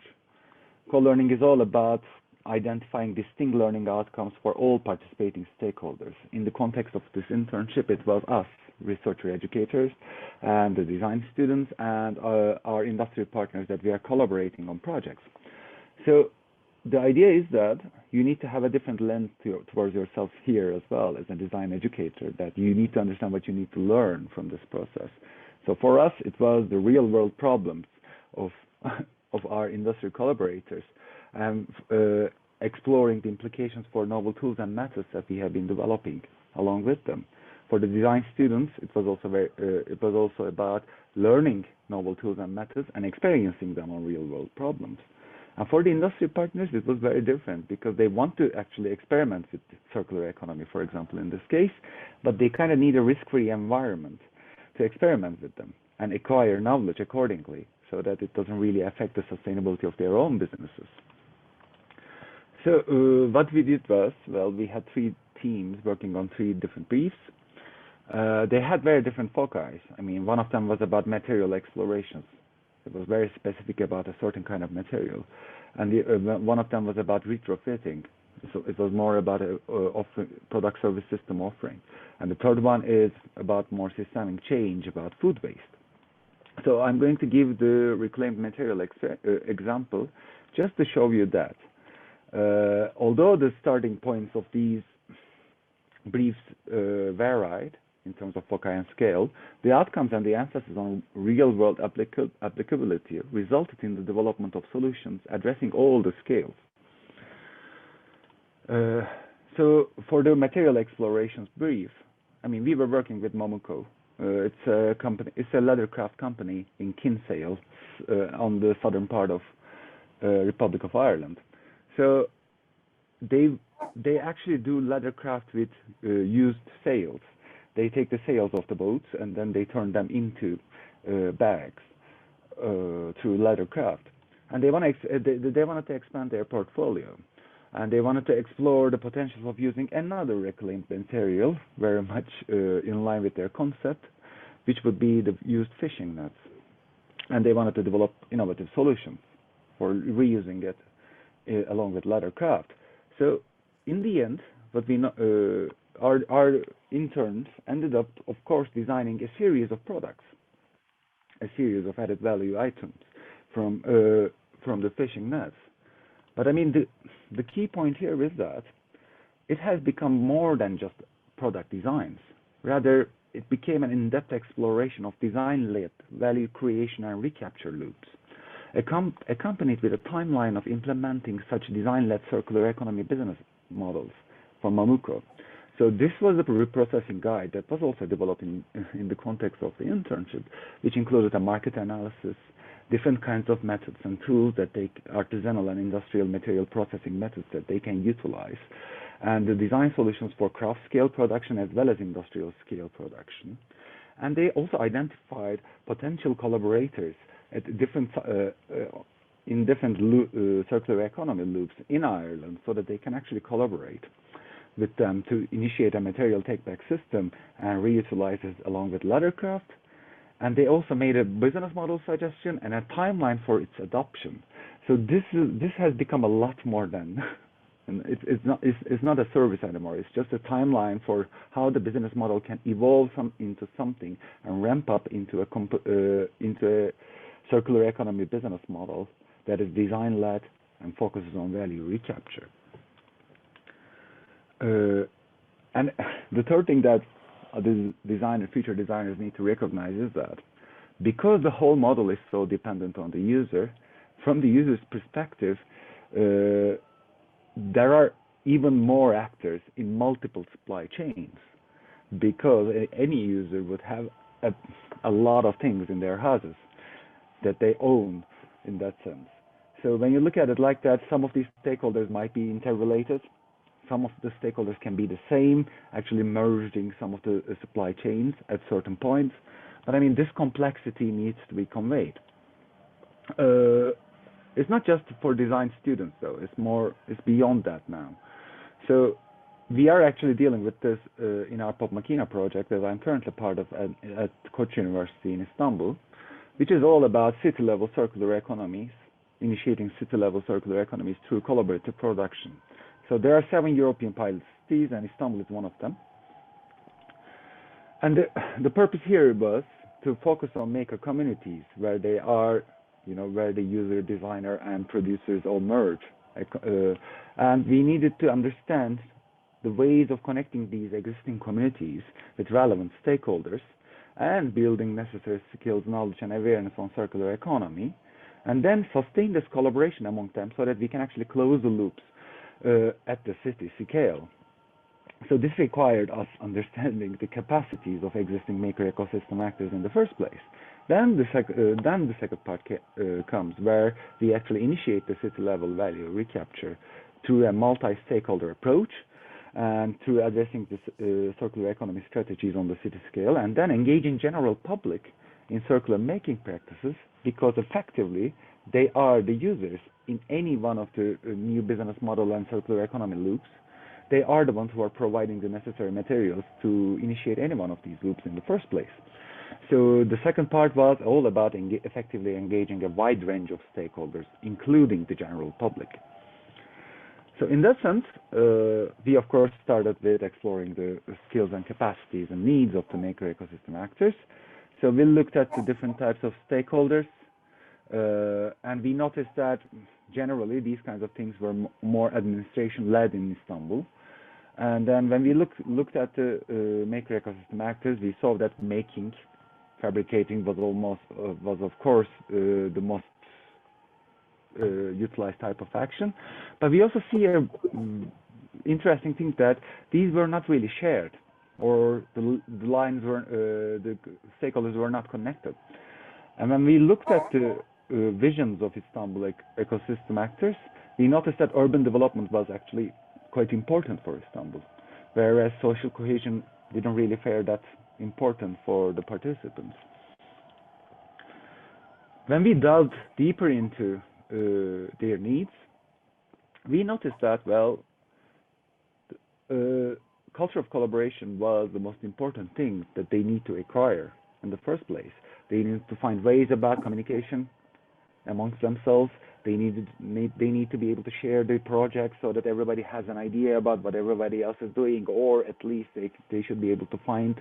Co-learning is all about identifying distinct learning outcomes for all participating stakeholders. In the context of this internship, it was us, researcher educators, and the design students, and our industry partners that we are collaborating on projects. So the idea is that you need to have a different lens towards yourself here as well as a design educator, that you need to understand what you need to learn from this process. So for us, it was the real world problems of our industry collaborators, and exploring the implications for novel tools and methods that we have been developing along with them. For the design students, it was also about learning novel tools and methods and experiencing them on real world problems. And for the industry partners, it was very different because they want to actually experiment with circular economy, for example, in this case, but they kind of need a risk-free environment to experiment with them and acquire knowledge accordingly so that it doesn't really affect the sustainability of their own businesses. So what we did was, well, we had 3 teams working on 3 different briefs. They had very different foci. I mean, one of them was about material explorations. It was very specific about a certain kind of material. And one of them was about retrofitting. So it was more about a product service system offering. And the third one is about more systemic change about food waste. So I'm going to give the reclaimed material example just to show you that although the starting points of these briefs varied in terms of foci and scale, the outcomes and the emphasis on real-world applicability resulted in the development of solutions addressing all the scales. So for the material explorations brief, I mean, we were working with Momuco. It's a company. It's a leathercraft company in Kinsale, on the southern part of Republic of Ireland. So they actually do leathercraft with used sails. They take the sails off the boats and then they turn them into bags through leathercraft. And they wanted to expand their portfolio, and they wanted to explore the potential of using another reclaimed material, very much in line with their concept, which would be the used fishing nets. And they wanted to develop innovative solutions for reusing it along with leathercraft. So in the end, what we know, our interns ended up, of course, designing a series of products, a series of added value items from the fishing nets. But I mean, the key point here is that it has become more than just product designs. Rather, it became an in-depth exploration of design-led value creation and recapture loops, accompanied with a timeline of implementing such design-led circular economy business models from Mamuco. So this was a reprocessing guide that was also developed in the context of the internship, which included a market analysis, different kinds of methods and tools that artisanal and industrial material processing methods that they can utilize, and the design solutions for craft scale production as well as industrial scale production. And they also identified potential collaborators at different in different circular economy loops in Ireland, so that they can actually collaborate with them to initiate a material take-back system and reutilize it along with leathercraft. And they also made a business model suggestion and a timeline for its adoption. So this has become a lot more than, and it's not a service anymore. It's just a timeline for how the business model can evolve into something and ramp up into a circular economy business model that is design-led and focuses on value recapture. And the third thing that future designers need to recognize is that because the whole model is so dependent on the user, from the user's perspective, there are even more actors in multiple supply chains, because any user would have a lot of things in their houses that they own in that sense. So when you look at it like that, some of these stakeholders might be interrelated. Some of the stakeholders can be the same, actually merging some of the supply chains at certain points. But I mean, this complexity needs to be conveyed. It's not just for design students, though. It's beyond that now. So we are actually dealing with this in our Pop Machina project that I'm currently part of at Koç University in Istanbul, which is all about city-level circular economies, initiating city-level circular economies through collaborative production. So there are 7 European pilot cities, and Istanbul is one of them. And the purpose here was to focus on maker communities where they are, where the user, designer, and producers all merge. And we needed to understand the ways of connecting these existing communities with relevant stakeholders and building necessary skills, knowledge, and awareness on circular economy, and then sustain this collaboration among them so that we can actually close the loops at the city scale. So this required us understanding the capacities of existing maker ecosystem actors in the first place. Then the second part comes, where we actually initiate the city-level value recapture through a multi-stakeholder approach and through addressing the circular economy strategies on the city scale, and then engaging general public in circular making practices, because effectively they are the users in any one of the new business model and circular economy loops. They are the ones who are providing the necessary materials to initiate any one of these loops in the first place. So the second part was all about effectively engaging a wide range of stakeholders, including the general public. So in that sense, we of course started with exploring the skills and capacities and needs of the maker ecosystem actors. So we looked at the different types of stakeholders, and we noticed that generally these kinds of things were more administration-led in Istanbul. And then when we looked at the maker ecosystem actors, we saw that fabricating was of course the most utilized type of action. But we also see a interesting thing that these were not really shared, or the lines were the stakeholders were not connected. And when we looked at the visions of Istanbul ecosystem actors, we noticed that urban development was actually quite important for Istanbul, whereas social cohesion didn't really fare that important for the participants. When we delved deeper into their needs, we noticed that, well, culture of collaboration was the most important thing that they need to acquire in the first place. They need to find ways about communication amongst themselves. They need to be able to share their projects so that everybody has an idea about what everybody else is doing, or at least they should be able to find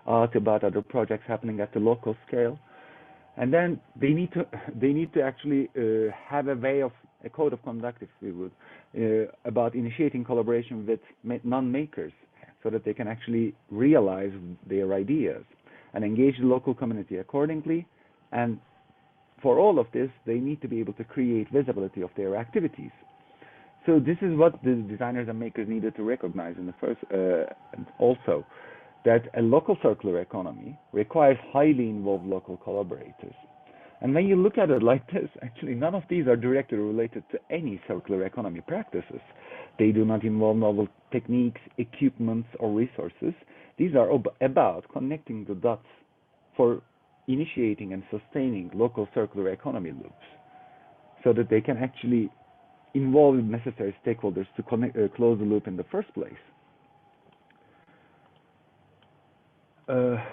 out about other projects happening at the local scale. And then they need to actually have a code of conduct, if we would, about initiating collaboration with non-makers so that they can actually realize their ideas and engage the local community accordingly. And for all of this, they need to be able to create visibility of their activities. So this is what the designers and makers needed to recognize in the first, and also that a local circular economy requires highly involved local collaborators. And when you look at it like this, actually none of these are directly related to any circular economy practices. They do not involve novel techniques, equipments, or resources. These are about connecting the dots for initiating and sustaining local circular economy loops, so that they can actually involve the necessary stakeholders to close the loop in the first place. I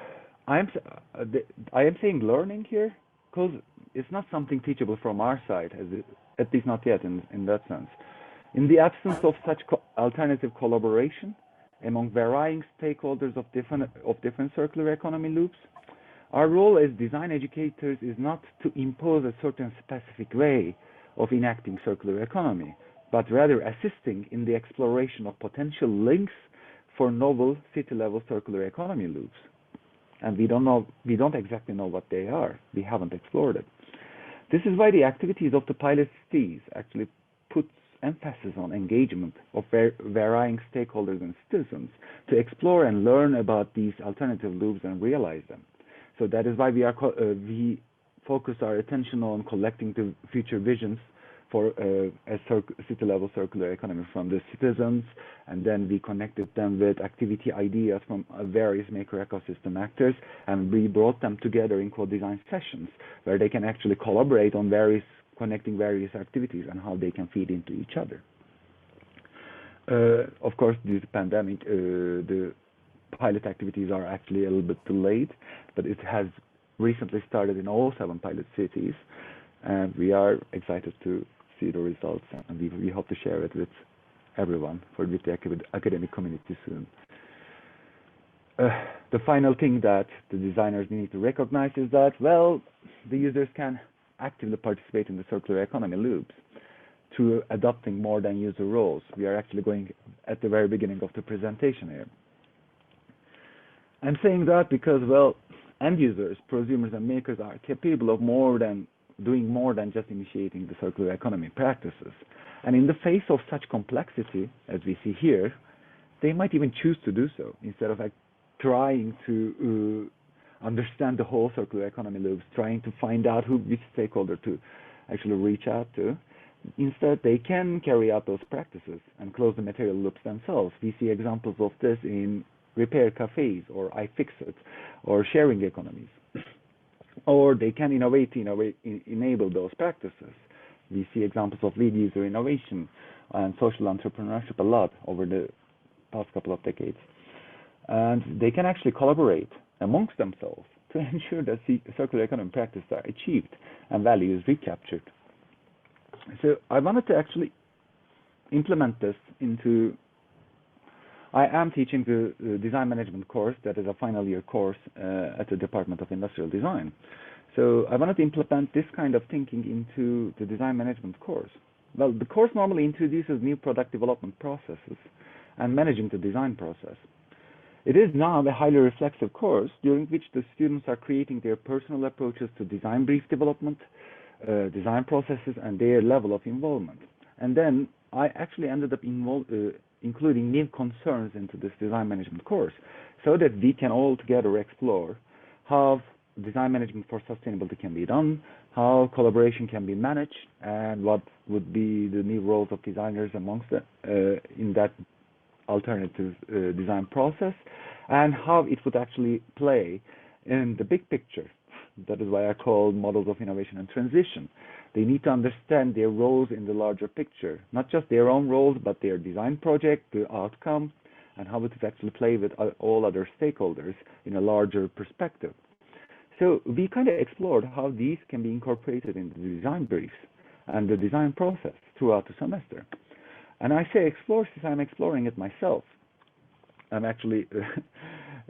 am saying learning here because it's not something teachable from our side, at least not yet in that sense. In the absence of such alternative collaboration among varying stakeholders of different circular economy loops, our role as design educators is not to impose a certain specific way of enacting circular economy, but rather assisting in the exploration of potential links for novel city-level circular economy loops. And we don't exactly know what they are. We haven't explored it. This is why the activities of the pilot cities actually puts emphasis on engagement of varying stakeholders and citizens to explore and learn about these alternative loops and realize them. So that is why we focus our attention on collecting the future visions for a city-level circular economy from the citizens, and then we connected them with activity ideas from various maker ecosystem actors, and we brought them together in co-design sessions where they can actually collaborate on connecting various activities and how they can feed into each other. Of course, due to the pandemic, the pilot activities are actually a little bit delayed, but it has recently started in all 7 pilot cities, and we are excited to see the results, and we hope to share it with everyone, with the academic community soon. The final thing that the designers need to recognize is that, well, the users can actively participate in the circular economy loops through adopting more than user roles. We are actually going at the very beginning of the presentation here. I'm saying that because, well, end users, prosumers, and makers are capable of doing more than just initiating the circular economy practices. And in the face of such complexity, as we see here, they might even choose to do so instead of trying to understand the whole circular economy loops, trying to find out which stakeholder to actually reach out to. Instead, they can carry out those practices and close the material loops themselves. We see examples of this in repair cafes or iFixit or sharing economies. Or they can enable those practices. We see examples of lead user innovation and social entrepreneurship a lot over the past couple of decades. And they can actually collaborate amongst themselves to ensure that the circular economy practices are achieved and value is recaptured. So I wanted to actually implement this into, I am teaching the design management course, that is a final year course at the Department of Industrial Design. So I wanted to implement this kind of thinking into the design management course. Well, the course normally introduces new product development processes and managing the design process. It is now a highly reflexive course during which the students are creating their personal approaches to design brief development, design processes, and their level of involvement. And then I actually ended up including new concerns into this design management course so that we can all together explore how design management for sustainability can be done, how collaboration can be managed, and what would be the new roles of designers amongst in that alternative design process, and how it would actually play in the big picture. That is why I call models of innovation and transition. They need to understand their roles in the larger picture, not just their own roles, but their design project, the outcome, and how it would actually play with all other stakeholders in a larger perspective. So we kind of explored how these can be incorporated in the design briefs and the design process throughout the semester. And I say explore since I'm exploring it myself. I'm actually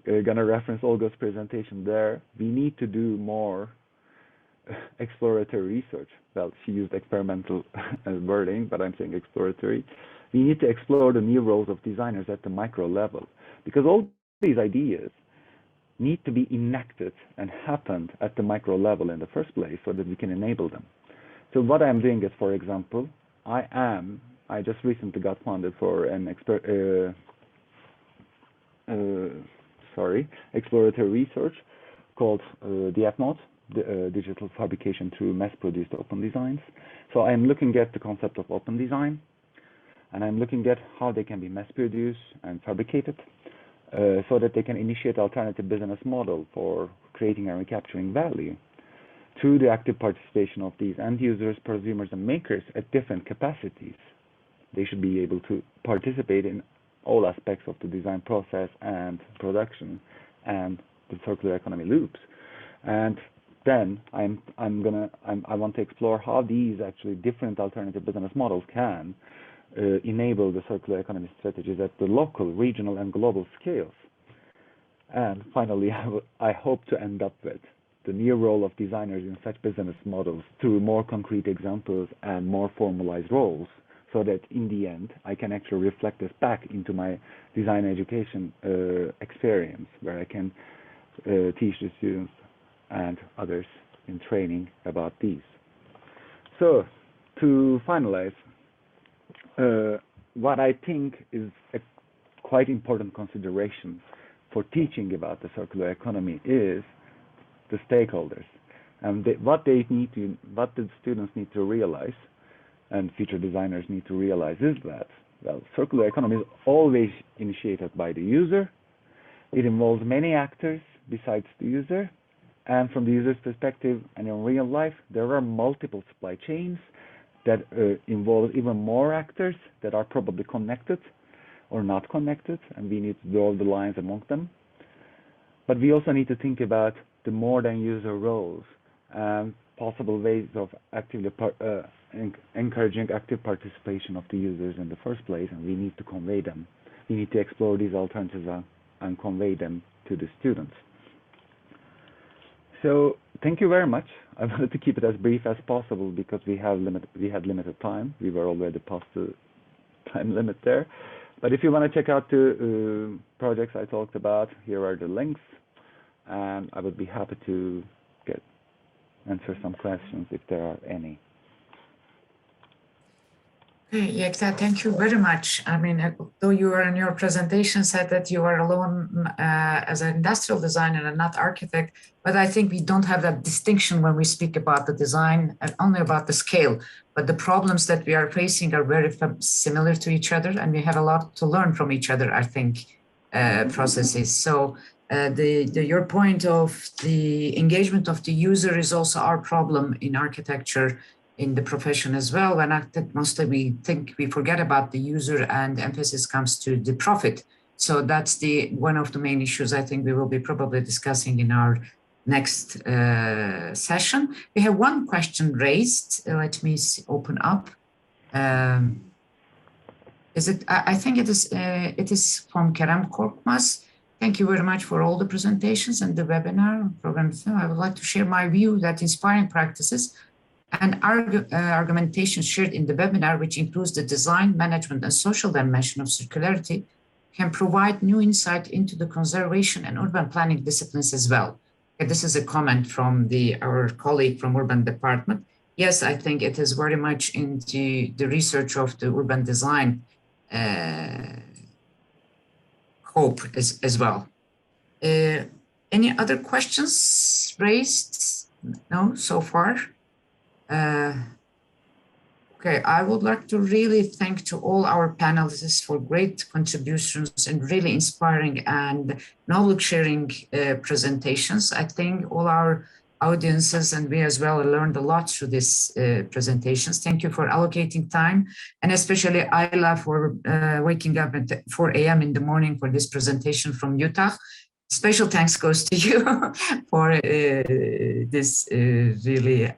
going to reference Olga's presentation there. We need to do more exploratory research. Well, she used experimental wording, but I'm saying exploratory. We need to explore the new roles of designers at the micro level, because all these ideas need to be enacted and happened at the micro level in the first place so that we can enable them. So what I'm doing is, for example, I just recently got funded for an exploratory research called DFMOD, Digital Fabrication Through Mass-Produced Open Designs. So I'm looking at the concept of open design, and I'm looking at how they can be mass-produced and fabricated so that they can initiate alternative business model for creating and recapturing value through the active participation of these end users, prosumers, and makers at different capacities. They should be able to participate in all aspects of the design process and production and the circular economy loops. And then I want to explore how these actually different alternative business models can enable the circular economy strategies at the local, regional, and global scales. And finally, I hope to end up with the new role of designers in such business models through more concrete examples and more formalized roles, so that in the end, I can actually reflect this back into my design education experience, where I can teach the students and others in training about these. So, to finalize, what I think is a quite important consideration for teaching about the circular economy is the stakeholders, and what the students need to realize, and future designers need to realize, is that, well, circular economy is always initiated by the user. It involves many actors besides the user, and from the user's perspective and in real life, there are multiple supply chains that involve even more actors that are probably connected or not connected, and we need to draw the lines among them. But we also need to think about the more than user roles and possible ways of actively encouraging active participation of the users in the first place, and we need to convey them. We need to explore these alternatives and convey them to the students. So thank you very much. I wanted to keep it as brief as possible because we had limited time. We were already past the time limit there. But if you want to check out the projects I talked about, here are the links, and I would be happy to answer some questions if there are any. Okay, Yekta, thank you very much. I mean, though you were in your presentation said that you are alone as an industrial designer and not architect, but I think we don't have that distinction when we speak about the design and only about the scale. But the problems that we are facing are very similar to each other, and we have a lot to learn from each other, I think, processes. So your point of the engagement of the user is also our problem in architecture, in the profession as well. And I think mostly we forget about the user, and emphasis comes to the profit. So that's one of the main issues I think we will be probably discussing in our next session. We have one question raised. Let me open up. I think it is from Kerem Korkmaz. Thank you very much for all the presentations and the webinar program. I would like to share my view that inspiring practices and argumentation shared in the webinar, which includes the design, management, and social dimension of circularity, can provide new insight into the conservation and urban planning disciplines as well. Okay, this is a comment from our colleague from Urban Department. Yes, I think it is very much into the research of the urban design hope as well. Any other questions raised? No, so far. Okay, I would like to really thank to all our panelists for great contributions and really inspiring and knowledge-sharing presentations. I think all our audiences and we as well learned a lot through these presentations. Thank you for allocating time, and especially Ayla for waking up at 4 a.m. in the morning for this presentation from Utah. Special thanks goes to you for this really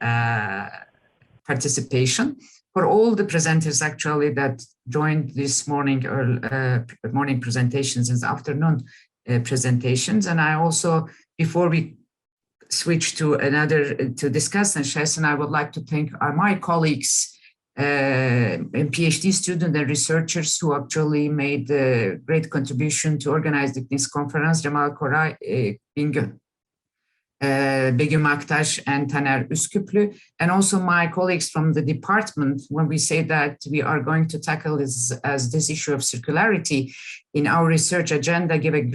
participation. For all the presenters actually that joined this morning or morning presentations and afternoon presentations. And I also, before we switch to discuss and Shesin, I would like to thank my colleagues and PhD students and researchers who actually made a great contribution to organize this conference, Cemal Koray, Begüm Aktaş and Taner Üsküplü, and also my colleagues from the department. When we say that we are going to tackle this issue of circularity in our research agenda, give a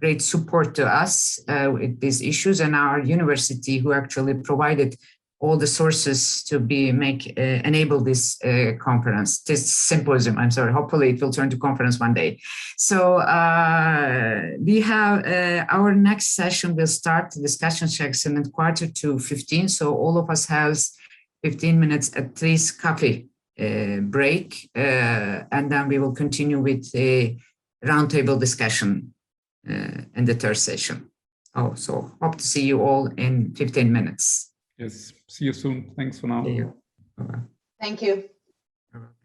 great support to us with these issues, and our university who actually provided all the sources to enable this conference, this symposium. I'm sorry, hopefully it will turn to conference one day. So we have our next session will start the discussion section at 15:15. So all of us has 15 minutes at least coffee break. And then we will continue with a roundtable discussion in the third session. Oh, so hope to see you all in 15 minutes. Yes, see you soon. Thanks for now. See you. Bye-bye. Thank you. Bye-bye.